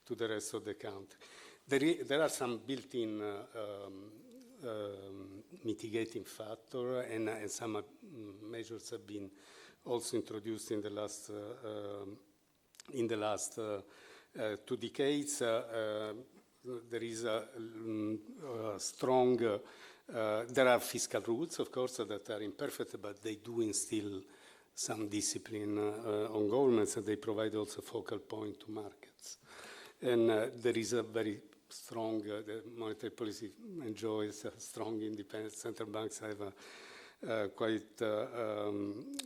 to the rest of the country. There are some built-in mitigating factor, and some measures have been also introduced in the last 2 decades. There is a strong. There are fiscal rules, of course, that are imperfect, but they do instill some discipline on governments, and they provide also focal point to markets. And there is a very strong, the monetary policy enjoys a strong independence. Central banks have a quite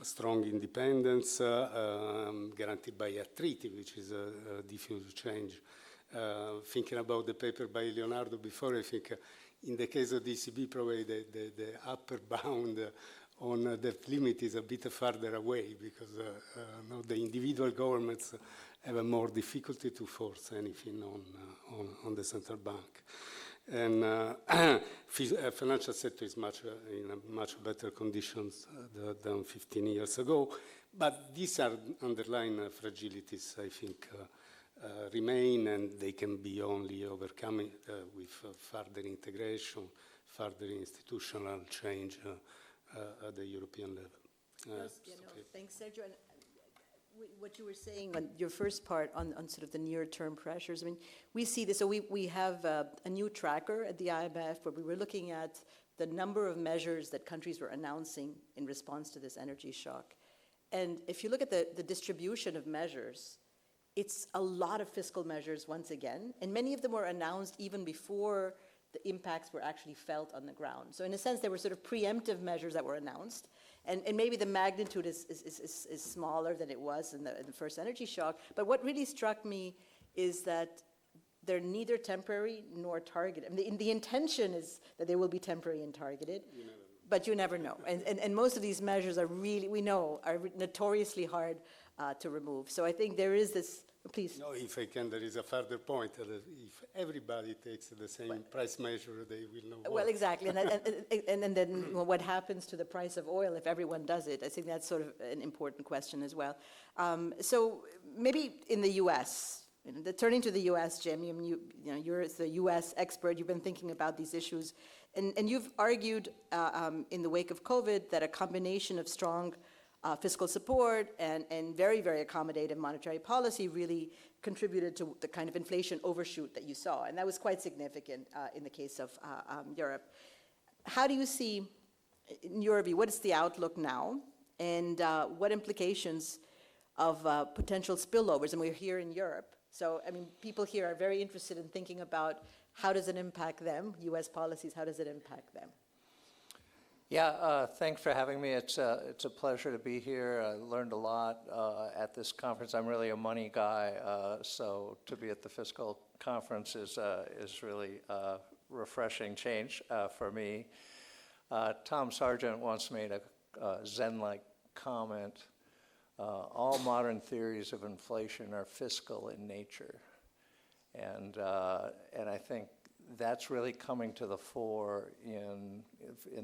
strong independence, guaranteed by a treaty, which is difficult to change. Thinking about the paper by Leonardo before, I think in the case of the ECB, probably the upper bound on the limit is a bit farther away, because the individual governments have a more difficulty to force anything on the central bank. And financial sector is in a much better conditions than 15 years ago. But these are underlying fragilities, I think, remain, and they can be only overcome with further integration, further institutional change at the European level. Thanks, Sergio. And what you were saying on your first part on sort of the near-term pressures, I mean, we see this. So we have a new tracker at the IMF where we were looking at the number of measures that countries were announcing in response to this energy shock. And if you look at the distribution of measures, it's a lot of fiscal measures once again, and many of them were announced even before the impacts were actually felt on the ground. So in a sense, there were sort of preemptive measures that were announced, and maybe the magnitude is smaller than it was in the first energy shock. But what really struck me is that they're neither temporary nor targeted. I mean, the intention is that they will be temporary and targeted, but you never know. And most of these measures are really, we know, are notoriously hard to remove. So I think there is this, please. No, if I can, there is a further point. If everybody takes the same price measure, they will know. Well, exactly. And then what happens to the price of oil if everyone does it? I think that's sort of an important question as well. So maybe in the US, turning to the U.S., Jim, you're the U.S. expert. You've been thinking about these issues, and you've argued in the wake of COVID that a combination of strong fiscal support and very, very accommodative monetary policy really contributed to the kind of inflation overshoot that you saw, and that was quite significant in the case of Europe. How do you see, in your view, what is the outlook now, and what implications of potential spillovers? And we're here in Europe, so I mean, people here are very interested in thinking about how does it impact them, U.S. policies, how does it impact them? Yeah, thanks for having me. It's a pleasure to be here. I learned a lot at this conference. I'm really a money guy, so to be at the Fiscal conference is really a refreshing change for me. Tom Sargent once made a Zen-like comment. All modern theories of inflation are fiscal in nature, and I think that's really coming to the fore in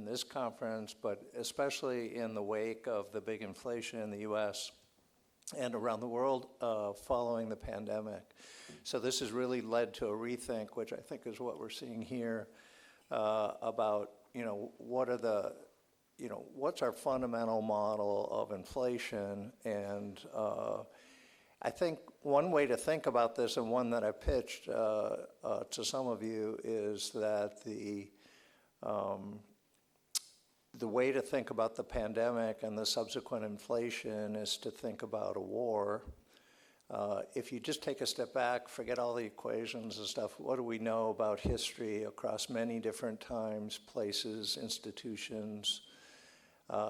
this conference, but especially in the wake of the big inflation in the U.S. and around the world following the pandemic. So this has really led to a rethink, which I think is what we're seeing here, about what's our fundamental model of inflation. And I think one way to think about this, and one that I pitched to some of you, is that the way to think about the pandemic and the subsequent inflation is to think about a war. If you just take a step back, forget all the equations and stuff, what do we know about history across many different times, places, institutions,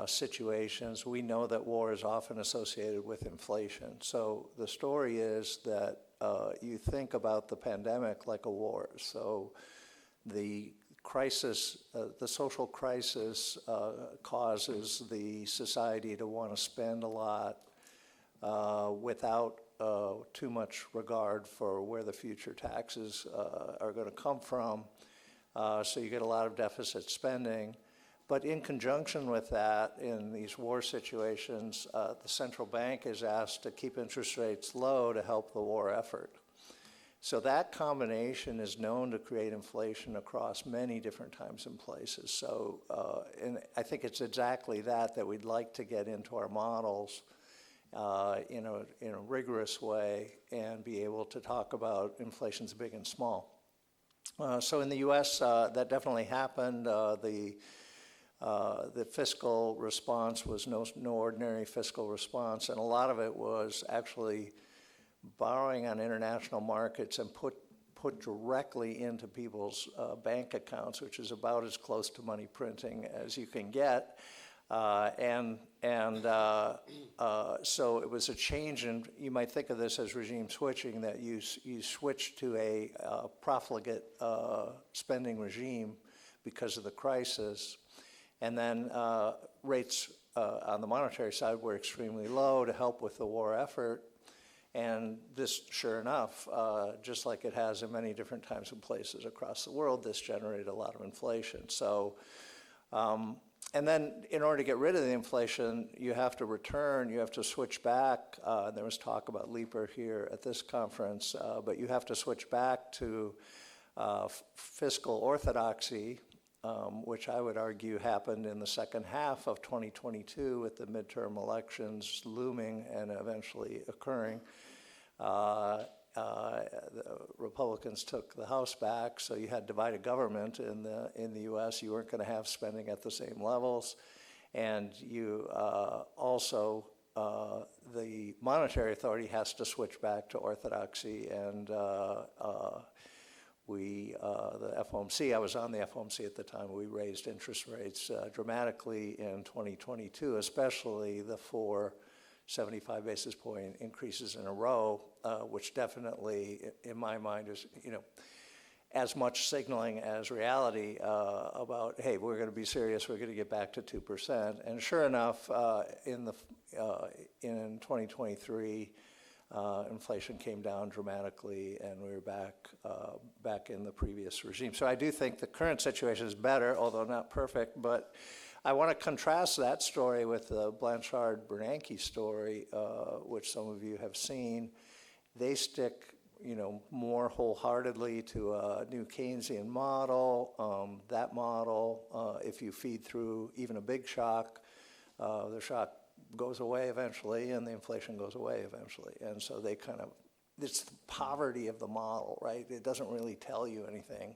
situations? We know that war is often associated with inflation. So the story is that you think about the pandemic like a war. So the crisis, the social crisis causes the society to want to spend a lot without too much regard for where the future taxes are going to come from. So you get a lot of deficit spending. But in conjunction with that, in these war situations, the central bank is asked to keep interest rates low to help the war effort. So that combination is known to create inflation across many different times and places. So and I think it's exactly that we'd like to get into our models in a rigorous way and be able to talk about inflations big and small. So in the U.S., that definitely happened. The fiscal response was no ordinary fiscal response, and a lot of it was actually borrowing on international markets and put directly into people's bank accounts, which is about as close to money printing as you can get. So it was a change, and you might think of this as regime switching, that you switch to a profligate spending regime because of the crisis. And then rates on the monetary side were extremely low to help with the war effort. And this, sure enough, just like it has in many different times and places across the world, this generated a lot of inflation. So, and then in order to get rid of the inflation, you have to switch back. There was talk about Leaper here at this conference, but you have to switch back to fiscal orthodoxy, which I would argue happened in the second half of 2022 with the midterm elections looming and eventually occurring. The Republicans took the House back, so you had divided government in the U.S. You weren't going to have spending at the same levels, and you also the monetary authority has to switch back to orthodoxy, and the FOMC, I was on the FOMC at the time, we raised interest rates dramatically in 2022, especially the 4 75 basis point increases in a row, which definitely, in my mind, is as much signaling as reality about, hey, we're going to be serious, we're going to get back to 2%. And sure enough, in 2023, inflation came down dramatically, and we were back in the previous regime. So I do think the current situation is better, although not perfect. But I want to contrast that story with the Blanchard-Bernanke story, which some of you have seen. They stick more wholeheartedly to a new Keynesian model. That model, if you feed through even a big shock, the shock goes away eventually and the inflation goes away eventually. And so they kind of, it's the poverty of the model, right? It doesn't really tell you anything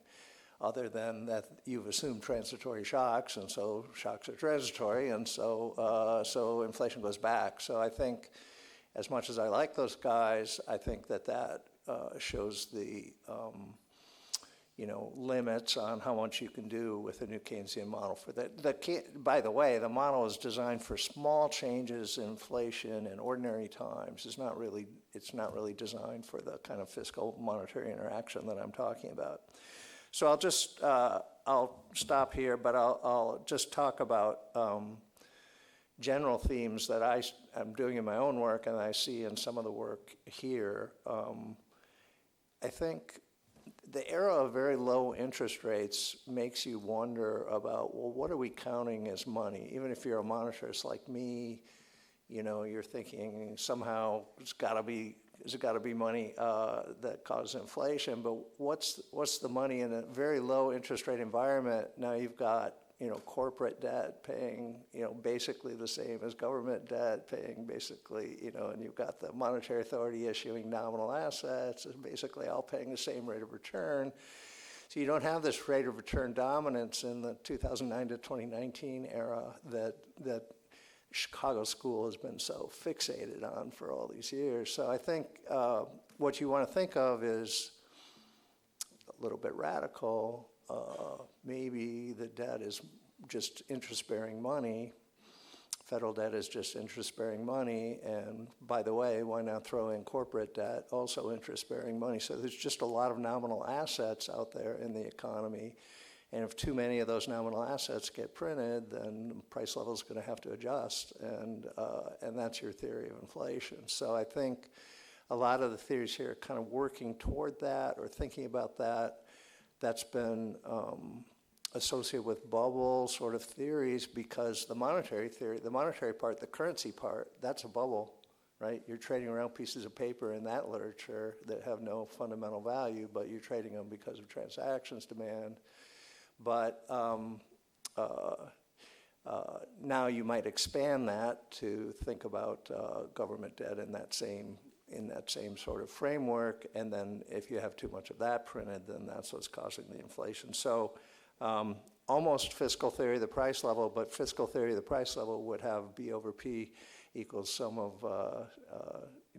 other than that you've assumed transitory shocks, and so shocks are transitory, and so inflation goes back. So I think, as much as I like those guys, I think that shows the limits on how much you can do with a new Keynesian model. For that, by the way, the model is designed for small changes in inflation in ordinary times. It's not really designed for the kind of fiscal monetary interaction that I'm talking about. So I'll stop here, but I'll just talk about general themes that I'm doing in my own work and I see in some of the work here. I think the era of very low interest rates makes you wonder about, well, what are we counting as money? Even if you're a monetarist like me, you're thinking somehow it's got to be money that causes inflation, but what's the money in a very low interest rate environment? Now you've got corporate debt paying, basically the same as government debt paying basically, and you've got the monetary authority issuing nominal assets, basically all paying the same rate of return. So you don't have this rate of return dominance in the 2009 to 2019 era that Chicago School has been so fixated on for all these years. So I think what you want to think of is a little bit radical. Maybe the debt is just interest-bearing money. Federal debt is just interest-bearing money. And by the way, why not throw in corporate debt, also interest-bearing money? So there's just a lot of nominal assets out there in the economy. And if too many of those nominal assets get printed, then the price level is going to have to adjust. And that's your theory of inflation. So I think a lot of the theories here are kind of working toward that or thinking about that. That's been associated with bubble sort of theories because the monetary theory, the monetary part, the currency part, that's a bubble, right? You're trading around pieces of paper in that literature that have no fundamental value, but you're trading them because of transactions demand. But now you might expand that to think about government debt in that same sort of framework, and then if you have too much of that printed, then that's what's causing the inflation. So almost fiscal theory of the price level, but fiscal theory of the price level would have B over P equals sum of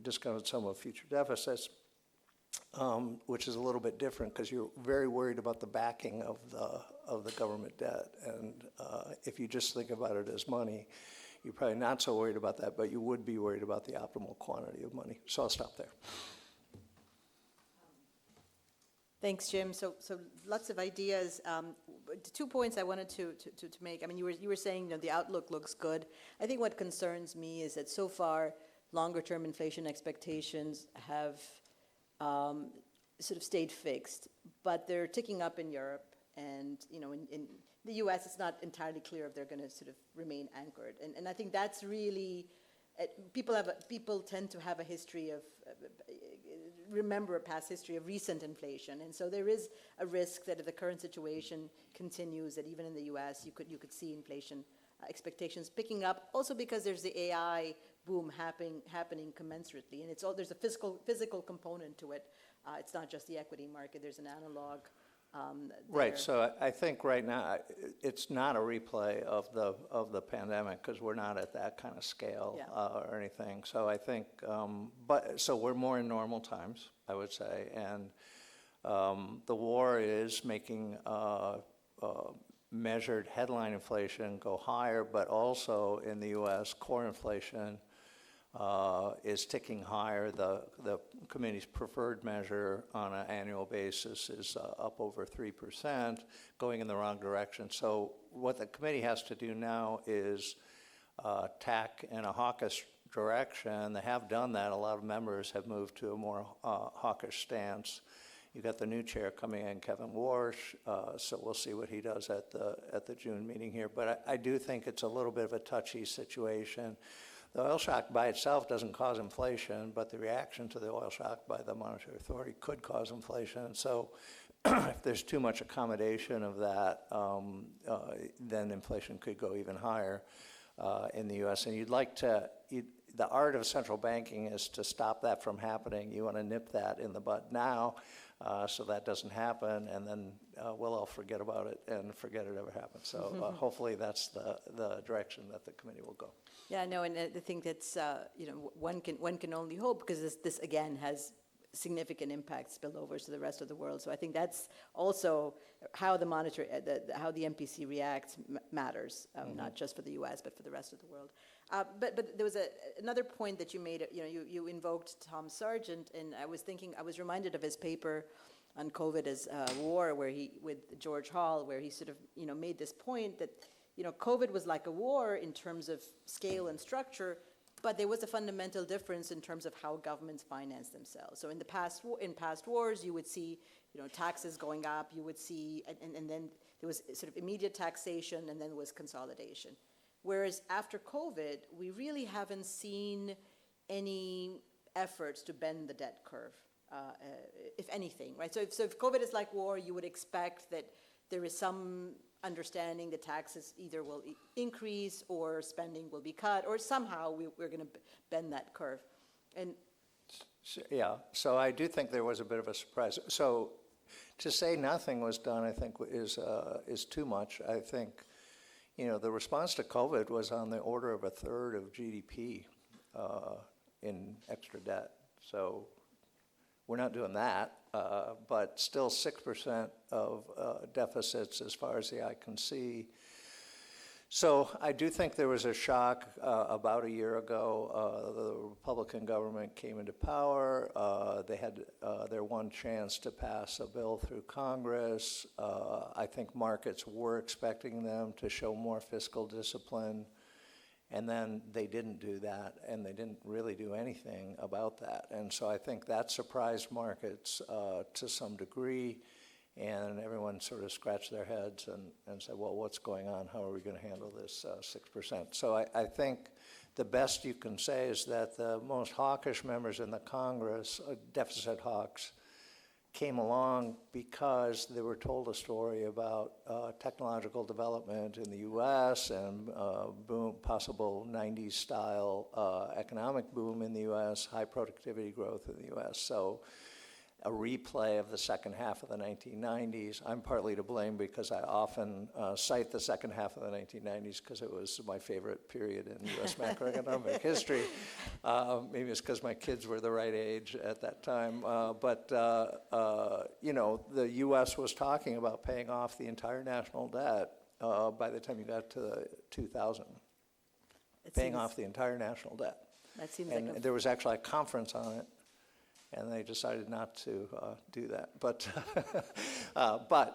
discounted sum of future deficits, which is a little bit different because you're very worried about the backing of the government debt. And if you just think about it as money, you're probably not so worried about that, but you would be worried about the optimal quantity of money. So I'll stop there. Thanks, Jim. So lots of ideas. 2 points I wanted to make. I mean, you were saying the outlook looks good. I think what concerns me is that so far, longer-term inflation expectations have sort of stayed fixed, but they're ticking up in Europe, and in the U.S. it's not entirely clear if they're going to sort of remain anchored, and I think that's really people tend to have a history of remember a past history of recent inflation, and so there is a risk that if the current situation continues, that even in the U.S. you could see inflation expectations picking up, also because there's the AI boom happening commensurately, and there's a physical component to it. It's not just the equity market. There's an analog. Right. So I think right now it's not a replay of the pandemic because we're not at that kind of scale or anything. So I think, so we're more in normal times, I would say, and the war is making measured headline inflation go higher, but also in the U.S. core inflation is ticking higher. The committee's preferred measure on an annual basis is up over 3%, going in the wrong direction. So what the committee has to do now is tack in a hawkish direction. They have done that. A lot of members have moved to a more hawkish stance. You got the new chair coming in, Kevin Warsh, so we'll see what he does at the June meeting here. But I do think it's a little bit of a touchy situation. The oil shock by itself doesn't cause inflation, but the reaction to the oil shock by the monetary authority could cause inflation. So if there's too much accommodation of that, then inflation could go even higher in the US. And you'd like to, the art of central banking is to stop that from happening. You want to nip that in the bud now so that doesn't happen, and then we'll all forget about it and forget it ever happened. So hopefully that's the direction that the committee will go. Yeah, no, and I think that's, one can only hope, because this again has significant impact spillovers to the rest of the world. So I think that's also how the how the MPC reacts matters, not just for the U.S. but for the rest of the world. But there was another point that you made. You invoked Tom Sargent, and I was reminded of his paper on COVID as war, where with George Hall, where he sort of made this point that COVID was like a war in terms of scale and structure, but there was a fundamental difference in terms of how governments finance themselves. So in past wars, you would see taxes going up, you would see, and then there was sort of immediate taxation, and then there was consolidation. Whereas after COVID, we really haven't seen any efforts to bend the debt curve, if anything, right? So if COVID is like war, you would expect that there is some understanding that taxes either will increase or spending will be cut, or somehow we're going to bend that curve. And yeah, so I do think there was a bit of a surprise. So to say nothing was done, I think, is too much. I think, the response to COVID was on the order of 1/3 of GDP in extra debt. So we're not doing that, but still 6% of deficits as far as the eye can see. So I do think there was a shock about a year ago. The Republican government came into power. They had their one chance to pass a bill through Congress. I think markets were expecting them to show more fiscal discipline. And then they didn't do that, and they didn't really do anything about that. And so I think that surprised markets to some degree, and everyone sort of scratched their heads and said, well, what's going on? How are we going to handle this 6%? So I think the best you can say is that the most hawkish members in the Congress, deficit hawks, came along because they were told a story about technological development in the U.S. and possible 90s style economic boom in the U.S., high productivity growth in the U.S. So a replay of the second half of the 1990s. I'm partly to blame because I often cite the second half of the 1990s because it was my favorite period in U.S. macroeconomic history. Maybe it's because my kids were the right age at that time. But the U.S. was talking about paying off the entire national debt by the time you got to 2000. Paying off the entire national debt. That seems and like there was actually a conference on it. And they decided not to do that. But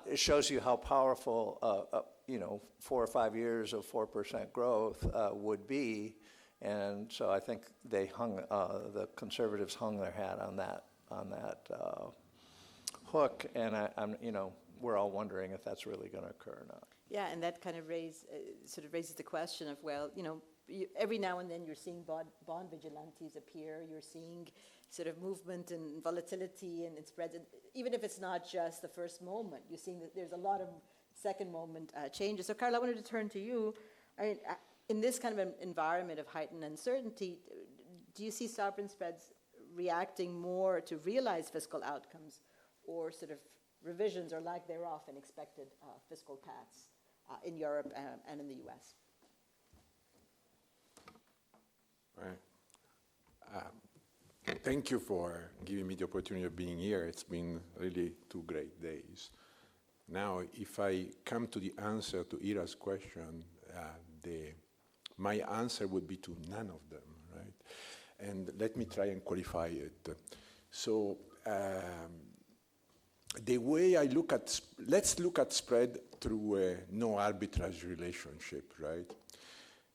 it shows you how powerful, 4 or 5 years of 4% growth would be. And so I think they the conservatives hung their hat on that hook. And we're all wondering if that's really going to occur or not. yeah, and that kind of raises the question of, well, every now and then you're seeing bond vigilantes appear, you're seeing sort of movement and volatility and it spreads. Even if it's not just the first moment, you're seeing that there's a lot of second moment changes. So Carl, I wanted to turn to you. I mean, in this kind of an environment of heightened uncertainty, do you see sovereign spreads reacting more to realized fiscal outcomes or sort of revisions or lack thereof in expected fiscal paths in Europe and in the US? Right. Thank you for giving me the opportunity of being here. It's been really 2 great days. Now, if I come to the answer to Ira's question, my answer would be to none of them, right? And let me try and qualify it. So the way I look at, let's look at spread through a no arbitrage relationship, right?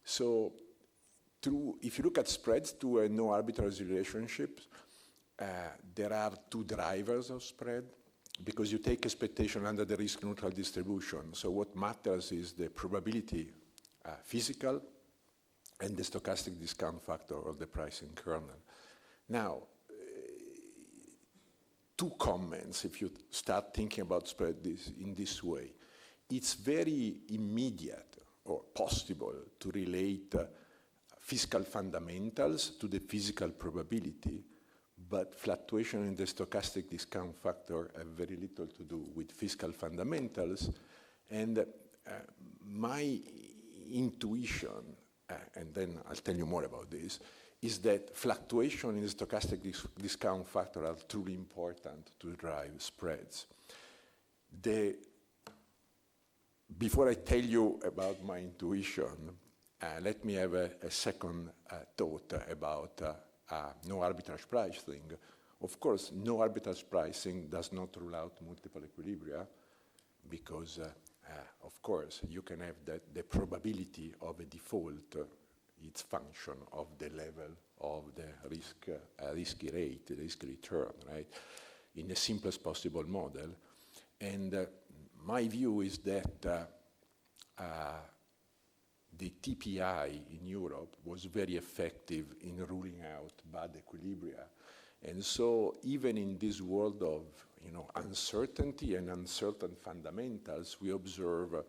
So if you look at spreads to a no arbitrage relationship, there are 2 drivers of spread because you take expectation under the risk neutral distribution. So what matters is the probability, physical and the stochastic discount factor or the pricing kernel. Now, two comments if you start thinking about spread in this way. It's very immediate or possible to relate fiscal fundamentals to the physical probability, but fluctuation in the stochastic discount factor have very little to do with fiscal fundamentals. And my intuition, and then I'll tell you more about this, is that fluctuation in the stochastic discount factor are truly important to drive spreads. Before I tell you about my intuition, let me have a second thought about no arbitrage pricing. Of course, no arbitrage pricing does not rule out multiple equilibria, because, of course, you can have the probability of a default, its function of the level of the risky rate, the risky return, right, in the simplest possible model. And my view is that the TPI in Europe was very effective in ruling out bad equilibria. And so even in this world of uncertainty and uncertain fundamentals, we observe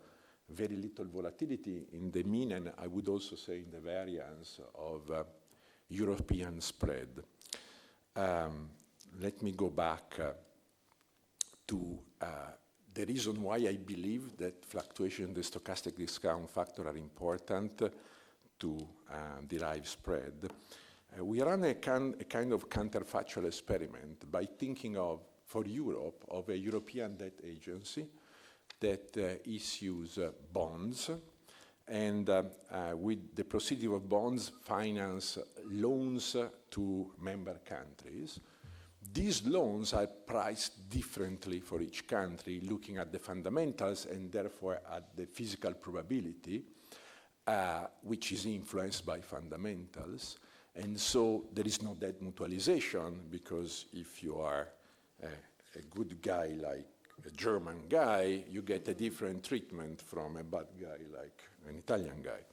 very little volatility in the mean, and I would also say in the variance of European spread. Let me go back to the reason why I believe that fluctuation in the stochastic discount factor are important to derive spread. We run a kind of counterfactual experiment by thinking of, for Europe, of a European debt agency that issues bonds, and with the proceeds of bonds finance loans to member countries. These loans are priced differently for each country, looking at the fundamentals and therefore at the physical probability, which is influenced by fundamentals. And so there is no debt mutualization, because if you are a good guy like a German guy, you get a different treatment from a bad guy like an Italian guy.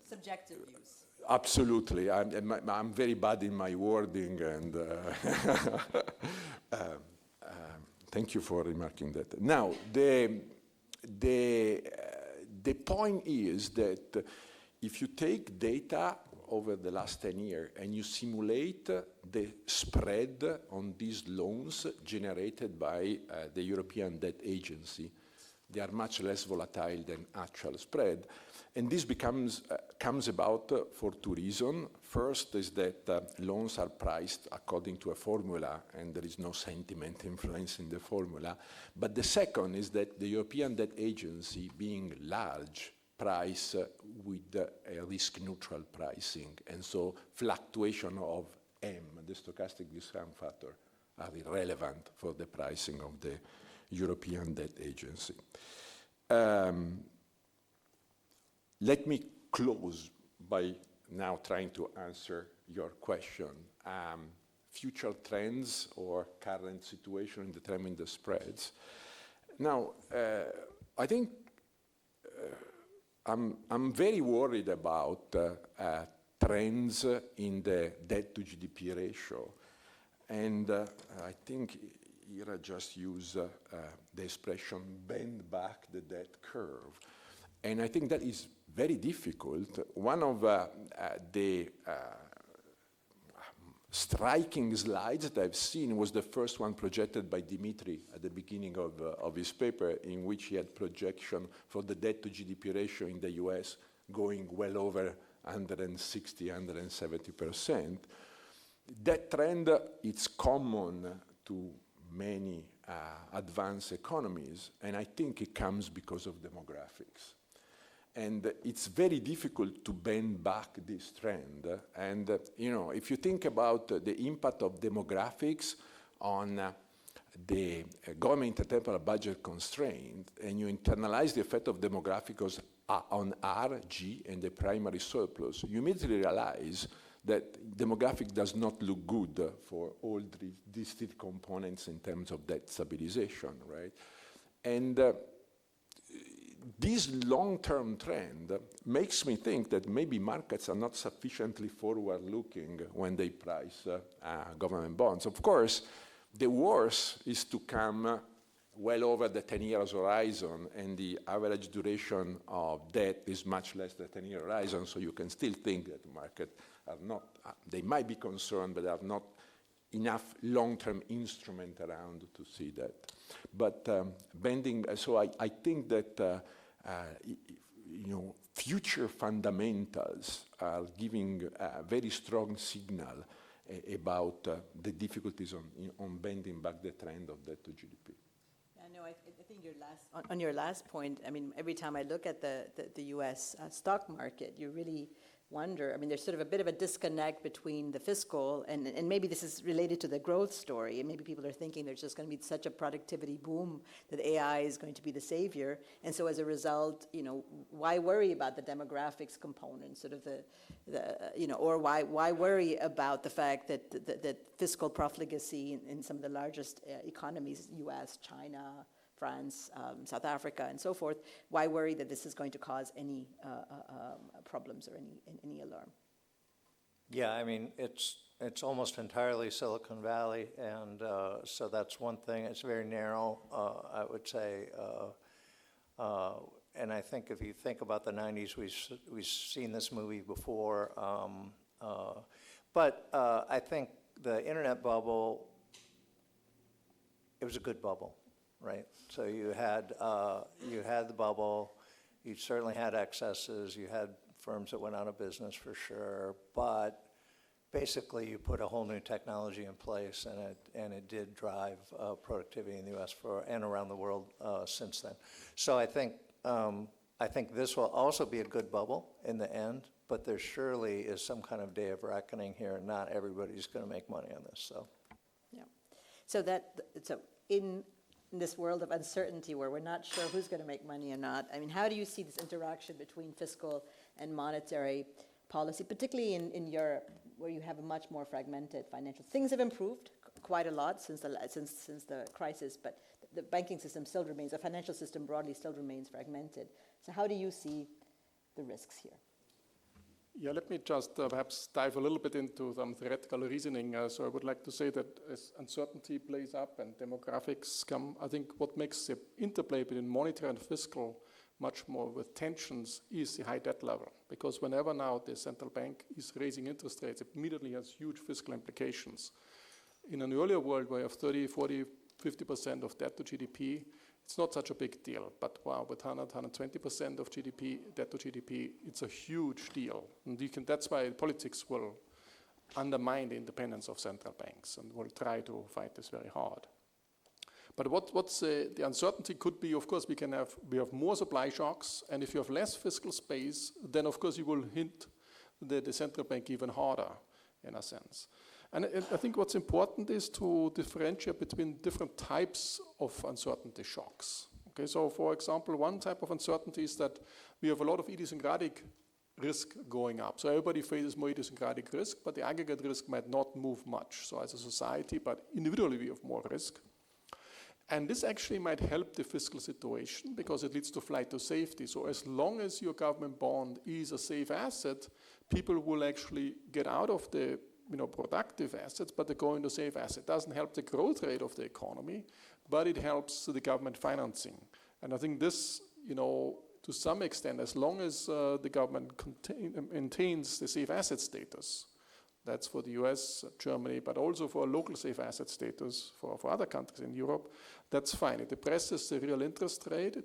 Subjective views. Absolutely. I'm very bad in my wording, and thank you for remarking that. Now, the point is that if you take data over the last 10 years and you simulate the spread on these loans generated by the European Debt Agency, they are much less volatile than actual spread. And this comes about for two reasons. First is that loans are priced according to a formula, and there is no sentiment influencing the formula. But the second is that the European Debt Agency, being large, price with a risk-neutral pricing. And so fluctuation of M, the stochastic discount factor, are irrelevant for the pricing of the European Debt Agency. Let me close by now trying to answer your question. Future trends or current situation in determining the spreads. Now, I think I'm very worried about trends in the debt to GDP ratio. And I think Ira just used the expression bend back the debt curve. And I think that is very difficult. One of the striking slides that I've seen was the first one projected by Dimitri at the beginning of his paper, in which he had projection for the debt to GDP ratio in the US going well over 160, 170%. That trend, it's common to many advanced economies, and I think it comes because of demographics. And it's very difficult to bend back this trend. And if you think about the impact of demographics on the government intertemporal budget constraint, and you internalize the effect of demographics on R, G, and the primary surplus, you immediately realize that demographic does not look good for all these three components in terms of debt stabilization, right? And this long-term trend makes me think that maybe markets are not sufficiently forward-looking when they price government bonds. Of course, the worst is to come well over the 10 years horizon, and the average duration of debt is much less than 10-year horizon, so you can still think that the market are not, they might be concerned, but are not enough long-term instrument around to see that. But bending, so I think that future fundamentals are giving a very strong signal about the difficulties on bending back the trend of debt to GDP. No, I think on your last point, I mean, every time I look at the U.S. Stock market, you really wonder, I mean, there's sort of a bit of a disconnect between the fiscal, and maybe this is related to the growth story, and maybe people are thinking there's just going to be such a productivity boom that AI is going to be the savior, and so as a result, why worry about the demographics component, sort of or why worry about the fact that fiscal profligacy in some of the largest economies, U.S., China, France, South Africa, and so forth, why worry that this is going to cause any problems or any alarm? Yeah, I mean, it's almost entirely Silicon Valley, and so that's one thing. It's very narrow, I would say. And I think if you think about the 90s, we've seen this movie before. But I think the internet bubble, it was a good bubble. Right, so you had the bubble. You certainly had excesses. You had firms that went out of business for sure. But basically, you put a whole new technology in place, and it did drive productivity in the U.S. and around the world since then. So I think this will also be a good bubble in the end. But there surely is some kind of day of reckoning here. Not everybody's going to make money on this. So yeah. So in this world of uncertainty where we're not sure who's going to make money or not, I mean, how do you see this interaction between fiscal and monetary policy, particularly in Europe, where you have a much more fragmented financial? Things have improved quite a lot since the crisis, but the banking system still remains, the financial system broadly still remains fragmented. So how do you see the risks here? Yeah, let me just perhaps dive a little bit into some theoretical reasoning. So I would like to say that as uncertainty plays up and demographics come, I think what makes the interplay between monetary and fiscal much more with tensions is the high debt level. Because whenever now the central bank is raising interest rates, it immediately has huge fiscal implications. In an earlier world where you have 30, 40, 50% of debt to GDP, it's not such a big deal, but wow, with 120% of GDP, debt to GDP, it's a huge deal. And that's why politics will undermine the independence of central banks and will try to fight this very hard. But what's the uncertainty could be, of course, we have more supply shocks, and if you have less fiscal space, then of course you will hit the central bank even harder, in a sense. And I think what's important is to differentiate between different types of uncertainty shocks. Okay, so for example, one type of uncertainty is that we have a lot of idiosyncratic risk going up. So everybody faces more idiosyncratic risk, but the aggregate risk might not move much. So as a society, but individually we have more risk. And this actually might help the fiscal situation because it leads to flight to safety. So as long as your government bond is a safe asset, people will actually get out of the productive assets, but they go into safe assets. It doesn't help the growth rate of the economy, but it helps the government financing. And I think this, to some extent, as long as the government maintains the safe asset status, that's for the US, Germany, but also for local safe asset status for other countries in Europe, that's fine. It depresses the real interest rate,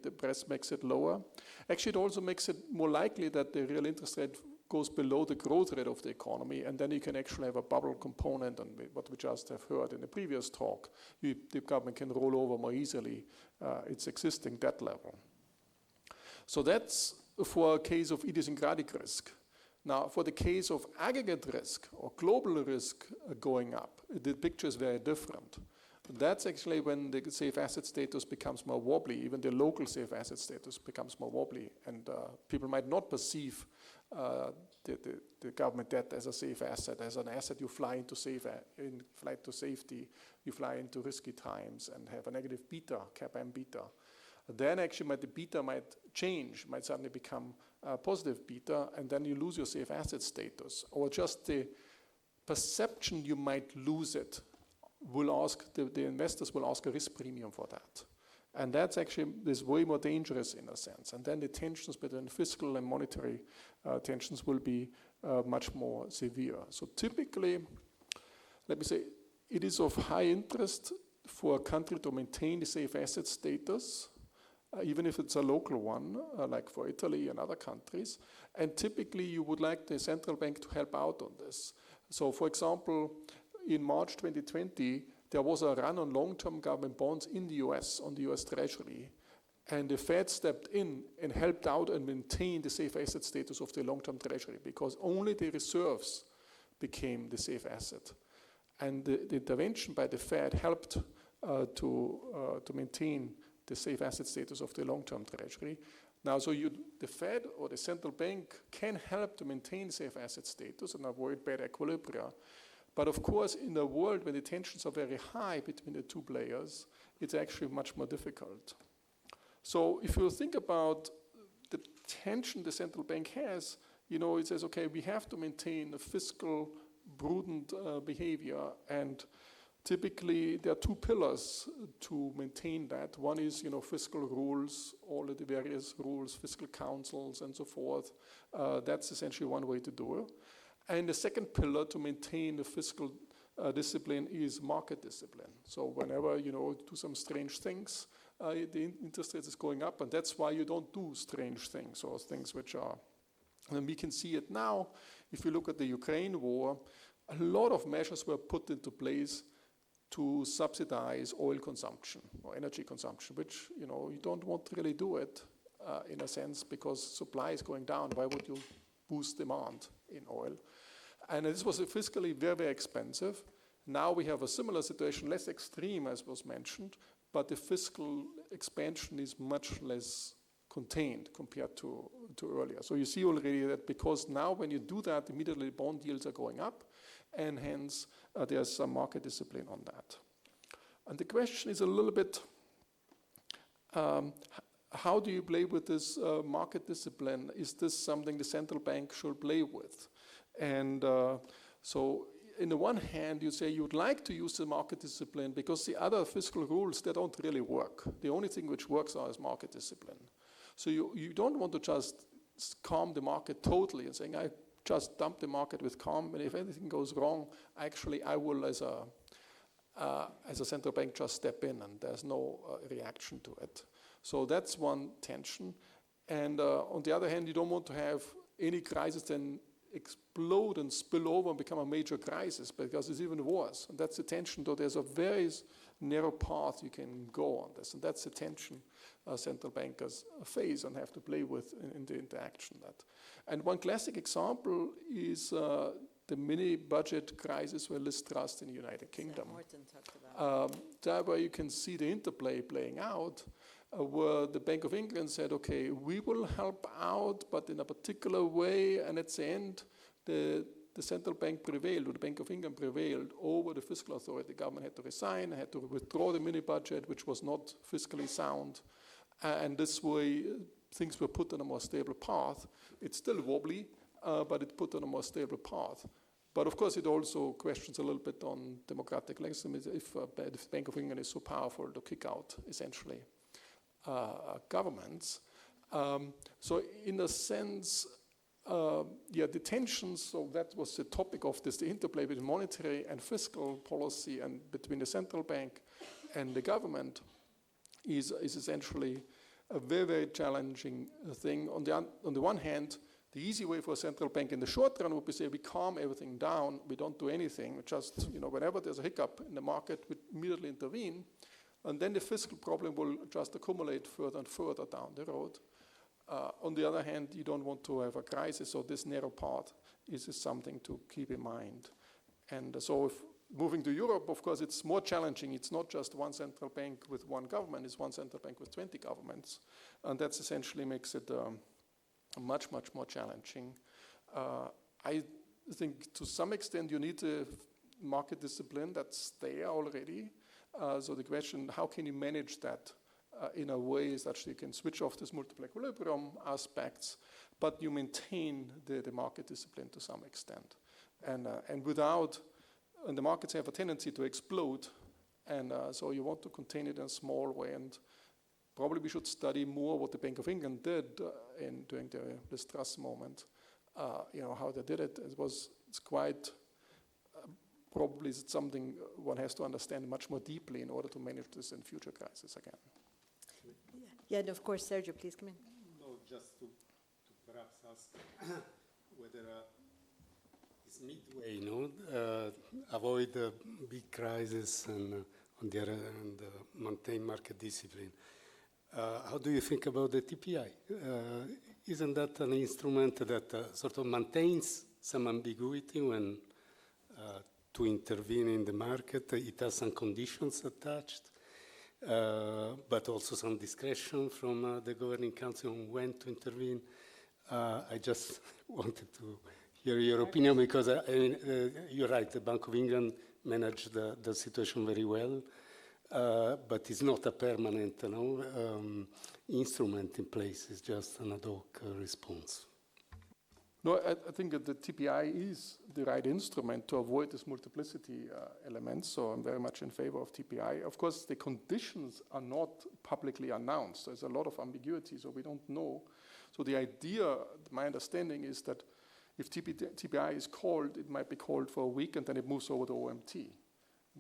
makes it lower. Actually, it also makes it more likely that the real interest rate goes below the growth rate of the economy, and then you can actually have a bubble component, and what we just have heard in the previous talk, the government can roll over more easily its existing debt level. So that's for a case of idiosyncratic risk. Now, for the case of aggregate risk or global risk going up, the picture is very different. That's actually when the safe asset status becomes more wobbly, even the local safe asset status becomes more wobbly, and people might not perceive the government debt as a safe asset, as an asset you fly into flight to safety, you fly into risky times and have a negative beta, cap M beta. then actually the beta might change, might suddenly become a positive beta, and then you lose your safe asset status, or just the perception you might lose it will ask, the investors will ask a risk premium for that. And that's actually, is way more dangerous in a sense. And then the tensions between fiscal and monetary tensions will be much more severe. So typically, let me say, it is of high interest for a country to maintain the safe asset status, even if it's a local one, like for Italy and other countries. And typically, you would like the central bank to help out on this. So for example, in March 2020, there was a run on long-term government bonds in the US, on the US Treasury. And the Fed stepped in and helped out and maintained the safe asset status of the long-term Treasury, because only the reserves became the safe asset. And the intervention by the Fed helped to maintain the safe asset status of the long-term Treasury. Now, so the Fed or the central bank can help to maintain safe asset status and avoid bad equilibria. But of course, in a world where the tensions are very high between the two players, it's actually much more difficult. So if you think about the tension the central bank has, it says, okay, we have to maintain a fiscal, prudent behavior, and typically there are two pillars to maintain that. One is, fiscal rules, all of the various rules, fiscal councils and so forth. That's essentially one way to do it. And the second pillar to maintain the fiscal discipline is market discipline. So whenever, do some strange things, the interest rate is going up, and that's why you don't do strange things or things which are, and we can see it now. If you look at the Ukraine war, a lot of measures were put into place to subsidize oil consumption or energy consumption, which, you don't want to really do it in a sense, because supply is going down. Why would you boost demand in oil? And this was fiscally very, very expensive. Now we have a similar situation, less extreme as was mentioned, but the fiscal expansion is much less contained compared to earlier. So you see already that, because now when you do that, immediately bond yields are going up, and hence there's some market discipline on that. And the question is a little bit, how do you play with this market discipline? Is this something the central bank should play with? And so in the one hand, you say you would like to use the market discipline because the other fiscal rules, they don't really work. The only thing which works is market discipline. So you don't want to just calm the market totally and saying, I just dump the market with calm, and if anything goes wrong, actually I will, as a central bank, just step in, and there's no reaction to it. So that's one tension. And on the other hand, you don't want to have any crisis then explode and spill over and become a major crisis, because it's even worse. And that's the tension, though there's a very narrow path you can go on this. And that's the tension central bankers face and have to play with in the interaction. And one classic example is the mini budget crisis where Liz Truss in the United Kingdom. Morton talked about. There where you can see the interplay playing out, where the Bank of England said, okay, we will help out, but in a particular way, and at the end, the central bank prevailed, or the Bank of England prevailed over the fiscal authority. The government had to resign, had to withdraw the mini-budget, which was not fiscally sound, and this way, things were put on a more stable path. It's still wobbly, but it put on a more stable path. But of course, it also questions a little bit on democratic legitimacy if the Bank of England is so powerful to kick out, essentially, governments. So in a sense, the tensions, so that was the topic of this, the interplay between monetary and fiscal policy and between the central bank and the government is essentially a very, very challenging thing. On the one hand, the easy way for a central bank in the short run would be say, we calm everything down, we don't do anything, we just, whenever there's a hiccup in the market, we immediately intervene. And then the fiscal problem will just accumulate further and further down the road. On the other hand, you don't want to have a crisis, so this narrow path is something to keep in mind. And so if moving to Europe, of course, it's more challenging. It's not just one central bank with one government, it's one central bank with 20 governments. And that essentially makes it much, much more challenging. I think to some extent you need a market discipline that's there already. So the question, how can you manage that in a way such that you can switch off this multiple equilibrium aspects, but you maintain the market discipline to some extent. And the markets have a tendency to explode, and so you want to contain it in a small way. And probably we should study more what the Bank of England did during the stress moment. How they did it. It's quite probably something one has to understand much more deeply in order to manage this in future crises again. Yeah, and of course, Sergio, please come in. No, just to perhaps ask whether it's midway, avoid a big crisis and on the other hand maintain market discipline. How do you think about the TPI? Isn't that an instrument that sort of maintains some ambiguity when to intervene in the market? It has some conditions attached, but also some discretion from the governing council on when to intervene. I just wanted to hear your opinion because you're right, the Bank of England managed the situation very well, but it's not a permanent instrument in place, it's just an ad hoc response. No, I think that the TPI is the right instrument to avoid this multiplicity element, so I'm very much in favor of TPI. Of course, the conditions are not publicly announced. There's a lot of ambiguity, so we don't know. So the idea, my understanding is that if TPI is called, it might be called for a week and then it moves over to OMT.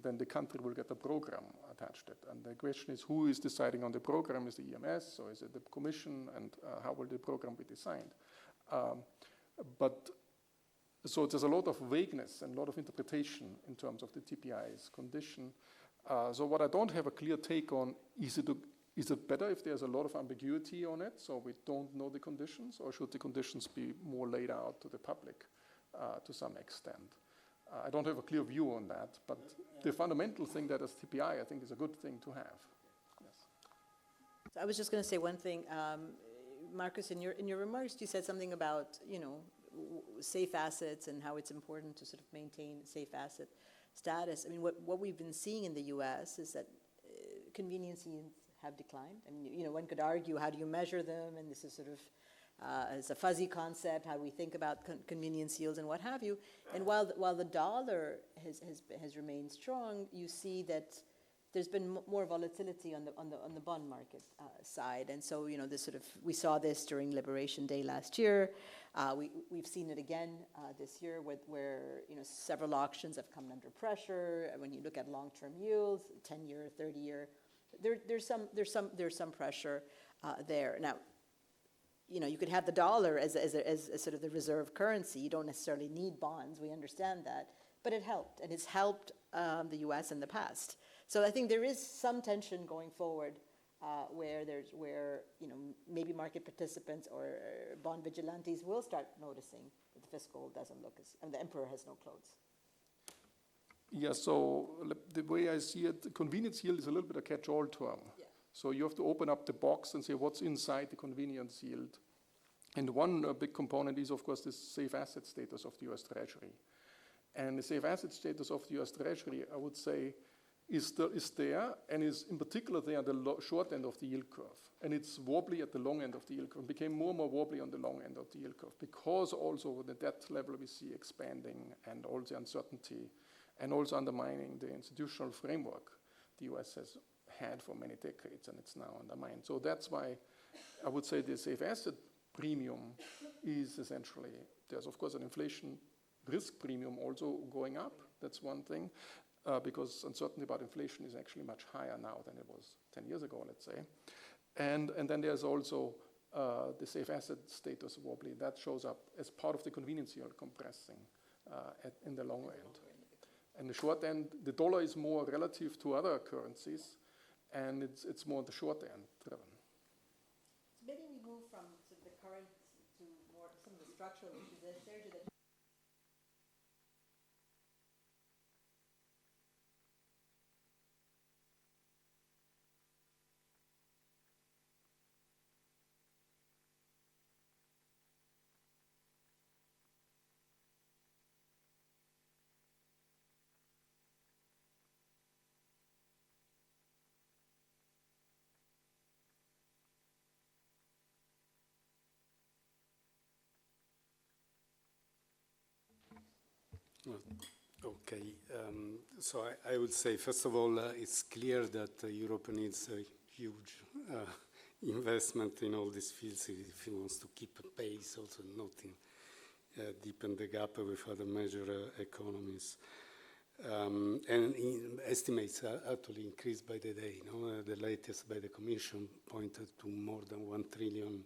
Then the country will get a program attached to it. And the question is, who is deciding on the program? Is the EMS or is it the Commission? And how will the program be designed? So there's a lot of vagueness and a lot of interpretation in terms of the TPI's condition. So what I don't have a clear take on, is it better if there's a lot of ambiguity on it, so we don't know the conditions, or should the conditions be more laid out to the public to some extent? I don't have a clear view on that, but the fundamental thing that is TPI, I think, is a good thing to have. Yes. So I was just going to say one thing. Marcus, in your remarks, you said something about, safe assets and how it's important to sort of maintain safe asset status. I mean, what we've been seeing in the U.S. is that convenience yields have declined. I mean, one could argue, how do you measure them? And this is sort of it's a fuzzy concept, how we think about convenience yields and what have you. And while the dollar has remained strong, you see that there's been more volatility on the bond market side. And so, this sort of, we saw this during Liberation Day last year. We've seen it again this year where several auctions have come under pressure. When you look at long-term yields, 10-year, 30-year, there's some pressure there. Now, you could have the dollar as sort of the reserve currency. You don't necessarily need bonds. We understand that, but it helped, and it's helped the U.S. in the past. So I think there is some tension going forward, where maybe market participants or bond vigilantes will start noticing that the fiscal doesn't look and the emperor has no clothes. Yeah. So the way I see it, the convenience yield is a little bit a catch-all term. Yeah. So you have to open up the box and say what's inside the convenience yield. And one big component is, of course, the safe asset status of the U.S. Treasury. And the safe asset status of the U.S. Treasury, I would say, is there, and is in particular there at the short end of the yield curve. And it's wobbly at the long end of the yield curve. It became more and more wobbly on the long end of the yield curve because also the debt level we see expanding and all the uncertainty and also undermining the institutional framework the U.S. has had for many decades, and it's now undermined. So that's why I would say the safe asset premium is essentially, there's of course an inflation risk premium also going up. That's one thing, because uncertainty about inflation is actually much higher now than it was 10 years ago, let's say. And then there's also the safe asset status wobbly. That shows up as part of the convenience yield compressing in the long end. And the short end, the dollar is more relative to other currencies, and it's more the short end driven. So maybe we move from sort of the current to more some of the structural issues. Sergio, that Okay, so I would say, first of all, it's clear that Europe needs a huge investment in all these fields if it wants to keep a pace, also not deepen the gap with other major economies. And estimates actually increased by the day. The latest by the Commission pointed to more than 1 trillion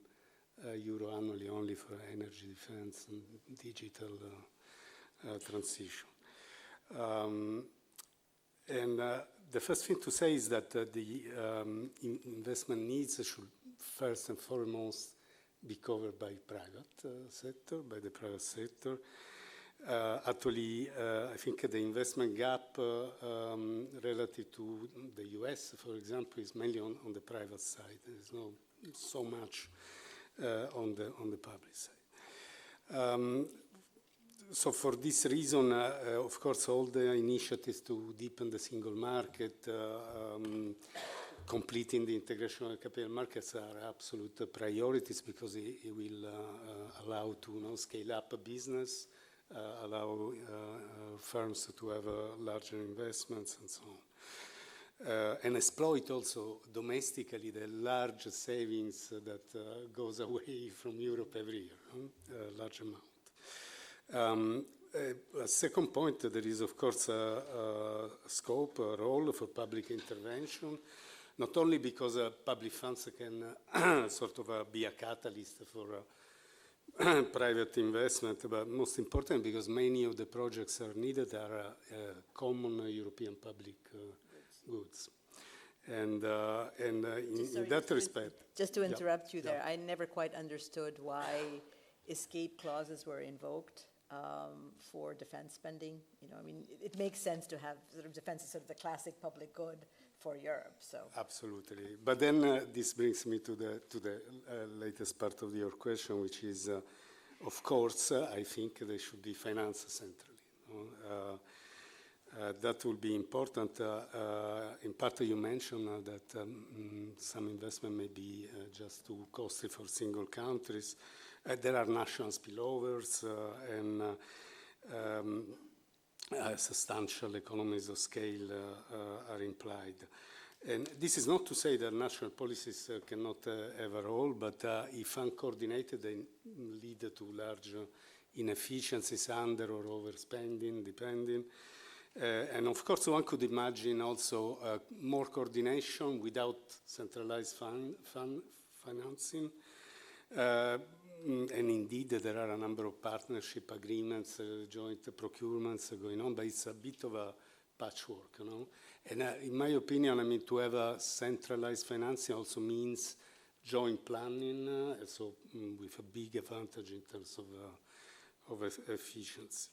euro annually only for energy defense and digital transition. The first thing to say is that the investment needs should first and foremost be covered by private sector, by the private sector. Actually, I think the investment gap relative to the US, for example, is mainly on the private side. There's not so much on the public side. So for this reason, of course, all the initiatives to deepen the single market, completing the integration of the capital markets are absolute priorities because it will allow to scale up a business, allow firms to have larger investments and so on. And exploit also domestically the large savings that goes away from Europe every year, a large amount. A second point, there is of course a scope, a role for public intervention, not only because public funds can sort of be a catalyst for private investment, but most important because many of the projects are needed are common European public goods. And in that respect... Just to interrupt you there, I never quite understood why escape clauses were invoked for defense spending. I mean, it makes sense to have sort of defense as sort of the classic public good for Europe. So absolutely, but then this brings me to the latest part of your question, which is, of course, I think they should be financed centrally. That will be important. In part, you mentioned that some investment may be just too costly for single countries. There are national spillovers and substantial economies of scale are implied. And this is not to say that national policies cannot have a role, but if uncoordinated, they lead to large inefficiencies, under or overspending, depending. And of course, one could imagine also more coordination without centralized financing. And indeed, there are a number of partnership agreements, joint procurements going on, but it's a bit of a patchwork, And in my opinion, I mean, to have a centralized financing also means joint planning, so with a big advantage in terms of efficiency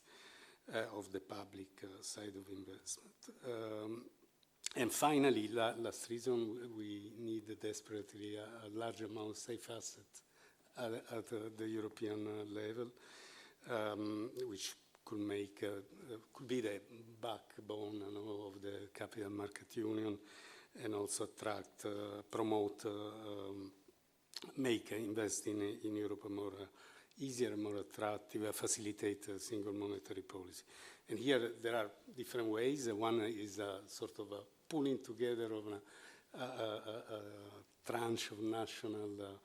of the public side of investment. And finally, last reason, we need desperately a large amount of safe assets at the European level, which could be the backbone of the capital market union, and also attract, promote, make investing in Europe more easier, more attractive, facilitate single monetary policy. And here there are different ways. One is sort of a pulling together of a tranche of national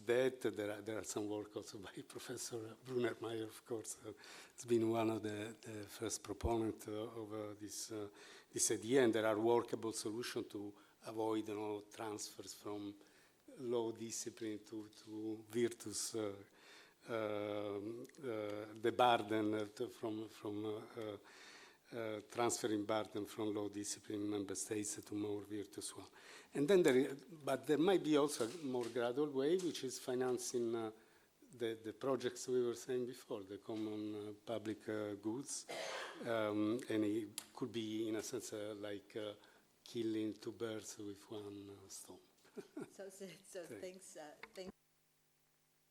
debt. There are some work also by Professor Brunner-Meyer, of course. It's been one of the first proponents of this idea, and there are workable solutions to avoid transfers from low discipline to virtus, the burden from transferring burden from low discipline member states to more virtuous one. And then there might be also a more gradual way, which is financing the projects we were saying before, the common public goods, and it could be in a sense like killing two birds with one stone. So thanks.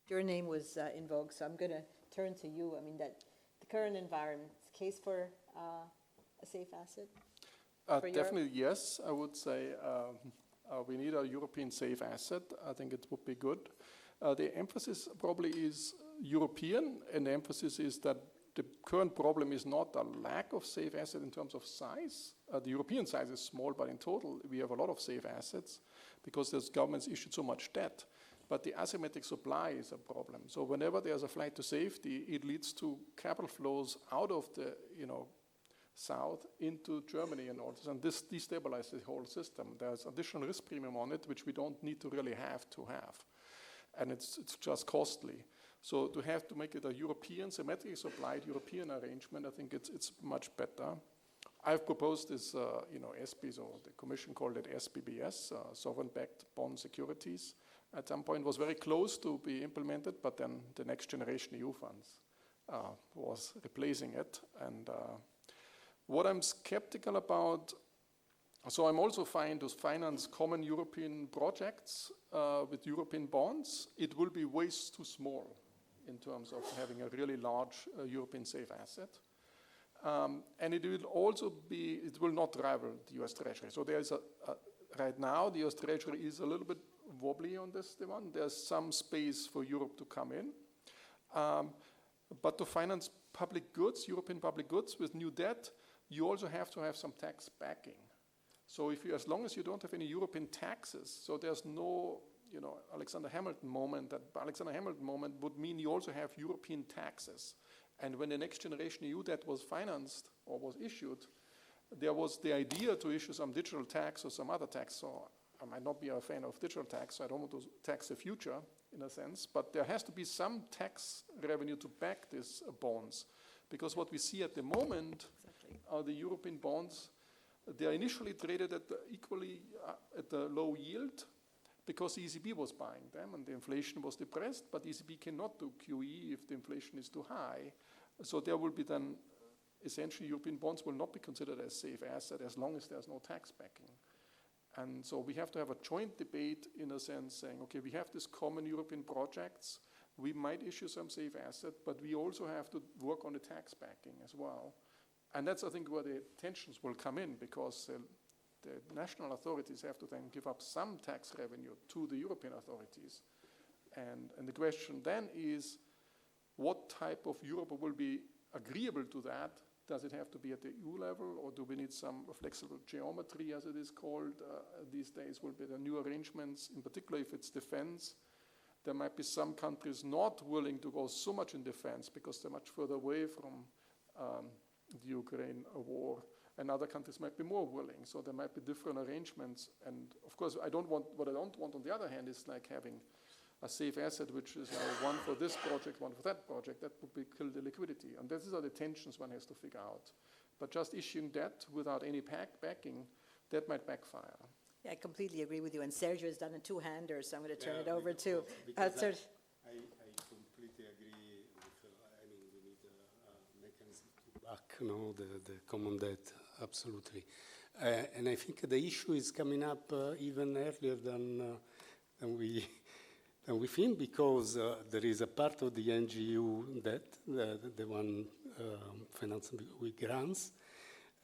Your name was in vogue, so I'm going to turn to you. I mean, that the current environment is case for a safe asset? Definitely yes, I would say we need a European safe asset. I think it would be good. The emphasis probably is European, and the emphasis is that the current problem is not a lack of safe asset in terms of size. The European size is small, but in total, we have a lot of safe assets because those governments issued so much debt. But the asymmetric supply is a problem. So whenever there's a flight to safety, it leads to capital flows out of the, south into Germany and all this, and this destabilizes the whole system. There's additional risk premium on it, which we don't need to really have. And it's just costly. So to have to make it a European, symmetrically supplied European arrangement, I think it's much better. I've proposed this, SPs, or the Commission called it SBBS, sovereign-backed bond securities. At some point was very close to be implemented, but then the Next Generation EU funds was replacing it. And what I'm skeptical about, so I'm also fine to finance common European projects with European bonds. It will be way too small in terms of having a really large European safe asset. And it will also be, it will not rival the US Treasury. So there is right now, the US Treasury is a little bit wobbly on this one. There's some space for Europe to come in. But to finance public goods, European public goods with new debt, you also have to have some tax backing. So as long as you don't have any European taxes, so there's no, Alexander Hamilton moment, that Alexander Hamilton moment would mean you also have European taxes. And when the Next Generation EU debt was financed or was issued, there was the idea to issue some digital tax or some other tax. So I might not be a fan of digital tax, so I don't want to tax the future in a sense, but there has to be some tax revenue to back these bonds. Because what we see at the moment are the European bonds, they are initially traded at equally at a low yield because the ECB was buying them and the inflation was depressed, but the ECB cannot do QE if the inflation is too high. So there will be then, essentially European bonds will not be considered as safe asset as long as there's no tax backing. And so we have to have a joint debate in a sense saying, okay, we have this common European projects, we might issue some safe asset, but we also have to work on the tax backing as well. And that's, I think, where the tensions will come in because the national authorities have to then give up some tax revenue to the European authorities. And the question then is, what type of Europe will be agreeable to that? Does it have to be at the EU level, or do we need some flexible geometry, as it is called these days? Will be the new arrangements, in particular if it's defense. There might be some countries not willing to go so much in defense because they're much further away from the Ukraine war, and other countries might be more willing. So there might be different arrangements. And of course, what I don't want on the other hand is like having a safe asset, which is one for this project, one for that project. That would kill the liquidity. And these are the tensions one has to figure out. But just issuing debt without any backing, that might backfire. Yeah, I completely agree with you. And Sergio has done a two-hander, so I'm going to turn it over to Sergio. I completely agree with, we need a mechanism to back the common debt, absolutely. And I think the issue is coming up even earlier than we think, because there is a part of the NGU debt, the one financed with grants,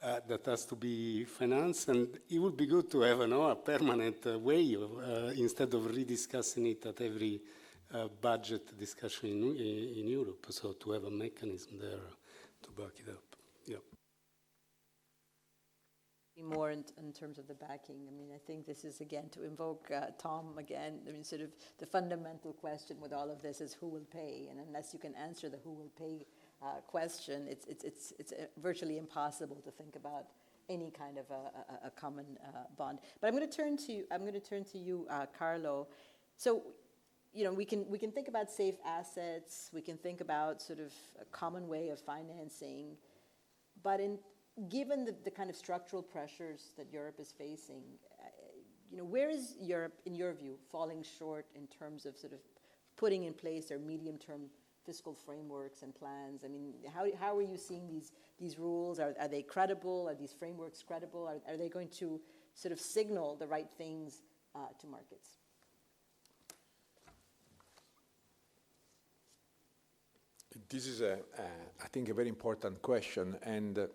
that has to be financed, and it would be good to have a permanent way of, instead of rediscussing it at every budget discussion in Europe, so to have a mechanism there to back it up. Yeah. More in terms of the backing. I think this is, again, to invoke Tom again, sort of the fundamental question with all of this is who will pay, and unless you can answer the who will pay question, it's virtually impossible to think about any kind of a common bond. But I'm going to turn to you, Carlo. So, we can think about safe assets. We can think about sort of a common way of financing, but given the kind of structural pressures that Europe is facing, where is Europe, in your view, falling short in terms of sort of putting in place their medium-term fiscal frameworks and plans? How are you seeing these rules? Are they credible? Are these frameworks credible? Are they going to sort of signal the right things to markets? This is, I think, a very important question, and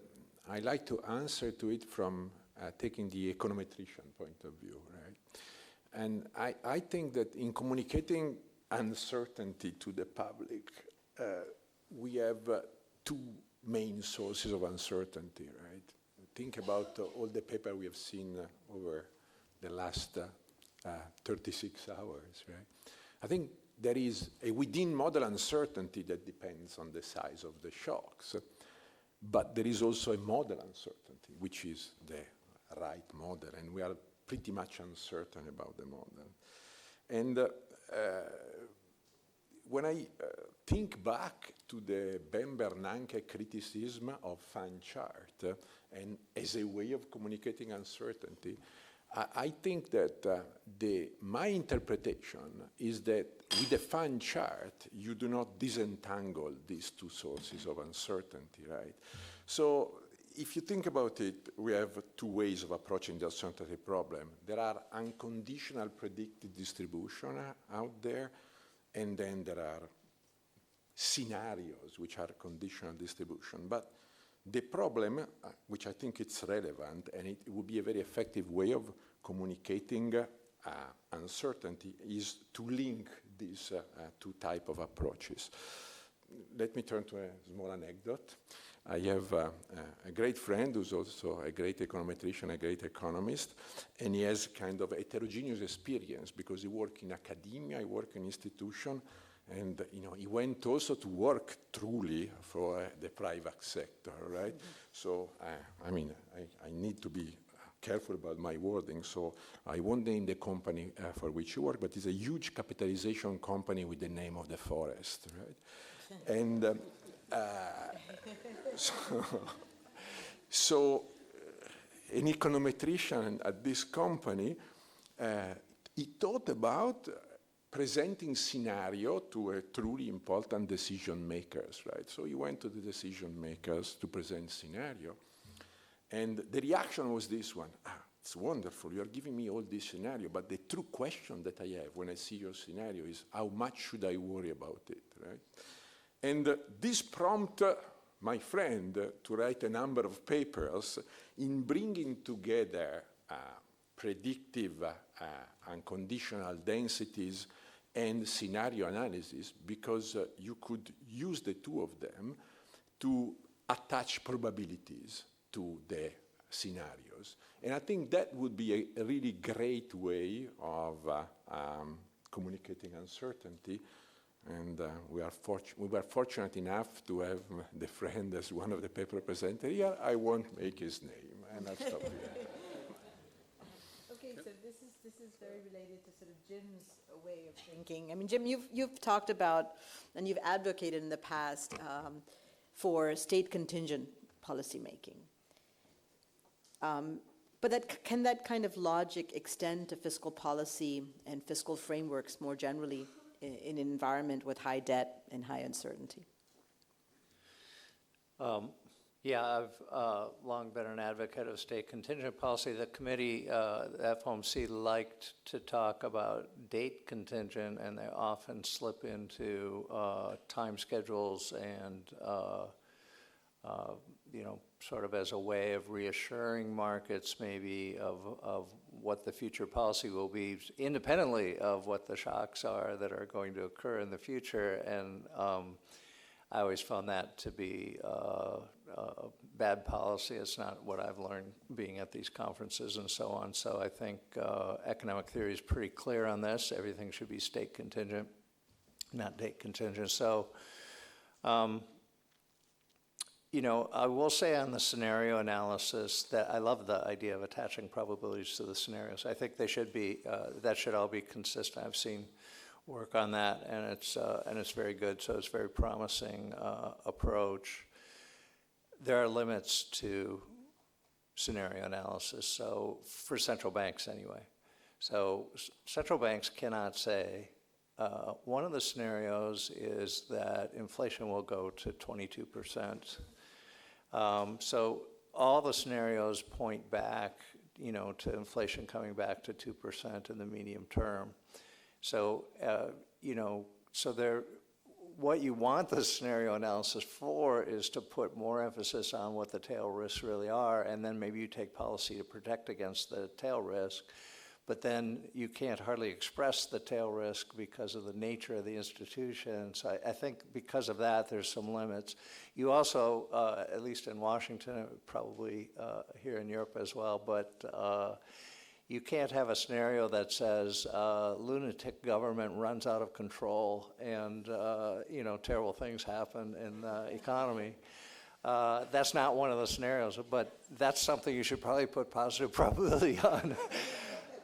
I like to answer to it from taking the econometrician point of view, right? And I think that in communicating uncertainty to the public, we have two main sources of uncertainty, right? Think about all the paper we have seen over the last 36 hours, right? I think there is a within model uncertainty that depends on the size of the shocks, but there is also a model uncertainty, which is the right model, and we are pretty much uncertain about the model. And when I think back to the Ben Bernanke criticism of fan chart and as a way of communicating uncertainty, I think that my interpretation is that with the fan chart, you do not disentangle these two sources of uncertainty, right? So if you think about it, we have two ways of approaching the uncertainty problem. There are unconditional predicted distribution out there, and then there are scenarios which are conditional distribution. But the problem, which I think it's relevant, and it would be a very effective way of communicating uncertainty, is to link these two types of approaches. Let me turn to a small anecdote. I have a great friend who's also a great econometrician, a great economist, and he has kind of heterogeneous experience because he worked in academia, he worked in institution, and he went also to work truly for the private sector, right? So, I need to be careful about my wording, so I won't name the company for which he worked, but it's a huge capitalization company with the name of the forest, right? And so an econometrician at this company, he thought about presenting scenario to a truly important decision makers, right? So he went to the decision makers to present scenario, and the reaction was this one: it's wonderful, you're giving me all this scenario, but the true question that I have when I see your scenario is, how much should I worry about it, right? And this prompted my friend to write a number of papers in bringing together predictive unconditional densities and scenario analysis, because you could use the two of them to attach probabilities to the scenarios. And I think that would be a really great way of communicating uncertainty. And we were fortunate enough to have the friend as one of the paper presenters here. I won't make his name, and I'll stop here. Okay, so this is very related to sort of Jim's way of thinking. I mean, Jim, you've talked about and you've advocated in the past for state contingent policymaking. But can that kind of logic extend to fiscal policy and fiscal frameworks more generally in an environment with high debt and high uncertainty? Yeah, I've long been an advocate of state contingent policy. The committee, the FOMC, liked to talk about date contingent, and they often slip into time schedules and sort of as a way of reassuring markets maybe of what the future policy will be, independently of what the shocks are that are going to occur in the future. And I always found that to be bad policy. It's not what I've learned being at these conferences and so on. So I think economic theory is pretty clear on this. Everything should be state contingent, not date contingent. So I will say on the scenario analysis that I love the idea of attaching probabilities to the scenarios. I think they should be, that should all be consistent. I've seen work on that, and it's very good. So it's a very promising approach. There are limits to scenario analysis. So for central banks anyway. So central banks cannot say, one of the scenarios is that inflation will go to 22%. So all the scenarios point back, to inflation coming back to 2% in the medium term. So, what you want the scenario analysis for is to put more emphasis on what the tail risks really are, and then maybe you take policy to protect against the tail risk. but then you can't hardly express the tail risk because of the nature of the institution. So I think because of that, there's some limits. You also, at least in Washington, probably here in Europe as well, but you can't have a scenario that says lunatic government runs out of control and terrible things happen in the economy. That's not one of the scenarios, but that's something you should probably put positive probability on.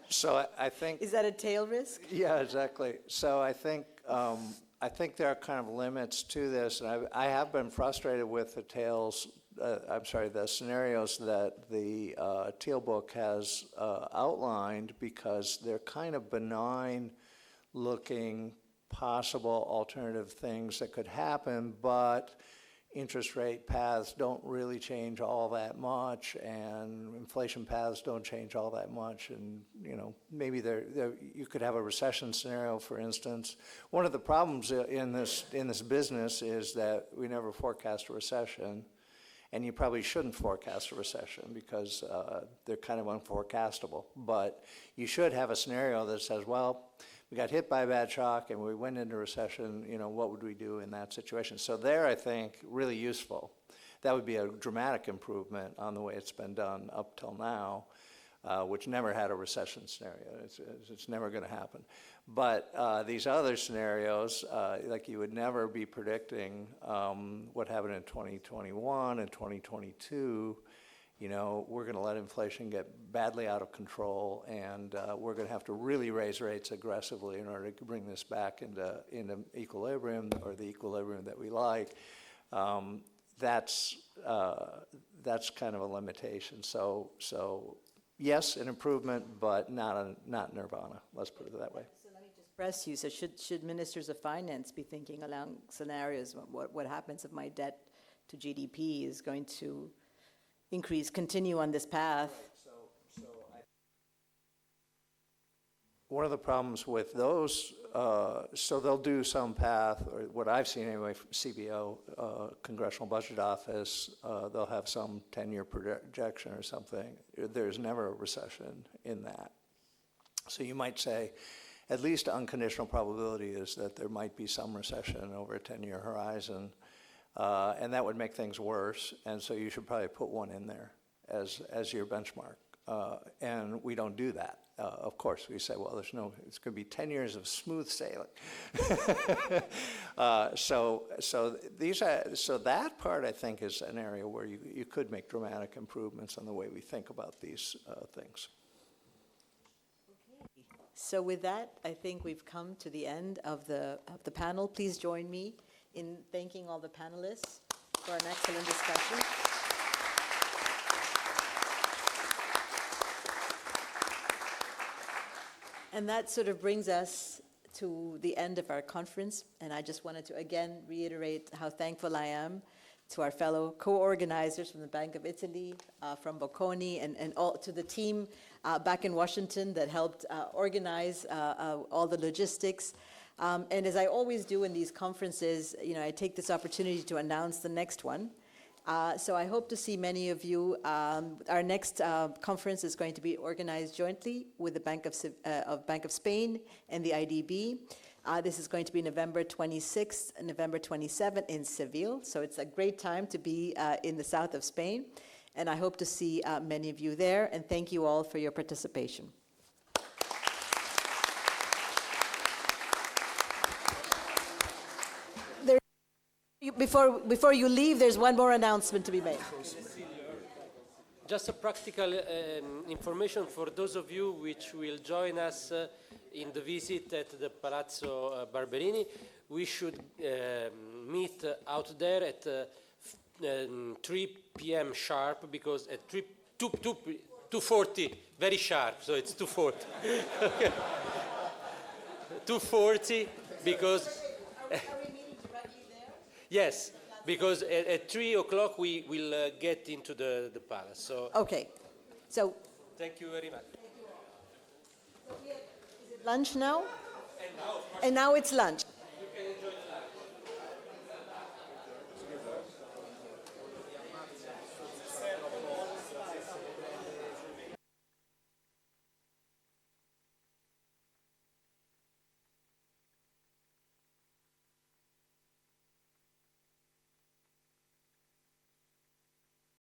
So I think... Is that a tail risk? Yeah, exactly. So I think there are kind of limits to this, and I have been frustrated with the scenarios that the Teal book has outlined, because they're kind of benign looking possible alternative things that could happen, but interest rate paths don't really change all that much, and inflation paths don't change all that much, and maybe you could have a recession scenario, for instance. One of the problems in this business is that we never forecast a recession, and you probably shouldn't forecast a recession because they're kind of unforecastable. But you should have a scenario that says, well, we got hit by a bad shock and we went into recession, what would we do in that situation? So there, I think, really useful. That would be a dramatic improvement on the way it's been done up till now, which never had a recession scenario. It's never going to happen. But these other scenarios, like you would never be predicting what happened in 2021 and 2022. We're going to let inflation get badly out of control, and we're going to have to really raise rates aggressively in order to bring this back into equilibrium, or the equilibrium that we like. That's kind of a limitation. So yes, an improvement, but not nirvana. Let's put it that way. So let me just press you. So should ministers of finance be thinking along scenarios? What happens if my debt to GDP is going to continue on this path? One of the problems with those, so they'll do some path, or what I've seen anyway, from CBO, Congressional Budget Office, they'll have some 10-year projection or something. There's never a recession in that. So you might say, at least unconditional probability is that there might be some recession over a 10-year horizon. And that would make things worse, and so you should probably put one in there as your benchmark. And we don't do that. Of course, we say, well, it's going to be 10 years of smooth sailing. So that part, I think, is an area where you could make dramatic improvements on the way we think about these things. Okay. So with that, I think we've come to the end of the panel. Please join me in thanking all the panelists for an excellent discussion. And that sort of brings us to the end of our conference. And I just wanted to again reiterate how thankful I am to our fellow co-organizers from the Bank of Italy, from Bocconi, and all, to the team back in Washington that helped organize all the logistics. And as I always do in these conferences, I take this opportunity to announce the next one. So I hope to see many of you. Our next conference is going to be organized jointly with the Bank of Spain and the IDB. This is going to be November 26th and November 27th in Seville. So it's a great time to be in the south of Spain. And I hope to see many of you there. And thank you all for your participation. Before you leave, there's one more announcement to be made. Just a practical information for those of you which will join us in the visit at the Palazzo Barberini. We should meet out there at 3 p.m. sharp, because at 2:40, very sharp, so it's 2:40. 2:40, because... Yes, because at 3 o'clock we will get into the palace. So okay, so thank you very much. Is it lunch now? And now it's lunch.